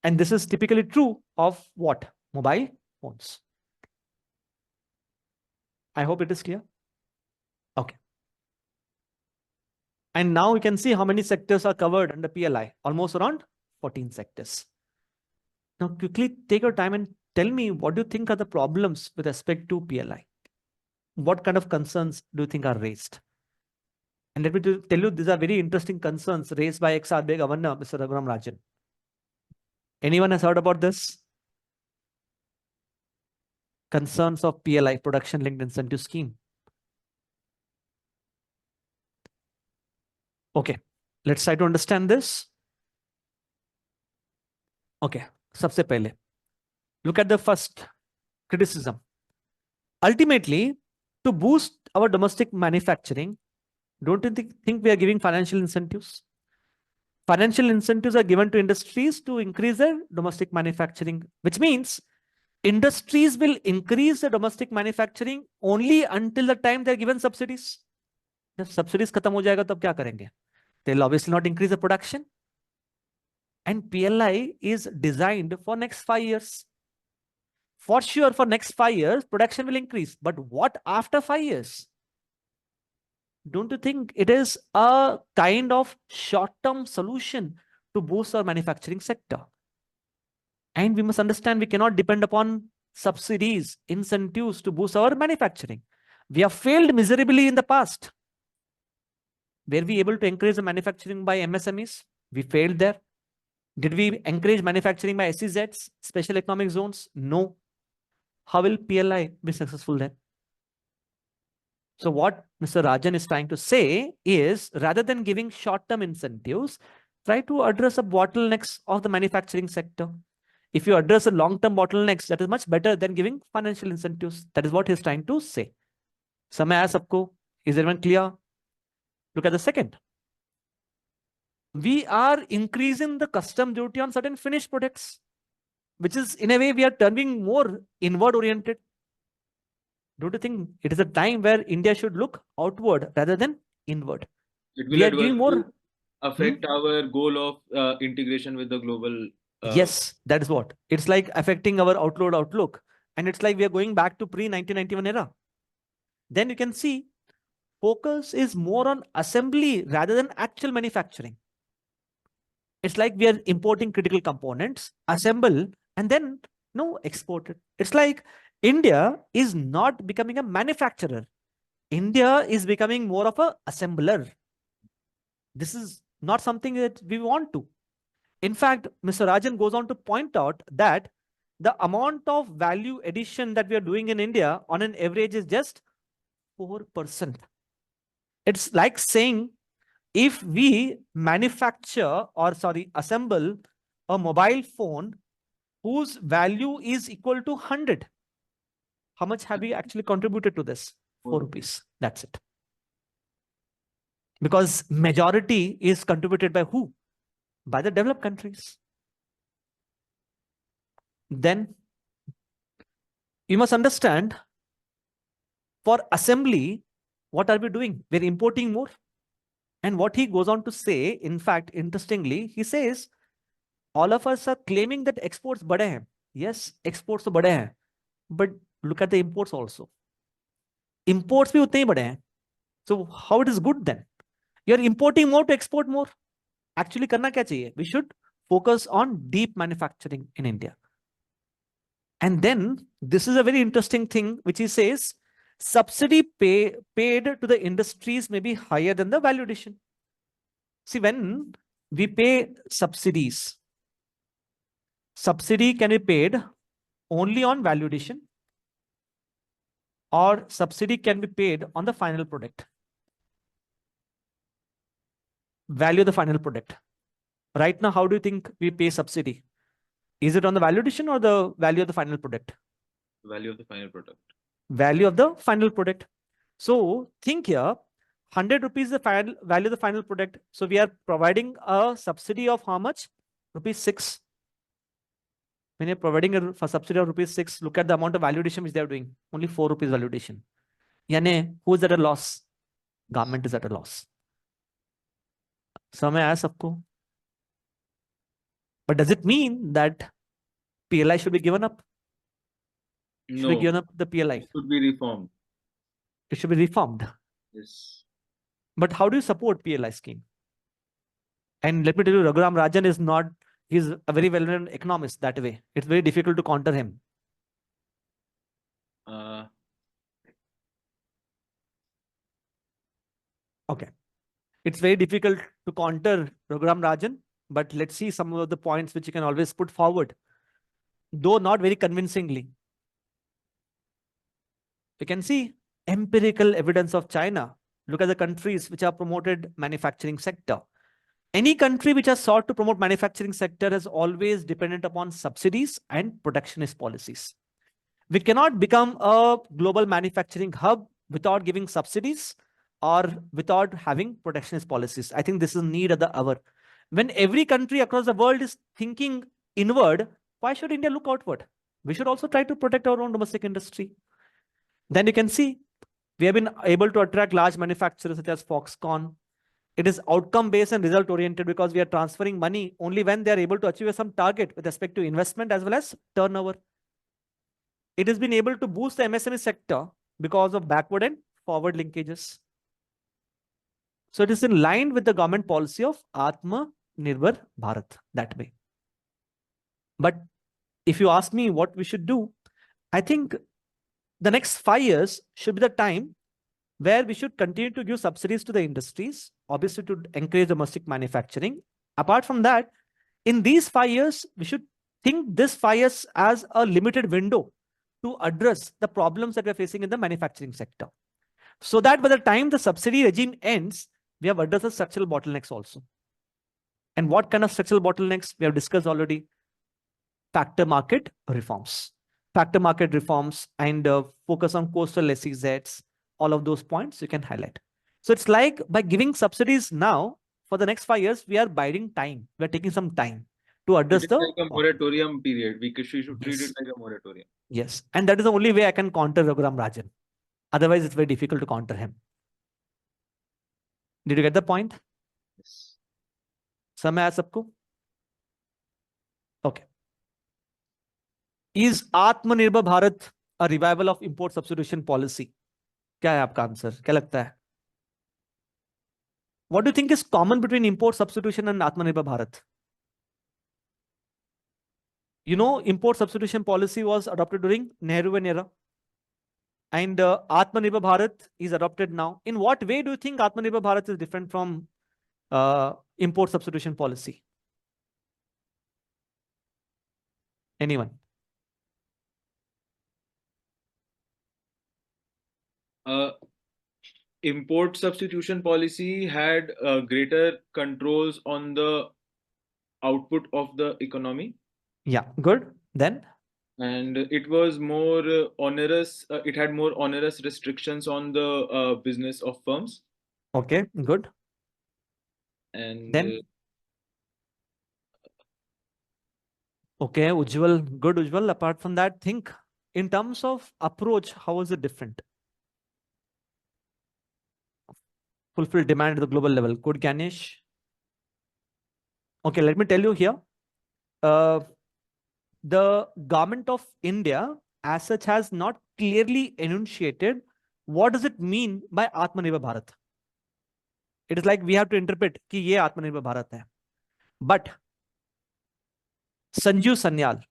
S1: And this is typically true of what? Mobile phones. I hope it is clear. Okay. And now you can see how many sectors are covered under PLI, almost around 14 sectors. Now quickly take your time and tell me, what do you think are the problems with respect to PLI? What kind of concerns do you think are raised? And let me tell you, these are very interesting concerns raised by ex-RBI Governor, Mr. Raghuram Rajan. Anyone has heard about this? Concerns of PLI, Production Linked Incentive Scheme. Okay, let's try to understand this. Okay, सबसे पहले, look at the first criticism. Ultimately, to boost our domestic manufacturing, don't you think we are giving financial incentives? Financial incentives are given to industries to increase their domestic manufacturing, which means industries will increase the domestic manufacturing only until the time they're given subsidies. If subsidies khatam ho jayega, tab kya karenge? They'll obviously not increase the production. And PLI is designed for next 5 years. For sure, for next 5 years, production will increase. But what after 5 years? Don't you think it is a kind of short-term solution to boost our manufacturing sector? And we must understand we cannot depend upon subsidies, incentives to boost our manufacturing. We have failed miserably in the past. Were we able to encourage the manufacturing by MSMEs? We failed there. Did we encourage manufacturing by SEZs, special economic zones? No. How will PLI be successful then? So what Mr. Rajan is trying to say is, rather than giving short-term incentives, try to address the bottlenecks of the manufacturing sector. If you address the long-term bottlenecks, that is much better than giving financial incentives. That is what he's trying to say. Samay aaya sabko? Is everyone clear? Look at the second. We are increasing the custom duty on certain finished products, which is, in a way, we are turning more inward-oriented. Don't you think it is a time where India should look outward rather than inward?
S2: It
S1: We
S2: will
S1: are giving more.
S2: affect our goal of integration with the global.
S1: Yes, that is what. It's like affecting our outlook. And it's like we are going back to pre-1991 era. Then you can see focus is more on assembly rather than actual manufacturing. It's like we are importing critical components, assemble, and then export it. It's like India is not becoming a manufacturer. India is becoming more of a assembler. This is not something that we want to. In fact, Mr. Rajan goes on to point out that the amount of value addition that we are doing in India on an average is just 4%. It's like saying, if we assemble a mobile phone whose value is equal to 100, how much have we actually contributed to this? 4 rupees. That's it. Because majority is contributed by who? By the developed countries. Then you must understand, for assembly, what are we doing? We're importing more. And what he goes on to say, in fact, interestingly, he says, all of us are claiming that exports bade hain. Yes, exports to bade hain. But look at the imports also. Imports bhi utne hi bade hain. So how it is good then? You're importing more to export more. Actually, karna kya chahiye? We should focus on deep manufacturing in India. And then this is a very interesting thing, which he says, subsidy paid to the industries may be higher than the value addition. See, when we pay subsidies, subsidy can be paid only on value addition, or subsidy can be paid on the final product. Value of the final product. Right now, how do you think we pay subsidy? Is it on the value addition or the value of the final product?
S2: Value of the final product.
S1: Value of the final product. So think here, 100 rupees the final value of the final product. So we are providing a subsidy of how much? Rupees 6. When you're providing a subsidy of ₹6, look at the amount of valuation which they are doing. Only ₹4 valuation. Yani, who is at a loss? Government is at a loss. समझ आया सबको? But does it mean that PLI should be given up? Should be
S2: No,
S1: given up the PLI?
S2: it should be reformed.
S1: It should be reformed.
S2: Yes.
S1: But how do you support PLI scheme? And let me tell you, Raghuram Rajan is not, he's a very well-known economist that way. It's very difficult to counter him. Okay. It's very difficult to counter Raghuram Rajan, but let's see some of the points which you can always put forward, though not very convincingly. You can see empirical evidence of China. Look at the countries which have promoted manufacturing sector. Any country which has sought to promote manufacturing sector has always dependent upon subsidies and protectionist policies. We cannot become a global manufacturing hub without giving subsidies or without having protectionist policies. I think this is a need of the hour. When every country across the world is thinking inward, why should India look outward? We should also try to protect our own domestic industry. Then you can see we have been able to attract large manufacturers such as Foxconn. It is outcome-based and result-oriented because we are transferring money only when they are able to achieve some target with respect to investment as well as turnover. It has been able to boost the MSME sector because of backward and forward linkages. So it is in line with the government policy of Atma Nirbhar Bharat that way. But if you ask me what we should do, I think the next 5 years should be the time where we should continue to give subsidies to the industries, obviously to encourage domestic manufacturing. Apart from that, in these 5 years, we should think this 5 years as a limited window to address the problems that we're facing in the manufacturing sector. So that by the time the subsidy regime ends, we have addressed the structural bottlenecks also. And what kind of structural bottlenecks? We have discussed already. Factor market reforms. Factor market reforms and focus on coastal SEZs. All of those points you can highlight. So it's like by giving subsidies now for the next 5 years, we are biding time. We are taking some time to address
S2: It is like a moratorium period. We should treat it like a moratorium.
S1: Yes. And that is the only way I can counter Raghuram Rajan. Otherwise, it's very difficult to counter him. Did you get the point?
S2: Yes.
S1: Samay aaya sabko? Okay. Is Atmanirbhar Bharat a revival of import substitution policy? क्या है आपका answer? क्या लगता है? What do you think is common between import substitution and Atmanirbhar Bharat? You know, import substitution policy was adopted during Nehruvian era. And Atmanirbhar Bharat is adopted now. In what way do you think Atmanirbhar Bharat is different from import substitution policy? Anyone?
S2: Import substitution policy had greater controls on the output of the economy.
S1: Yeah, good. Then?
S2: And it was more onerous. It had more onerous restrictions on the business of firms.
S1: Okay, good.
S2: And
S1: then? Okay, Ujjwal, good Ujjwal. Apart from that, think in terms of approach, how is it different? Fulfill demand at the global level. Good, Ganesh. Okay, let me tell you here. The government of India as such has not clearly enunciated what does it mean by Atmanirbhar Bharat. It is like we have to interpret कि ये Atmanirbhar Bharat hai. But Sanjeev Sanyal,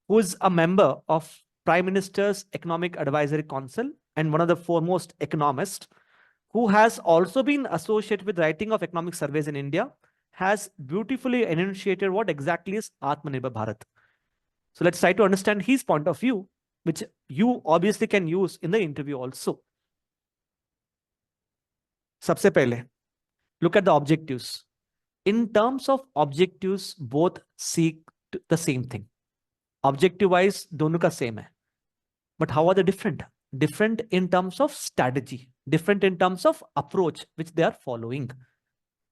S1: who is a member of Prime Minister's Economic Advisory Council and one of the foremost economists, who has also been associated with writing of economic surveys in India, has beautifully enunciated what exactly is Atmanirbhar Bharat. So let's try to understand his point of view, which you obviously can use in the interview also. Sabse pehle, look at the objectives. In terms of objectives, both seek the same thing. Objective wise, dono ka same hai. But how are they different? Different in terms of strategy, different in terms of approach which they are following.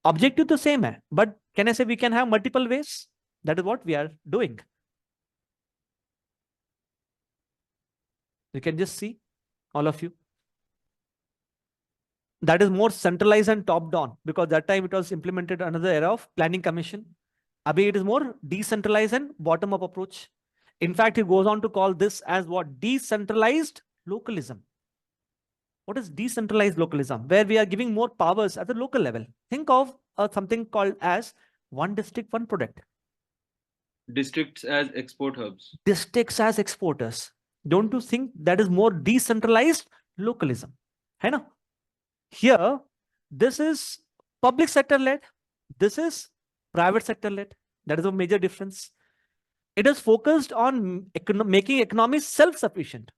S1: Objective the same hai, but can I say we can have multiple ways? That is what we are doing. You can just see, all of you. That is more centralized and top-down, because that time it was implemented another era of planning commission. Abhi, it is more decentralized and bottom-up approach. In fact, he goes on to call this as what? Decentralized localism. What is decentralized localism? Where we are giving more powers at the local level. Think of something called as one district, one product.
S2: Districts as export hubs.
S1: Districts as exporters. Don't you think that is more decentralized localism? Hai na? Here, this is public sector led. This is private sector led. That is a major difference. It is focused on making economies self-sufficient.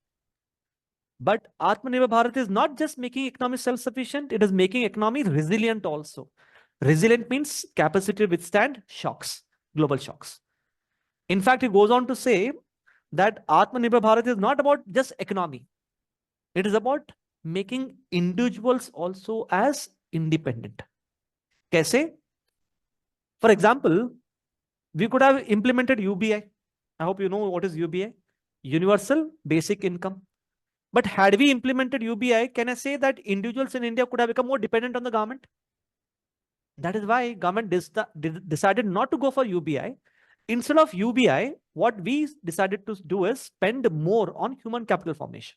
S1: But Atmanirbhar Bharat is not just making economies self-sufficient, it is making economies resilient also. Resilient means capacity to withstand shocks, global shocks. In fact, he goes on to say that Atmanirbhar Bharat is not about just economy. It is about making individuals also as independent. Kaise? For example, we could have implemented UBI. I hope you know what is UBI. Universal Basic Income. But had we implemented UBI, can I say that individuals in India could have become more dependent on the government? That is why government decided not to go for UBI. Instead of UBI, what we decided to do is spend more on human capital formation.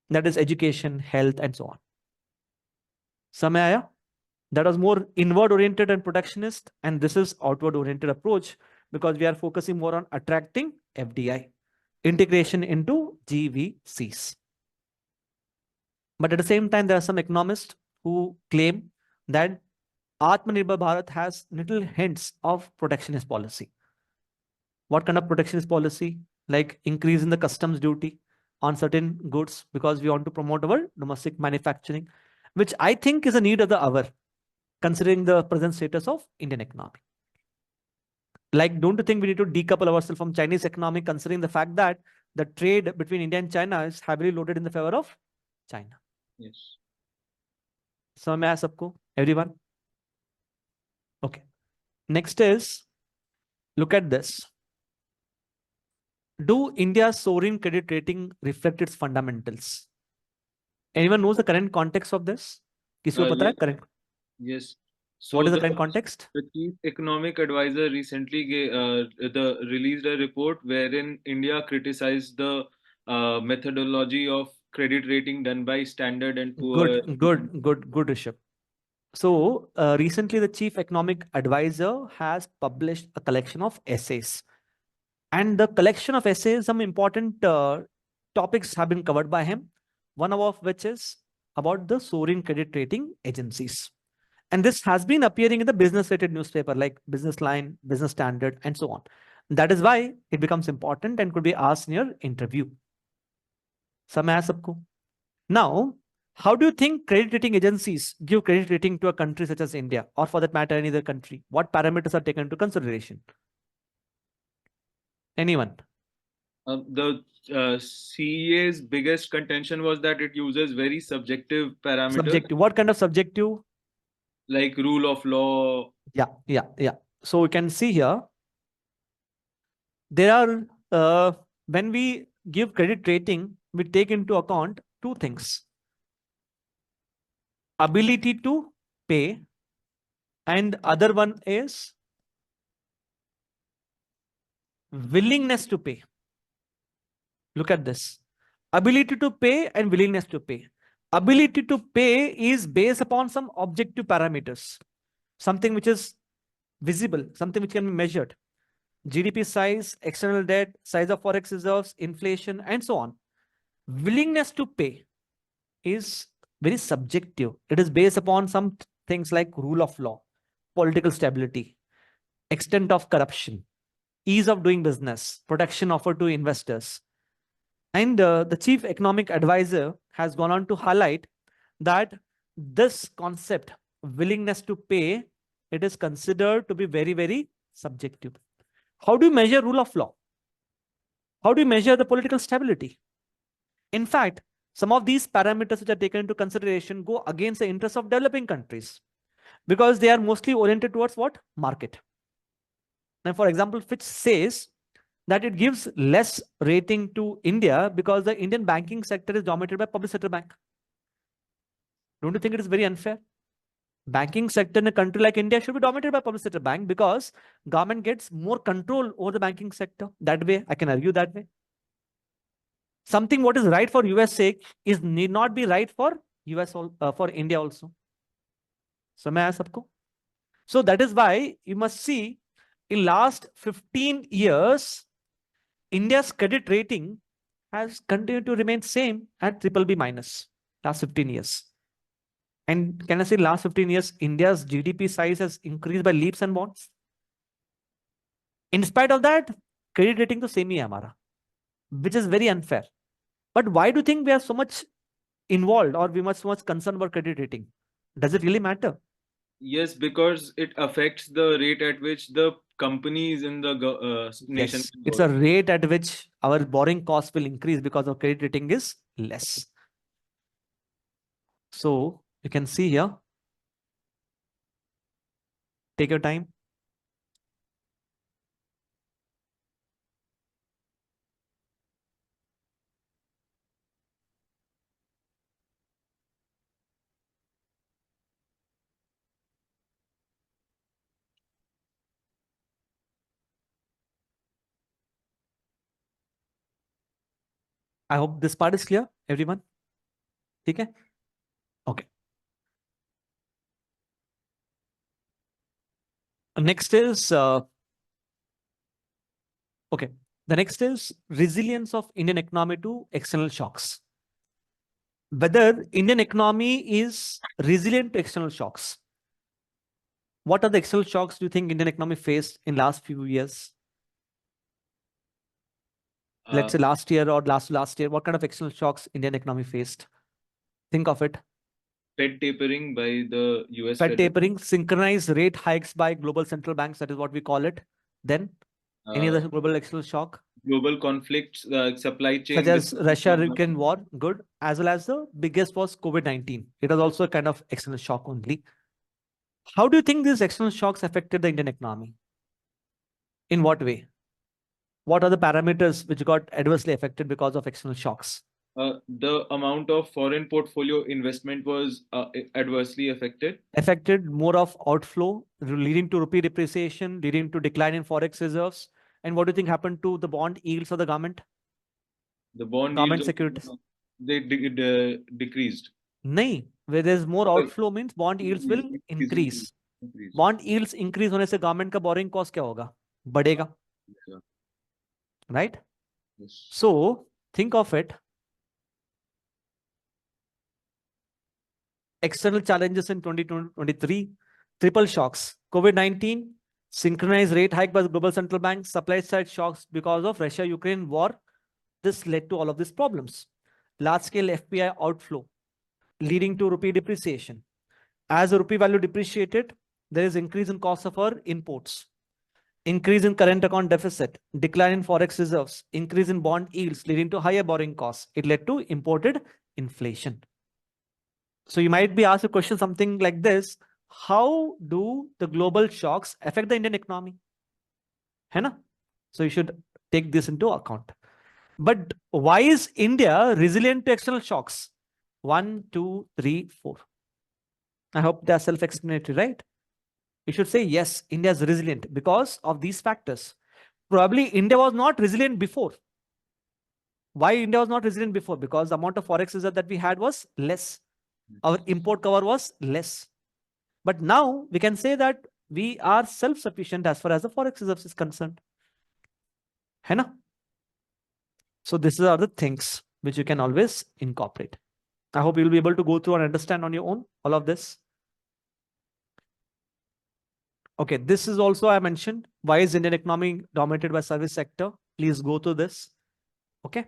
S1: That is education, health, and so on. Samay aaya? That was more inward oriented and protectionist, and this is outward oriented approach, because we are focusing more on attracting FDI, integration into GVCs. But at the same time, there are some economists who claim that Atmanirbhar Bharat has little hints of protectionist policy. What kind of protectionist policy? Like increase in the customs duty on certain goods, because we want to promote our domestic manufacturing, which I think is a need of the hour, considering the present status of Indian economy. Like, don't you think we need to decouple ourselves from Chinese economy, considering the fact that the trade between India and China is heavily loaded in the favor of China?
S2: Yes.
S1: So may I ask everyone? Okay. Next is, look at this. Do India's sovereign credit rating reflect its fundamentals? Anyone knows the current context of this? Kisi ko pata hai
S2: Yes.
S1: current?
S2: Yes. So
S1: What is the current context?
S2: The chief economic advisor recently released a report wherein India criticized the methodology of credit rating done by Standard and Poor.
S1: Good, Rishabh. So recently, the chief economic advisor has published a collection of essays, and the collection of essays, some important topics have been covered by him. One of which is about the soaring credit rating agencies. And this has been appearing in the business-rated newspaper like Business Line, Business Standard, and so on. That is why it becomes important and could be asked in your interview. Samay sabko. Now, how do you think credit rating agencies give credit rating to a country such as India, or for that matter, any other country? What parameters are taken into consideration? Anyone?
S2: The CEA's biggest contention was that it uses very subjective parameters.
S1: Subjective. What kind of subjective?
S2: Like rule of law.
S1: Yeah. So we can see here, there are, when we give credit rating, we take into account two things: ability to pay, and other one is willingness to pay. Look at this: ability to pay and willingness to pay. Ability to pay is based upon some objective parameters, something which is visible, something which can be measured. GDP size, external debt, size of forex reserves, inflation, and so on. Willingness to pay is very subjective. It is based upon some things like rule of law, political stability, extent of corruption, ease of doing business, protection offered to investors. And the chief economic advisor has gone on to highlight that this concept, willingness to pay, it is considered to be very, very subjective. How do you measure rule of law? How do you measure the political stability? In fact, some of these parameters which are taken into consideration go against the interests of developing countries, because they are mostly oriented towards what? Market. Now, for example, Fitch says that it gives less rating to India because the Indian banking sector is dominated by public sector bank. Don't you think it is very unfair? Banking sector in a country like India should be dominated by public sector bank because government gets more control over the banking sector. That way, I can argue that way. Something what is right for US sake is need not be right for for India also. समझ आया सबको? So that is why you must see in last 15 years, India's credit rating has continued to remain same at BBB minus last 15 years. And can I say last 15 years, India's GDP size has increased by leaps and bounds? In spite of that, credit rating to same hi hai hamara, which is very unfair. But why do you think we are so much involved or we must so much concerned about credit rating? Does it really matter?
S2: Yes, because it affects the rate at which the companies in the nation.
S1: Yes, it's a rate at which our borrowing cost will increase because of credit rating is less. So you can see here. Take your time. I hope this part is clear, everyone. Okay. Okay. Next is okay. The next is resilience of Indian economy to external shocks. Whether Indian economy is resilient to external shocks. What are the external shocks do you think Indian economy faced in last few years? Let's say last year or last year, what kind of external shocks Indian economy faced? Think of it.
S2: Fed tapering by the US.
S1: Fed tapering, synchronized rate hikes by global central banks. That is what we call it. Then any other global external shock?
S2: Global conflicts, supply chain.
S1: Such as Russia-Ukraine war, good. As well as the biggest was COVID-19. It was also a kind of external shock only. How do you think these external shocks affected the Indian economy? In what way? What are the parameters which got adversely affected because of external shocks?
S2: The amount of foreign portfolio investment was adversely affected.
S1: Affected more of outflow, leading to rupee depreciation, leading to decline in forex reserves. And what do you think happened to the bond yields of the government?
S2: The bond
S1: government
S2: yields
S1: securities.
S2: They decreased.
S1: नहीं, where there's more outflow means bond yields will increase. Bond yields increase होने से government का borrowing cost क्या होगा? बढ़ेगा. Right?
S2: Yes.
S1: So think of it. External challenges in 2023, triple shocks, COVID-19, synchronized rate hike by the global central bank, supply side shocks because of Russia-Ukraine war. This led to all of these problems. Large-scale FPI outflow, leading to rupee depreciation. As the rupee value depreciated, there is increase in cost of our imports. Increase in current account deficit, decline in forex reserves, increase in bond yields, leading to higher borrowing costs. It led to imported inflation. So you might be asked a question something like this. How do the global shocks affect the Indian economy? है ना? So you should take this into account. But why is India resilient to external shocks? 1, 2, 3, 4. I hope they are self-explanatory, right? You should say, yes, India is resilient because of these factors. Probably India was not resilient before. Why India was not resilient before? Because the amount of forex reserve that we had was less. Our import cover was less. But now we can say that we are self-sufficient as far as the forex reserves is concerned. है ना? So these are the things which you can always incorporate. I hope you'll be able to go through and understand on your own all of this. Okay, this is also I mentioned. Why is Indian economy dominated by service sector? Please go through this. Okay.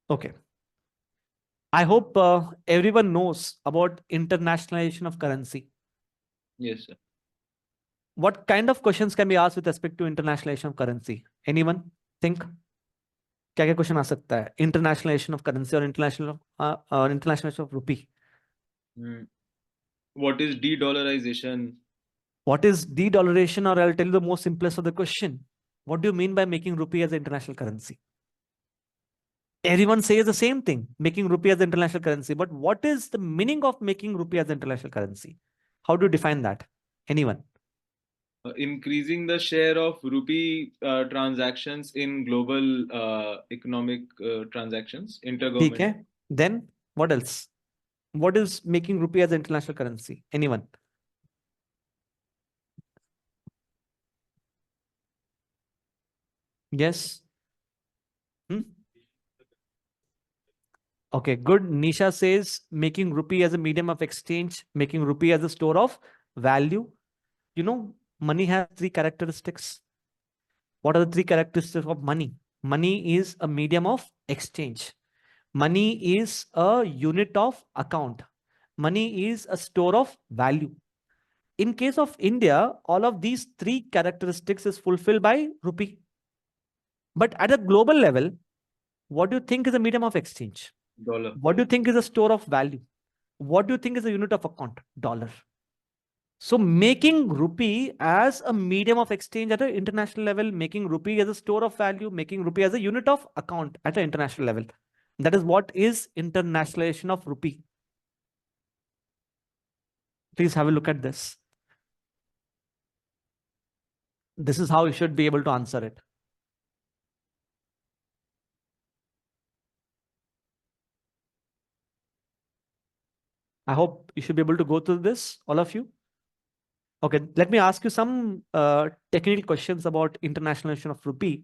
S1: Okay. I hope everyone knows about internationalization of currency.
S2: Yes, sir.
S1: What kind of questions can be asked with respect to internationalization of currency? Anyone think? क्या question आ सकता है? Internationalization of currency or internationalization of rupee.
S2: What is de-dollarization?
S1: What is de-dollarization? Or I'll tell you the most simplest of the question. What do you mean by making rupee as an international currency? Everyone says the same thing, making rupee as an international currency. But what is the meaning of making rupee as an international currency? How do you define that? Anyone?
S2: Increasing the share of rupee transactions in global economic transactions, intergovernmental.
S1: Okay. Then what else? What is making rupee as an international currency? Anyone? Yes. Okay, good. Nisha says making rupee as a medium of exchange, making rupee as a store of value. You know, money has three characteristics. What are the three characteristics of money? Money is a medium of exchange. Money is a unit of account. Money is a store of value. In case of India, all of these three characteristics is fulfilled by rupee. But at a global level, what do you think is a medium of exchange?
S2: Dollar.
S1: What do you think is a store of value? What do you think is a unit of account? Dollar. So making rupee as a medium of exchange at an international level, making rupee as a store of value, making rupee as a unit of account at an international level. That is what is internationalization of rupee. Please have a look at this. This is how you should be able to answer it. I hope you should be able to go through this, all of you. Okay, let me ask you some technical questions about internationalization of rupee.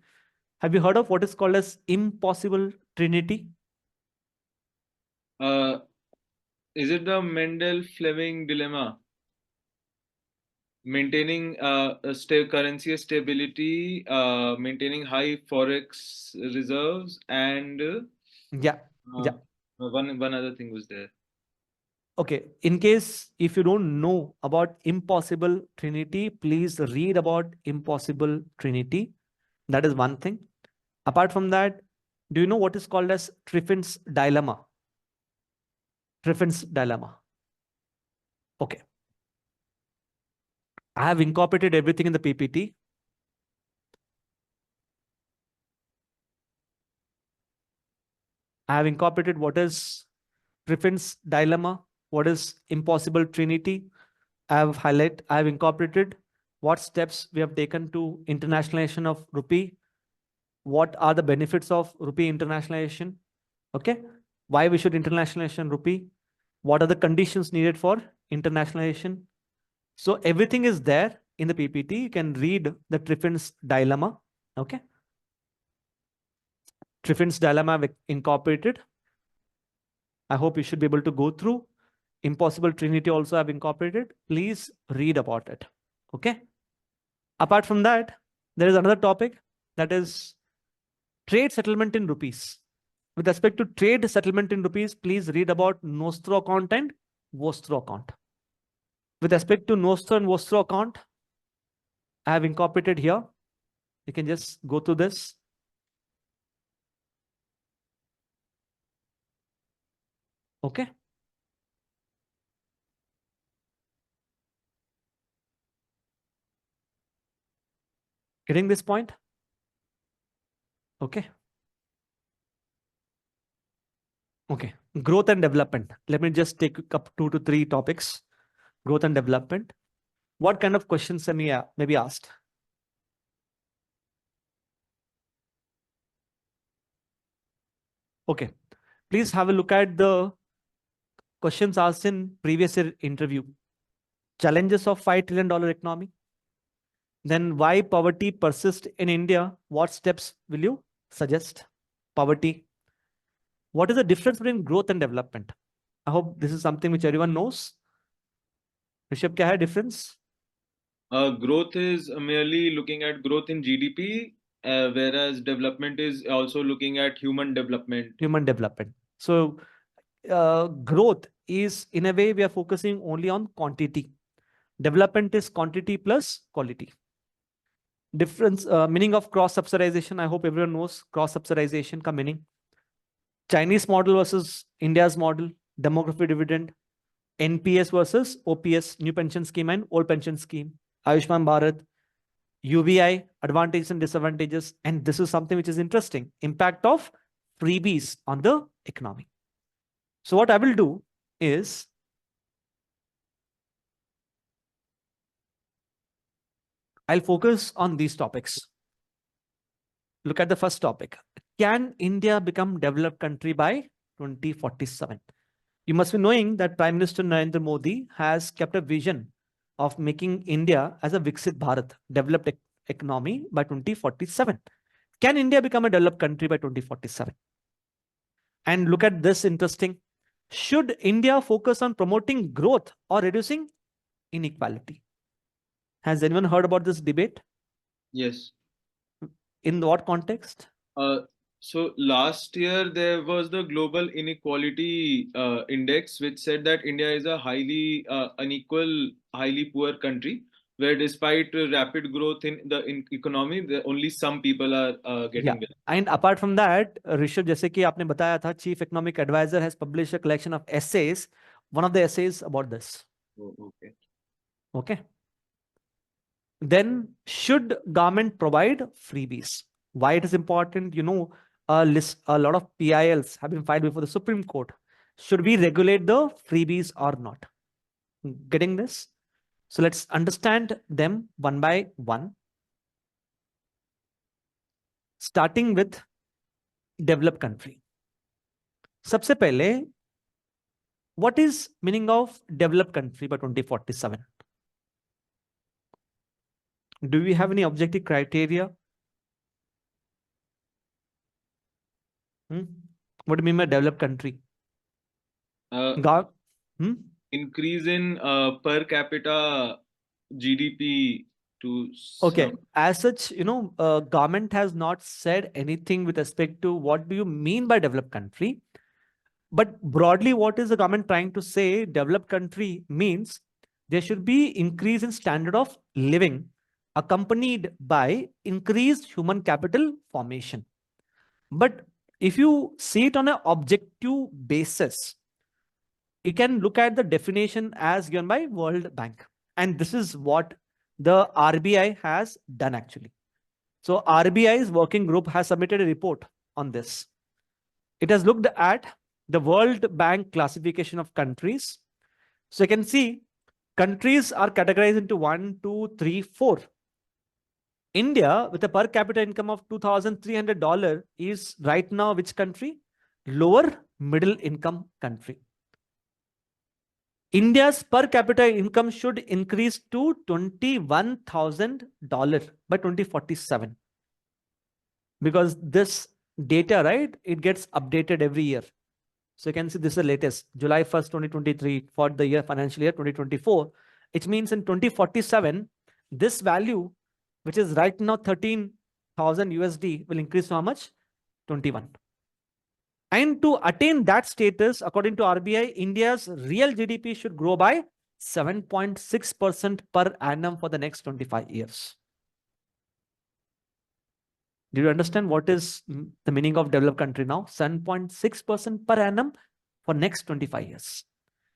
S1: Have you heard of what is called as impossible trinity?
S2: Is it the Mendel-Fleming dilemma? Maintaining currency stability, maintaining high forex reserves, and
S1: Yeah.
S2: one other thing was there.
S1: Okay, in case if you don't know about impossible trinity, please read about impossible trinity. That is one thing. Apart from that, do you know what is called as Triffin's dilemma? Triffin's dilemma. Okay. I have incorporated everything in the PPT. I have incorporated what is Triffin's dilemma, what is impossible trinity. I have incorporated what steps we have taken to internationalization of rupee. What are the benefits of rupee internationalization? Okay. Why we should internationalization rupee? What are the conditions needed for internationalization? So everything is there in the PPT. You can read the Triffin's dilemma. Okay. Triffin's dilemma I've incorporated. I hope you should be able to go through. Impossible trinity also I've incorporated. Please read about it. Okay. Apart from that, there is another topic, that is trade settlement in rupees. With respect to trade settlement in rupees, please read about nostro account and vostro account. With respect to nostro and vostro account, I have incorporated here. You can just go through this. Okay. Getting this point? Okay. Okay. Growth and development. Let me just take up 2 to 3 topics. Growth and development. What kind of questions may be asked? Okay. Please have a look at the questions asked in previous year interview. Challenges of $5 trillion economy. Then why poverty persists in India? What steps will you suggest? Poverty. What is the difference between growth and development? I hope this is something which everyone knows. Rishabh, kya hai difference?
S2: Growth is merely looking at growth in GDP, whereas development is also looking at human development.
S1: Human development. So growth is, in a way, we are focusing only on quantity. Development is quantity plus quality. Difference, meaning of cross subsidization. I hope everyone knows cross subsidization ka meaning. Chinese model versus India's model, demography dividend, NPS versus OPS, new pension scheme and old pension scheme. Ayushman Bharat, UBI, advantages and disadvantages. And this is something which is interesting. Impact of freebies on the economy. So what I will do is I'll focus on these topics. Look at the first topic. Can India become developed country by 2047? You must be knowing that Prime Minister Narendra Modi has kept a vision of making India as a Viksit Bharat, developed economy by 2047. Can India become a developed country by 2047? And look at this interesting. Should India focus on promoting growth or reducing inequality? Has anyone heard about this debate?
S2: Yes.
S1: In what context?
S2: So last year there was the global inequality index, which said that India is a highly unequal, highly poor country, where despite rapid growth in the economy, only some people are getting there.
S1: And apart from that, Rishabh, जैसे कि आपने बताया था, Chief Economic Advisor has published a collection of essays. One of the essays about this.
S2: Oh, okay.
S1: Okay. Then should government provide freebies? Why it is important? You know, a lot of PILs have been filed before the Supreme Court. Should we regulate the freebies or not? Getting this? So let's understand them one by one. Starting with developed country. सबसे पहले, what is meaning of developed country by 2047? Do we have any objective criteria? What do you mean by developed country?
S2: Increase in per capita GDP to
S1: okay. As such, you know, government has not said anything with respect to what do you mean by developed country. But broadly, what is the government trying to say? Developed country means there should be increase in standard of living accompanied by increased human capital formation. But if you see it on an objective basis, you can look at the definition as given by World Bank. And this is what the RBI has done actually. So RBI's working group has submitted a report on this. It has looked at the World Bank classification of countries. So you can see countries are categorized into 1, 2, 3, 4. India, with a per capita income of $2,300, is right now which country? Lower middle income country. India's per capita income should increase to $21,000 by 2047. Because this data, right, it gets updated every year. So you can see this is the latest, July 1st, 2023 for the year financial year 2024. It means in 2047, this value, which is right now 13,000 USD, will increase to how much? 21. And to attain that status, according to RBI, India's real GDP should grow by 7.6% per annum for the next 25 years. Do you understand what is the meaning of developed country now? 7.6% per annum for next 25 years,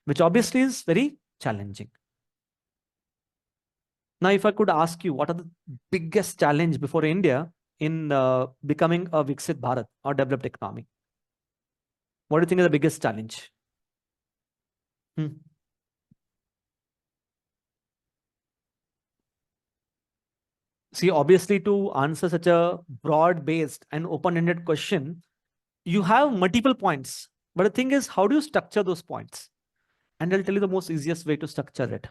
S1: which obviously is very challenging. Now, if I could ask you, what are the biggest challenge before India in becoming a Viksit Bharat or developed economy? What do you think is the biggest challenge? See, obviously, to answer such a broad-based and open-ended question, you have multiple points. But the thing is, how do you structure those points? And I'll tell you the most easiest way to structure it.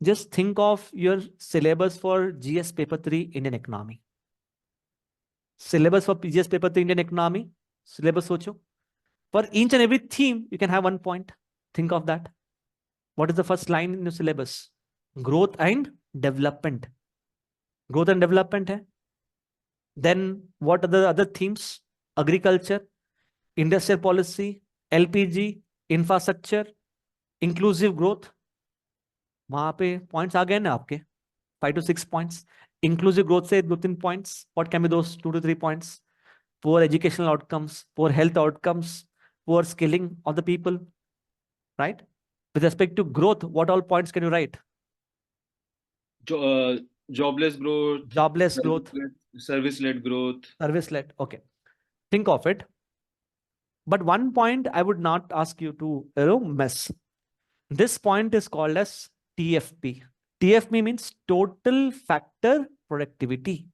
S1: Just think of your syllabus for GS Paper 3 Indian Economy. Syllabus for GS Paper 3 Indian Economy. Syllabus socho. For each and every theme, you can have 1 point. Think of that. What is the first line in your syllabus? Growth and development. Growth and development hai. Then what are the other themes? Agriculture, industrial policy, LPG, infrastructure, inclusive growth. वहां पे points आ गए ना आपके 5 to 6 points. Inclusive growth से 2-3 points. What can be those 2 to 3 points? Poor educational outcomes, poor health outcomes, poor skilling of the people, right? With respect to growth, what all points can you write?
S2: Jobless growth,
S1: Jobless growth,
S2: service-led growth.
S1: service-led. Okay. Think of it. But one point I would not ask you to miss. This point is called as TFP. TFP means total factor productivity.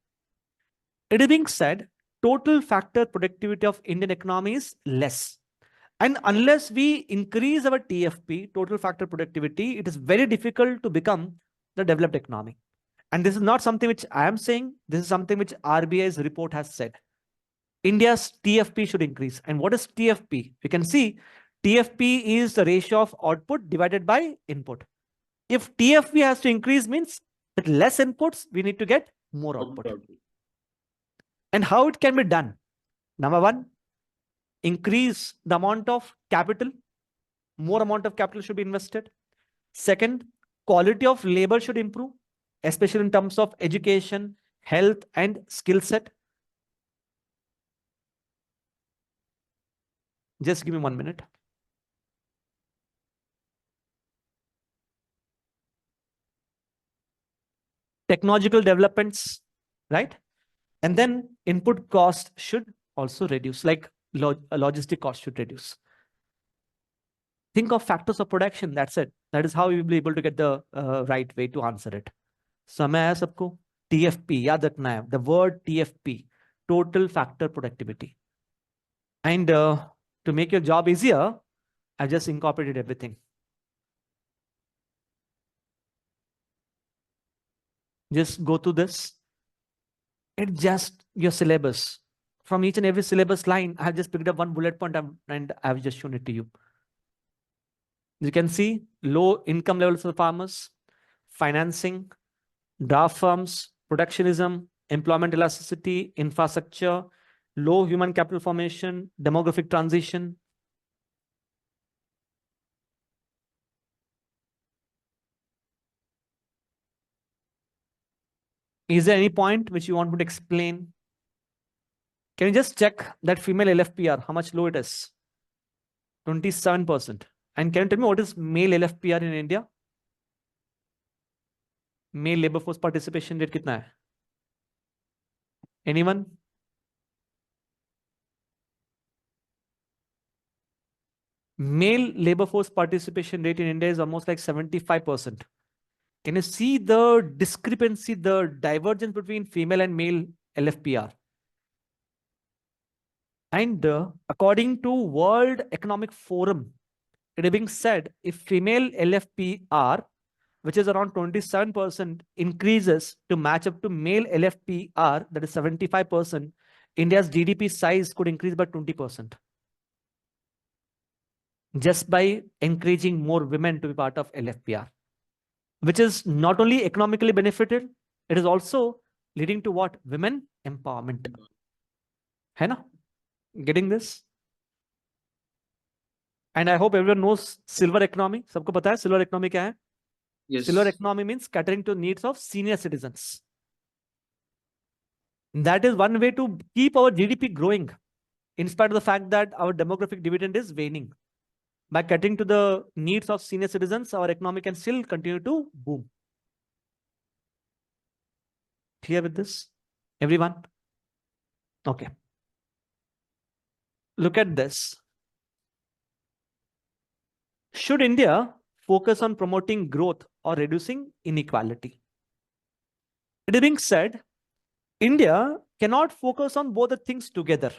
S1: It is being said, total factor productivity of Indian economy is less. And unless we increase our TFP, total factor productivity, it is very difficult to become the developed economy. And this is not something which I am saying. This is something which RBI's report has said. India's TFP should increase. And what is TFP? We can see TFP is the ratio of output divided by input. If TFP has to increase means with less inputs, we need to get more output. And how it can be done? Number one, increase the amount of capital. More amount of capital should be invested. Second, quality of labor should improve, especially in terms of education, health, and skill set. Just give me 1 minute. Technological developments, right? And then input cost should also reduce, like logistic cost should reduce. Think of factors of production. That's it. That is how you will be able to get the right way to answer it. समय है सबको? TFP याद रखना है. The word TFP, total factor productivity. And to make your job easier, I've just incorporated everything. Just go to this. It's just your syllabus. From each and every syllabus line, I have just picked up one bullet point and I have just shown it to you. You can see low income levels for farmers, financing, draft firms, protectionism, employment elasticity, infrastructure, low human capital formation, demographic transition. Is there any point which you want me to explain? Can you just check that female LFPR, how much low it is? 27%. And can you tell me what is male LFPR in India? Male labor force participation rate कितना है? Anyone? Male labor force participation rate in India is almost like 75%. Can you see the discrepancy, the divergence between female and male LFPR? And according to World Economic Forum, it is being said if female LFPR, which is around 27%, increases to match up to male LFPR, that is 75%, India's GDP size could increase by 20%. Just by encouraging more women to be part of LFPR, which is not only economically benefited, it is also leading to what? Women empowerment. है ना? Getting this? And I hope everyone knows silver economy. सबको पता है silver economy क्या है? Yes. Silver economy means catering to needs of senior citizens. That is one way to keep our GDP growing, in spite of the fact that our demographic dividend is waning. By catering to the needs of senior citizens, our economy can still continue to boom. Clear with this, everyone? Okay. Look at this. Should India focus on promoting growth or reducing inequality? It is being said, India cannot focus on both the things together.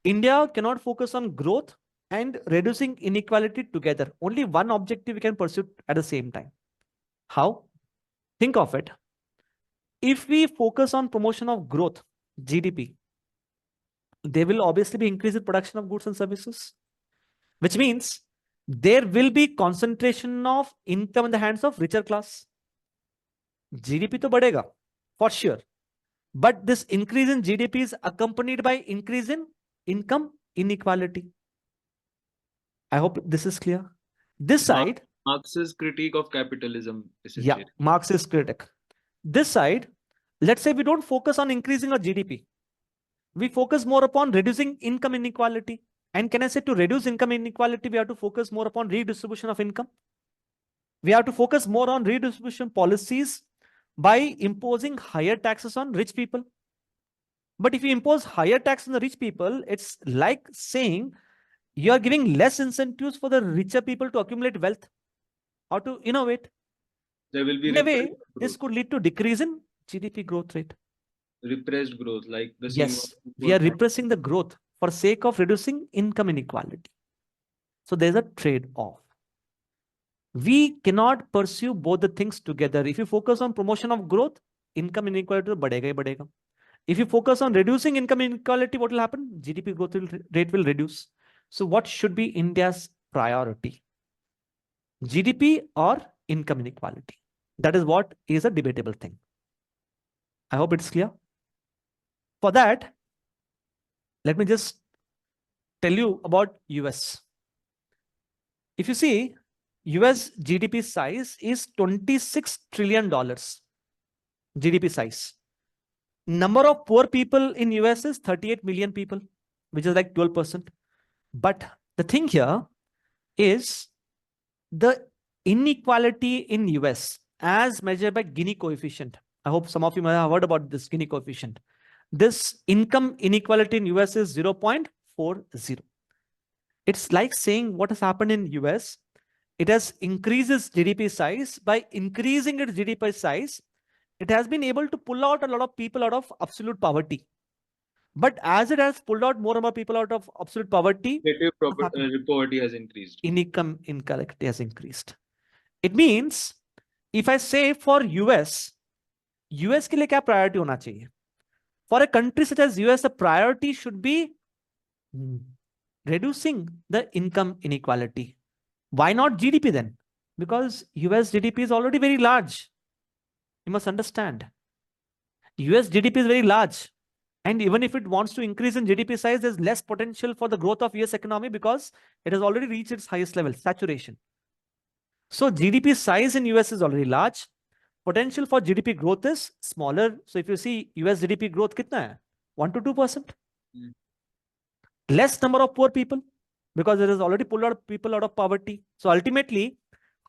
S1: India cannot focus on growth and reducing inequality together. Only one objective we can pursue at the same time. How? Think of it. If we focus on promotion of growth, GDP, there will obviously be increase in production of goods and services, which means there will be concentration of income in the hands of richer class. GDP to badega, for sure. But this increase in GDP is accompanied by increase in income inequality. I hope this is clear. This side,
S2: Marx's critique of capitalism.
S1: Yeah, Marxist critic. This side, let's say we don't focus on increasing our GDP. We focus more upon reducing income inequality. And can I say to reduce income inequality, we have to focus more upon redistribution of income. We have to focus more on redistribution policies By imposing higher taxes on rich people. But if you impose higher tax on the rich people, it's like saying you are giving less incentives for the richer people to accumulate wealth or to innovate.
S2: There will be
S1: In a way,
S2: repressed
S1: this
S2: growth.
S1: could lead to decrease in GDP growth rate.
S2: Repressed growth, like the
S1: Yes, we are repressing the growth for sake of reducing income inequality. So there's a trade-off. We cannot pursue both the things together. If you focus on promotion of growth, income inequality badega hi badega. If you focus on reducing income inequality, what will happen? GDP growth rate will reduce. So what should be India's priority? GDP or income inequality? That is what is a debatable thing. I hope it's clear. For that, let me just tell you about US. If you see, US GDP size is $26 trillion. GDP size. Number of poor people in US is 38 million people, which is like 12%. But the thing here is the inequality in US as measured by Gini coefficient. I hope some of you might have heard about this Gini coefficient. This income inequality in US is 0.40. It's like saying what has happened in US. It has increased its GDP size. By increasing its GDP size, it has been able to pull out a lot of people out of absolute poverty. But as it has pulled out more and more people out of absolute poverty,
S2: poverty has increased.
S1: Income inequality has increased. It means if I say for US के लिए क्या priority होना चाहिए? For a country such as US, the priority should be reducing the income inequality. Why not GDP then? Because US GDP is already very large. You must understand. US GDP is very large. And even if it wants to increase in GDP size, there's less potential for the growth of US economy because it has already reached its highest level, saturation. So GDP size in US is already large. Potential for GDP growth is smaller. So if you see US GDP growth, kitna hai? 1 to 2%. Less number of poor people because it has already pulled out people out of poverty. So ultimately,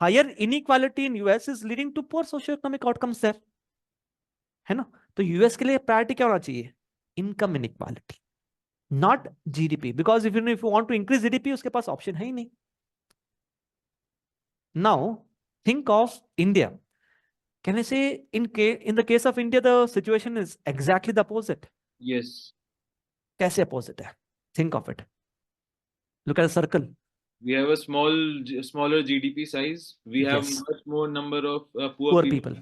S1: higher inequality in US is leading to poor socioeconomic outcomes there. है ना? तो US के लिए priority क्या होना चाहिए? Income inequality, not GDP. Because if you want to increase GDP, उसके पास option है ही नहीं. Now, think of India. Can I say in the case of India, the situation is exactly the opposite?
S2: Yes.
S1: कैसे opposite है? Think of it. Look at a circle.
S2: We have a smaller GDP size. We have much more number of poor people.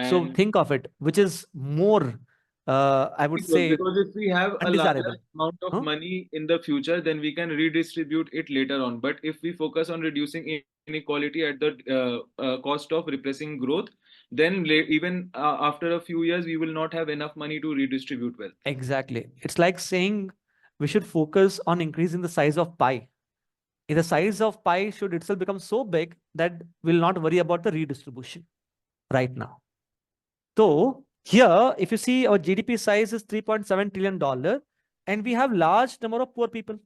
S1: So think of it, which is more, I would say,
S2: because if we have a larger amount of money in the future, then we can redistribute it later on. But if we focus on reducing inequality at the cost of repressing growth, then even after a few years, we will not have enough money to redistribute wealth. Exactly. It's like saying we should focus on increasing the size of pie. The size of pie should itself become so big that we'll not worry about the redistribution right now. So here, if you see our GDP size is $3.7 trillion and we have large number of poor people.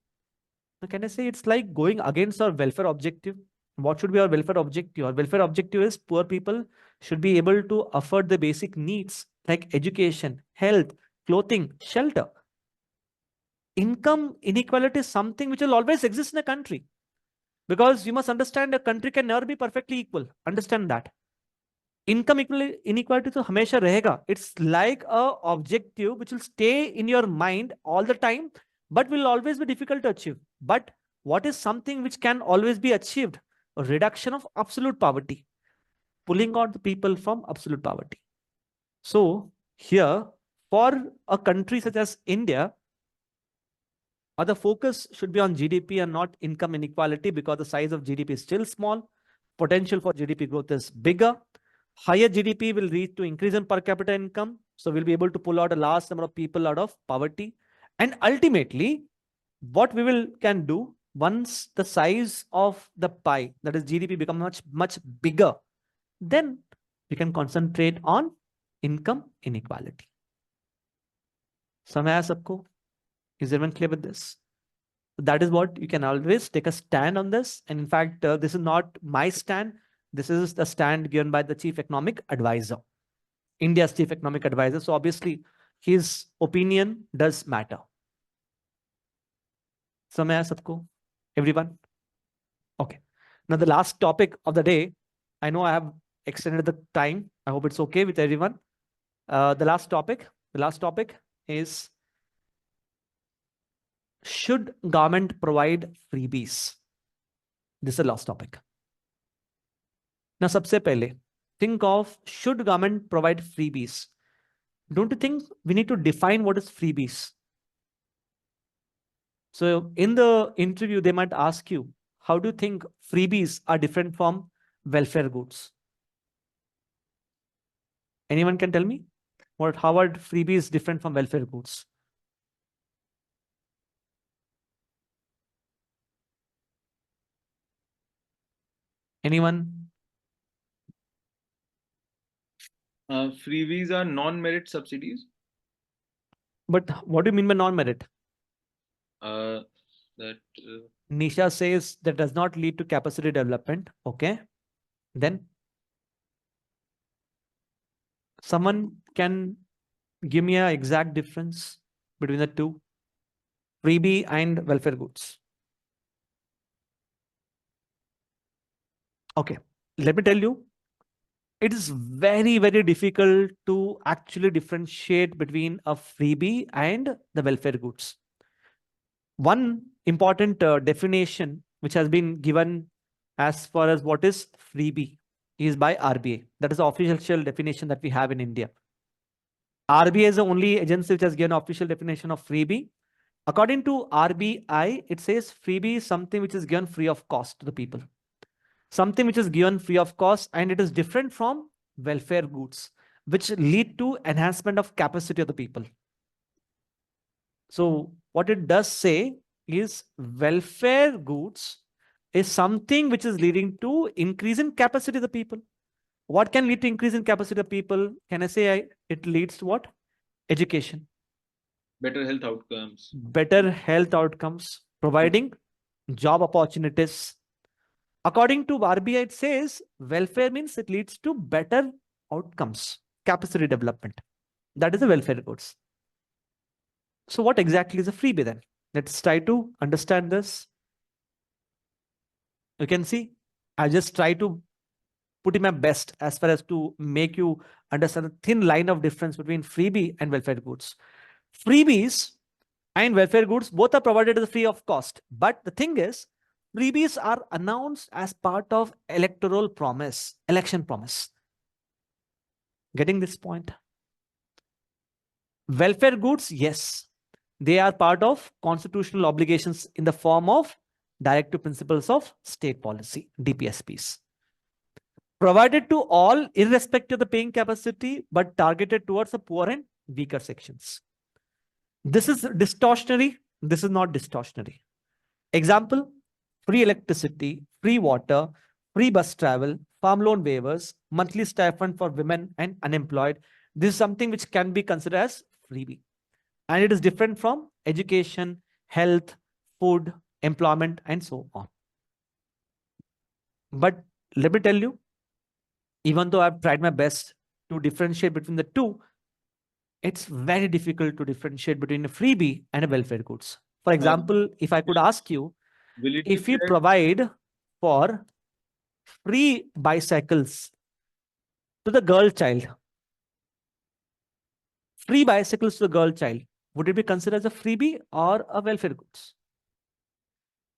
S2: So can I say it's like going against our welfare objective? What should be our welfare objective? Our welfare objective is poor people should be able to afford the basic needs like education, health, clothing, shelter. Income inequality is something which will always exist in a country. Because you must understand a country can never be perfectly equal. Understand that. Income inequality to hamesha rahega. It's like a objective which will stay in your mind all the time, but will always be difficult to achieve. But what is something which can always be achieved? A reduction of absolute poverty, pulling out the people from absolute poverty. So here, for a country such as India, the focus should be on GDP and not income inequality because the size of GDP is still small. Potential for GDP growth is bigger. Higher GDP will lead to increase in per capita income. So we'll be able to pull out a large number of people out of poverty. And ultimately, what we can do once the size of the pie, that is GDP, becomes much bigger, then we can concentrate on income inequality. Samaya sabko? Is everyone clear with this? That is what you can always take a stand on this. And in fact, this is not my stand. This is the stand given by the chief economic advisor.
S1: India's chief economic advisor. So obviously, his opinion does matter. Samay aaya sabko? Everyone? Okay. Now the last topic of the day, I know I have extended the time. I hope it's okay with everyone. The last topic is, should government provide freebies? This is the last topic. Now, सबसे पहले, think of, should government provide freebies? Don't you think we need to define what is freebies? So in the interview, they might ask you, how do you think freebies are different from welfare goods? Anyone can tell me? How are freebies different from welfare goods? Anyone?
S2: Freebies are non-merit subsidies.
S1: But what do you mean by non-merit? Nisha says that does not lead to capacity development. Okay. Then someone can give me an exact difference between the two, freebie and welfare goods. Okay. Let me tell you, it is very, very difficult to actually differentiate between a freebie and the welfare goods. One important definition which has been given as far as what is freebie is by RBI. That is the official definition that we have in India. RBI is the only agency which has given official definition of freebie. According to RBI, it says freebie is something which is given free of cost to the people. Something which is given free of cost, and it is different from welfare goods, which lead to enhancement of capacity of the people. So what it does say is welfare goods is something which is leading to increase in capacity of the people. What can lead to increase in capacity of people? Can I say it leads to what? Education.
S2: Better health outcomes.
S1: Better health outcomes, providing job opportunities. According to RBI, it says welfare means it leads to better outcomes, capacity development. That is the welfare goods. So what exactly is a freebie then? Let's try to understand this. You can see, I just try to put in my best as far as to make you understand the thin line of difference between freebie and welfare goods. Freebies and welfare goods both are provided as free of cost. But the thing is, freebies are announced as part of electoral promise, election promise. Getting this point? Welfare goods, yes, they are part of constitutional obligations in the form of directive principles of state policy, DPSPs. Provided to all, irrespective of the paying capacity, but targeted towards the poor and weaker sections. This is distortionary. This is not distortionary. Example, free electricity, free water, free bus travel, farm loan waivers, monthly stipend for women and unemployed. This is something which can be considered as freebie. And it is different from education, health, food, employment, and so on. But let me tell you, even though I've tried my best to differentiate between the two, it's very difficult to differentiate between a freebie and a welfare goods. For example, if I could ask you, if you provide for free bicycles to the girl child, free bicycles to the girl child, would it be considered as a freebie or a welfare goods?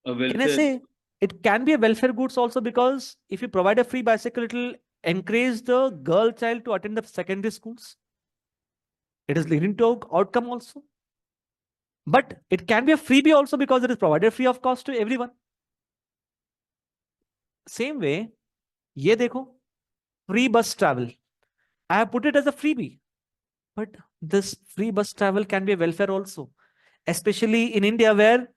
S1: Can I say it can be a welfare goods also, because if you provide a free bicycle, it will encourage the girl child to attend the secondary schools. It is leading to outcome also. But it can be a freebie also because it is provided free of cost to everyone. Same way, ye dekho, free bus travel. I have put it as a freebie. But this free bus travel can be a welfare also. Especially in India where,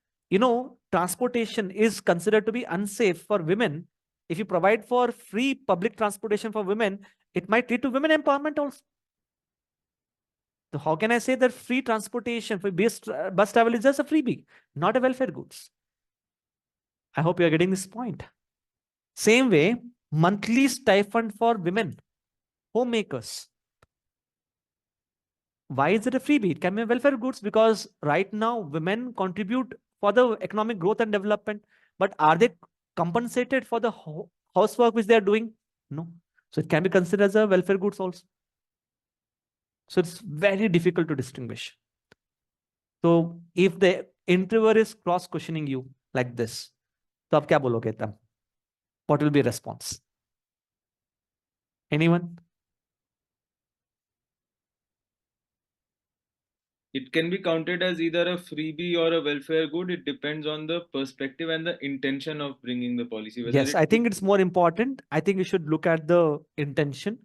S1: transportation is considered to be unsafe for women. If you provide for free public transportation for women, it might lead to women empowerment also. So how can I say that free transportation for bus travel is just a freebie, not a welfare goods? I hope you are getting this point. Same way, monthly stipend for women, homemakers. Why is it a freebie? It can be welfare goods because right now women contribute for the economic growth and development. But are they compensated for the housework which they are doing? No. So it can be considered as a welfare goods also. So it's very difficult to distinguish. So if the interviewer is cross questioning you like this, तो आप क्या बोलोगे तब? What will be response? Anyone?
S2: It can be counted as either a freebie or a welfare good. It depends on the perspective and the intention of bringing the policy.
S1: Yes, I think it's more important. I think you should look at the intention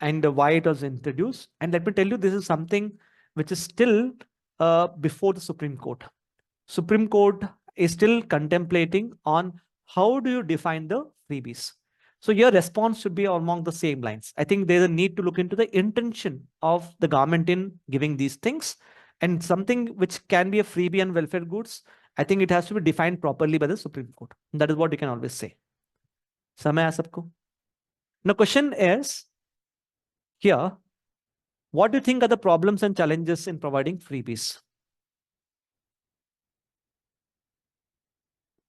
S1: and why it was introduced. And let me tell you, this is something which is still before the Supreme Court. Supreme Court is still contemplating on how do you define the freebies. So your response should be along the same lines. I think there's a need to look into the intention of the government in giving these things, and something which can be a freebie and welfare goods. I think it has to be defined properly by the Supreme Court. That is what you can always say. Samay aaya sabko? Now, question is here, what do you think are the problems and challenges in providing freebies?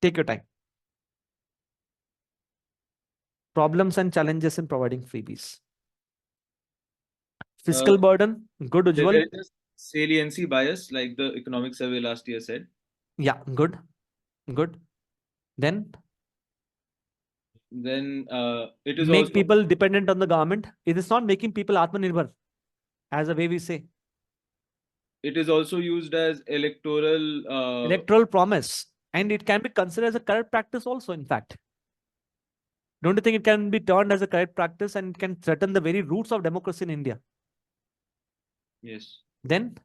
S1: Take your time. Problems and challenges in providing freebies. Fiscal burden, good, Ujjwal.
S2: There is a saliency bias, like the economic survey last year said.
S1: Yeah, good, good. Then
S2: it is
S1: make
S2: also
S1: people dependent on the government. It is not making people Atmanirbhar, as a way we say.
S2: It is also used as electoral
S1: Electoral promise, and it can be considered as a corrupt practice also, in fact. Don't you think it can be turned as a corrupt practice and it can threaten the very roots of democracy in India?
S2: Yes.
S1: Then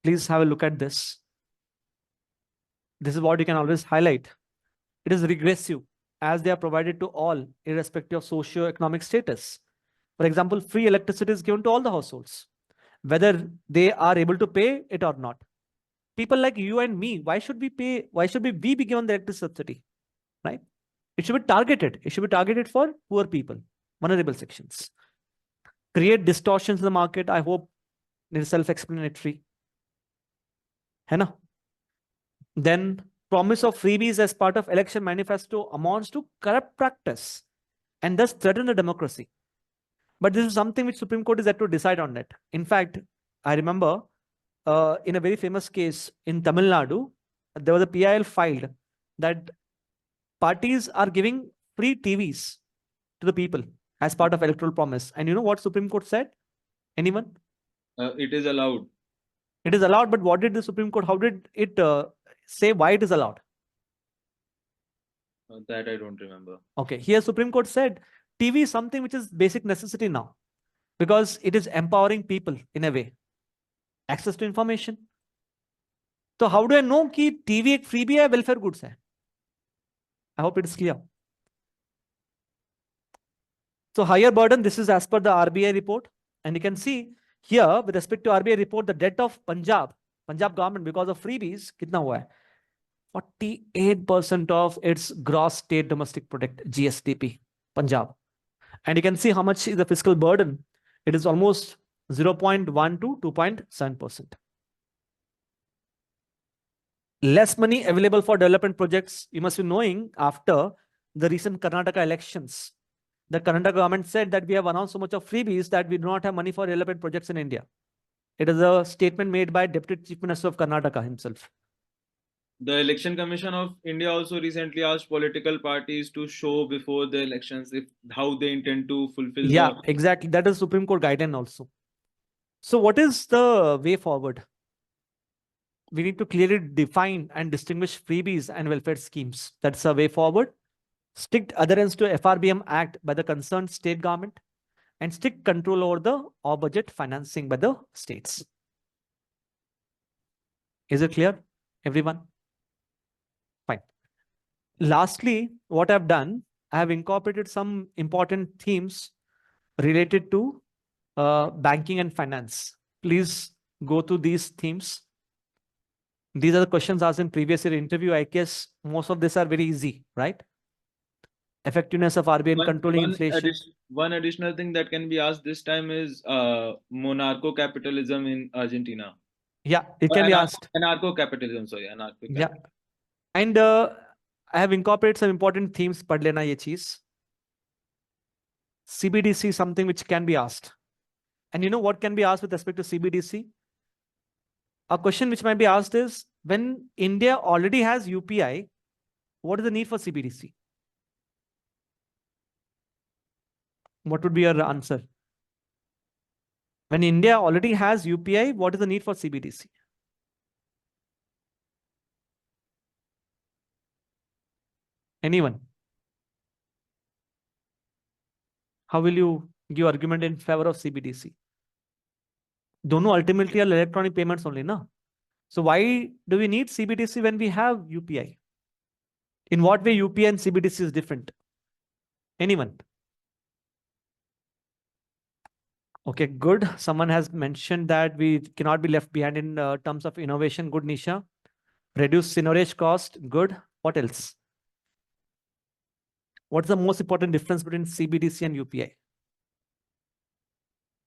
S1: please have a look at this. This is what you can always highlight. It is regressive as they are provided to all, irrespective of socio-economic status. For example, free electricity is given to all the households, whether they are able to pay it or not. People like you and me, why should we pay? Why should we be given the electricity subsidy? Right? It should be targeted. It should be targeted for poor people, vulnerable sections. Create distortions in the market. I hope it is self-explanatory. है ना? Then promise of freebies as part of election manifesto amounts to corrupt practice and thus threaten the democracy. But this is something which Supreme Court is yet to decide on it. In fact, I remember in a very famous case in Tamil Nadu, there was a PIL filed that parties are giving free TVs to the people as part of electoral promise. And you know what Supreme Court said? Anyone?
S2: It is allowed.
S1: It is allowed, but what did the Supreme Court, how did it say why it is allowed?
S2: That I don't remember.
S1: Okay, here Supreme Court said TV is something which is basic necessity now because it is empowering people in a way. Access to information. So how do I know कि TV एक freebie है, welfare goods है? I hope it is clear. So higher burden, this is as per the RBI report. And you can see here with respect to RBI report, the debt of Punjab government because of freebies, कितना हुआ है? 48% of its gross state domestic product, GSDP, Punjab. And you can see how much is the fiscal burden. It is almost 0.1 to 2.7%. Less money available for development projects. You must be knowing after the recent Karnataka elections, the Karnataka government said that we have announced so much of freebies that we do not have money for development projects in India. It is a statement made by Deputy Chief Minister of Karnataka himself.
S2: The Election Commission of India also recently asked political parties to show before the elections how they intend to fulfill.
S1: Yeah, exactly. That is Supreme Court guidance also. So what is the way forward? We need to clearly define and distinguish freebies and welfare schemes. That's a way forward. Strict adherence to FRBM Act by the concerned state government and strict control over the off-budget financing by the states. Is it clear, everyone? Fine. Lastly, what I've done, I have incorporated some important themes related to banking and finance. Please go to these themes. These are the questions asked in previous year interview. I guess most of these are very easy, right? Effectiveness of RBI in controlling inflation.
S2: One additional thing that can be asked this time is monarcho capitalism in Argentina.
S1: Yeah, it can be asked.
S2: Anarcho capitalism, sorry, anarcho capitalism.
S1: Yeah, and I have incorporated some important themes. Pad lena ye cheez. CBDC is something which can be asked. And you know what can be asked with respect to CBDC? A question which might be asked is, when India already has UPI, what is the need for CBDC? What would be your answer? When India already has UPI, what is the need for CBDC? Anyone? How will you give argument in favor of CBDC? Dono ultimately are electronic payments only, na? So why do we need CBDC when we have UPI? In what way UPI and CBDC is different? Anyone? Okay, good. Someone has mentioned that we cannot be left behind in terms of innovation. Good, Nisha. Reduce storage cost. Good. What else? What's the most important difference between CBDC and UPI?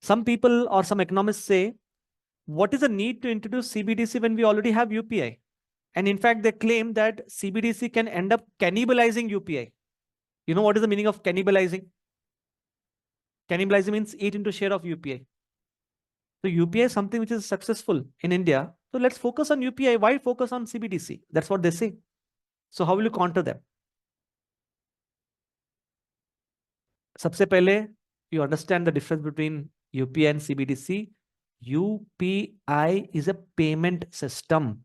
S1: Some people or some economists say, what is the need to introduce CBDC when we already have UPI? And in fact, they claim that CBDC can end up cannibalizing UPI. You know what is the meaning of cannibalizing? Cannibalizing means eat into share of UPI. So UPI is something which is successful in India. So let's focus on UPI. Why focus on CBDC? That's what they say. So how will you counter them? सबसे पहले, you understand the difference between UPI and CBDC. UPI is a payment system.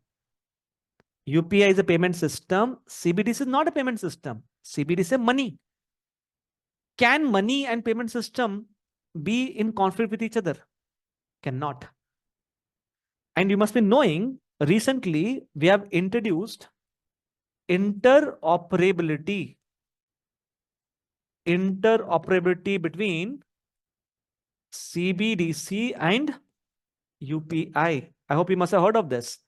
S1: UPI is a payment system. CBDC is not a payment system. CBDC is money. Can money and payment system be in conflict with each other? Cannot. And you must be knowing, recently we have introduced interoperability between CBDC and UPI. I hope you must have heard of this.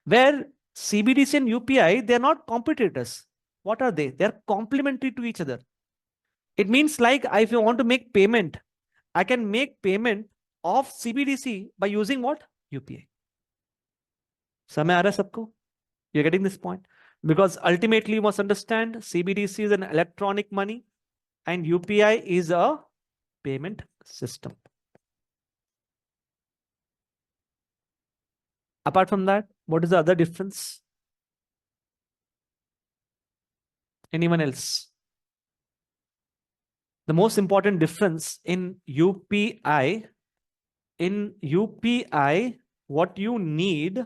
S1: Where CBDC and UPI, they are not competitors. What are they? They are complementary to each other. It means like if you want to make payment, I can make payment of CBDC by using what? UPI. Samay aa raha hai sabko? You're getting this point? Because ultimately you must understand CBDC is an electronic money and UPI is a payment system. Apart from that, what is the other difference? Anyone else? The most important difference in UPI, what you need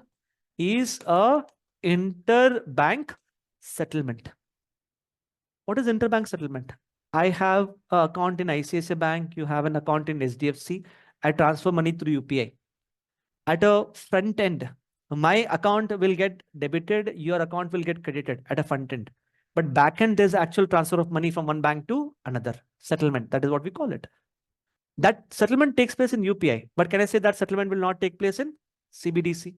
S1: is a interbank settlement. What is interbank settlement? I have an account in ICICI Bank, you have an account in SDFC. I transfer money through UPI. At a front end, my account will get debited, your account will get credited at a front end. But back end, there's actual transfer of money from one bank to another. Settlement, that is what we call it. That settlement takes place in UPI. But can I say that settlement will not take place in CBDC?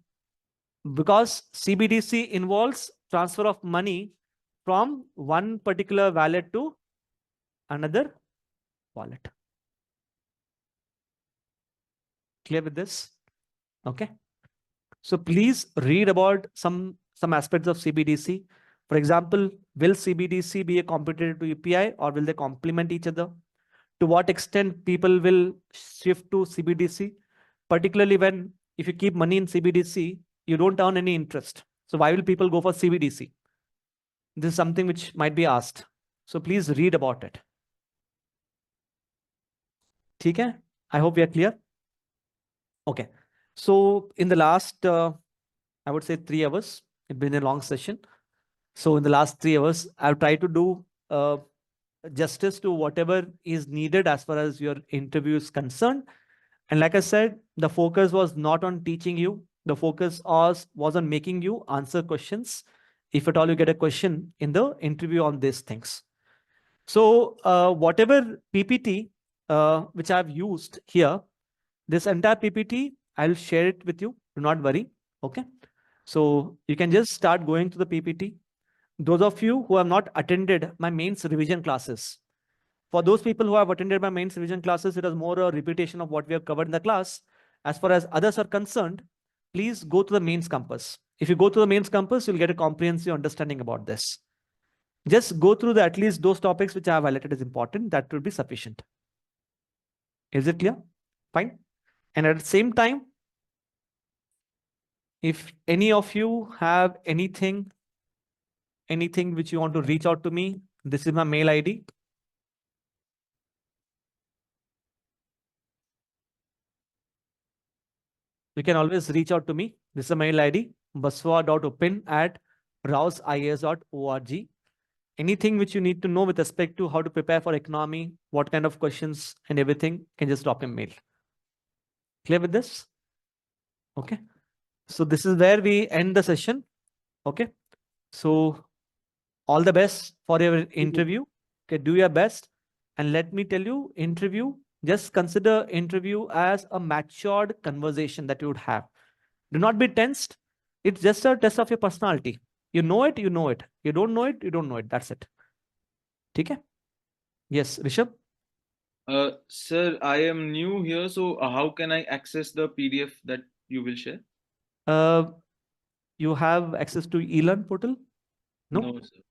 S1: Because CBDC involves transfer of money from one particular wallet to another wallet. Clear with this? Okay. So please read about some aspects of CBDC. For example, will CBDC be a competitor to UPI or will they complement each other? To what extent people will shift to CBDC? Particularly when if you keep money in CBDC, you don't earn any interest. So why will people go for CBDC? This is something which might be asked. So please read about it. Okay? I hope we are clear. Okay. So in the last, I would say 3 hours, it's been a long session. So in the last 3 hours, I've tried to do justice to whatever is needed as far as your interview is concerned. And like I said, the focus was not on teaching you. The focus was on making you answer questions. If at all you get a question in the interview on these things. So whatever PPT which I've used here, this entire PPT, I'll share it with you. Do not worry. Okay. So you can just start going to the PPT. those of you who have not attended my mains revision classes, for those people who have attended my mains revision classes, it was more a repetition of what we have covered in the class. As far as others are concerned, please go to the mains campus. If you go to the mains campus, you'll get a comprehensive understanding about this. Just go through at least those topics which I have highlighted as important. That will be sufficient. Is it clear? Fine. And at the same time, if any of you have anything which you want to reach out to me, this is my mail ID. You can always reach out to me. This is a mail ID, basava.uppin@rausias.org. Anything which you need to know with respect to how to prepare for economy, what kind of questions and everything, can just drop a mail. Clear with this? Okay. So this is where we end the session. Okay. So all the best for your interview. Okay, do your best. And let me tell you, interview, just consider interview as a matured conversation that you would have. Do not be tensed. It's just a test of your personality. You know it, you know it. You don't know it, you don't know it. That's it. Okay? Yes, Rishabh?
S2: Sir, I am new here, so how can I access the PDF that you will share?
S1: You have access to ELEARN portal? No?
S2: No, sir.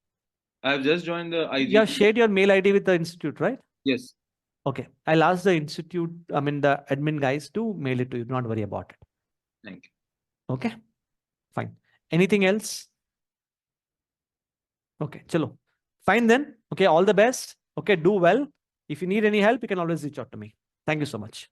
S2: I have just joined the IG.
S1: You have shared your mail ID with the institute, right?
S2: Yes.
S1: Okay. I'll ask the institute, the admin guys to mail it to you. Do not worry about it.
S2: Thank you.
S1: Okay. Fine. Anything else? Okay. Chalo. Fine then. Okay. All the best. Okay. Do well. If you need any help, you can always reach out to me. Thank you so much.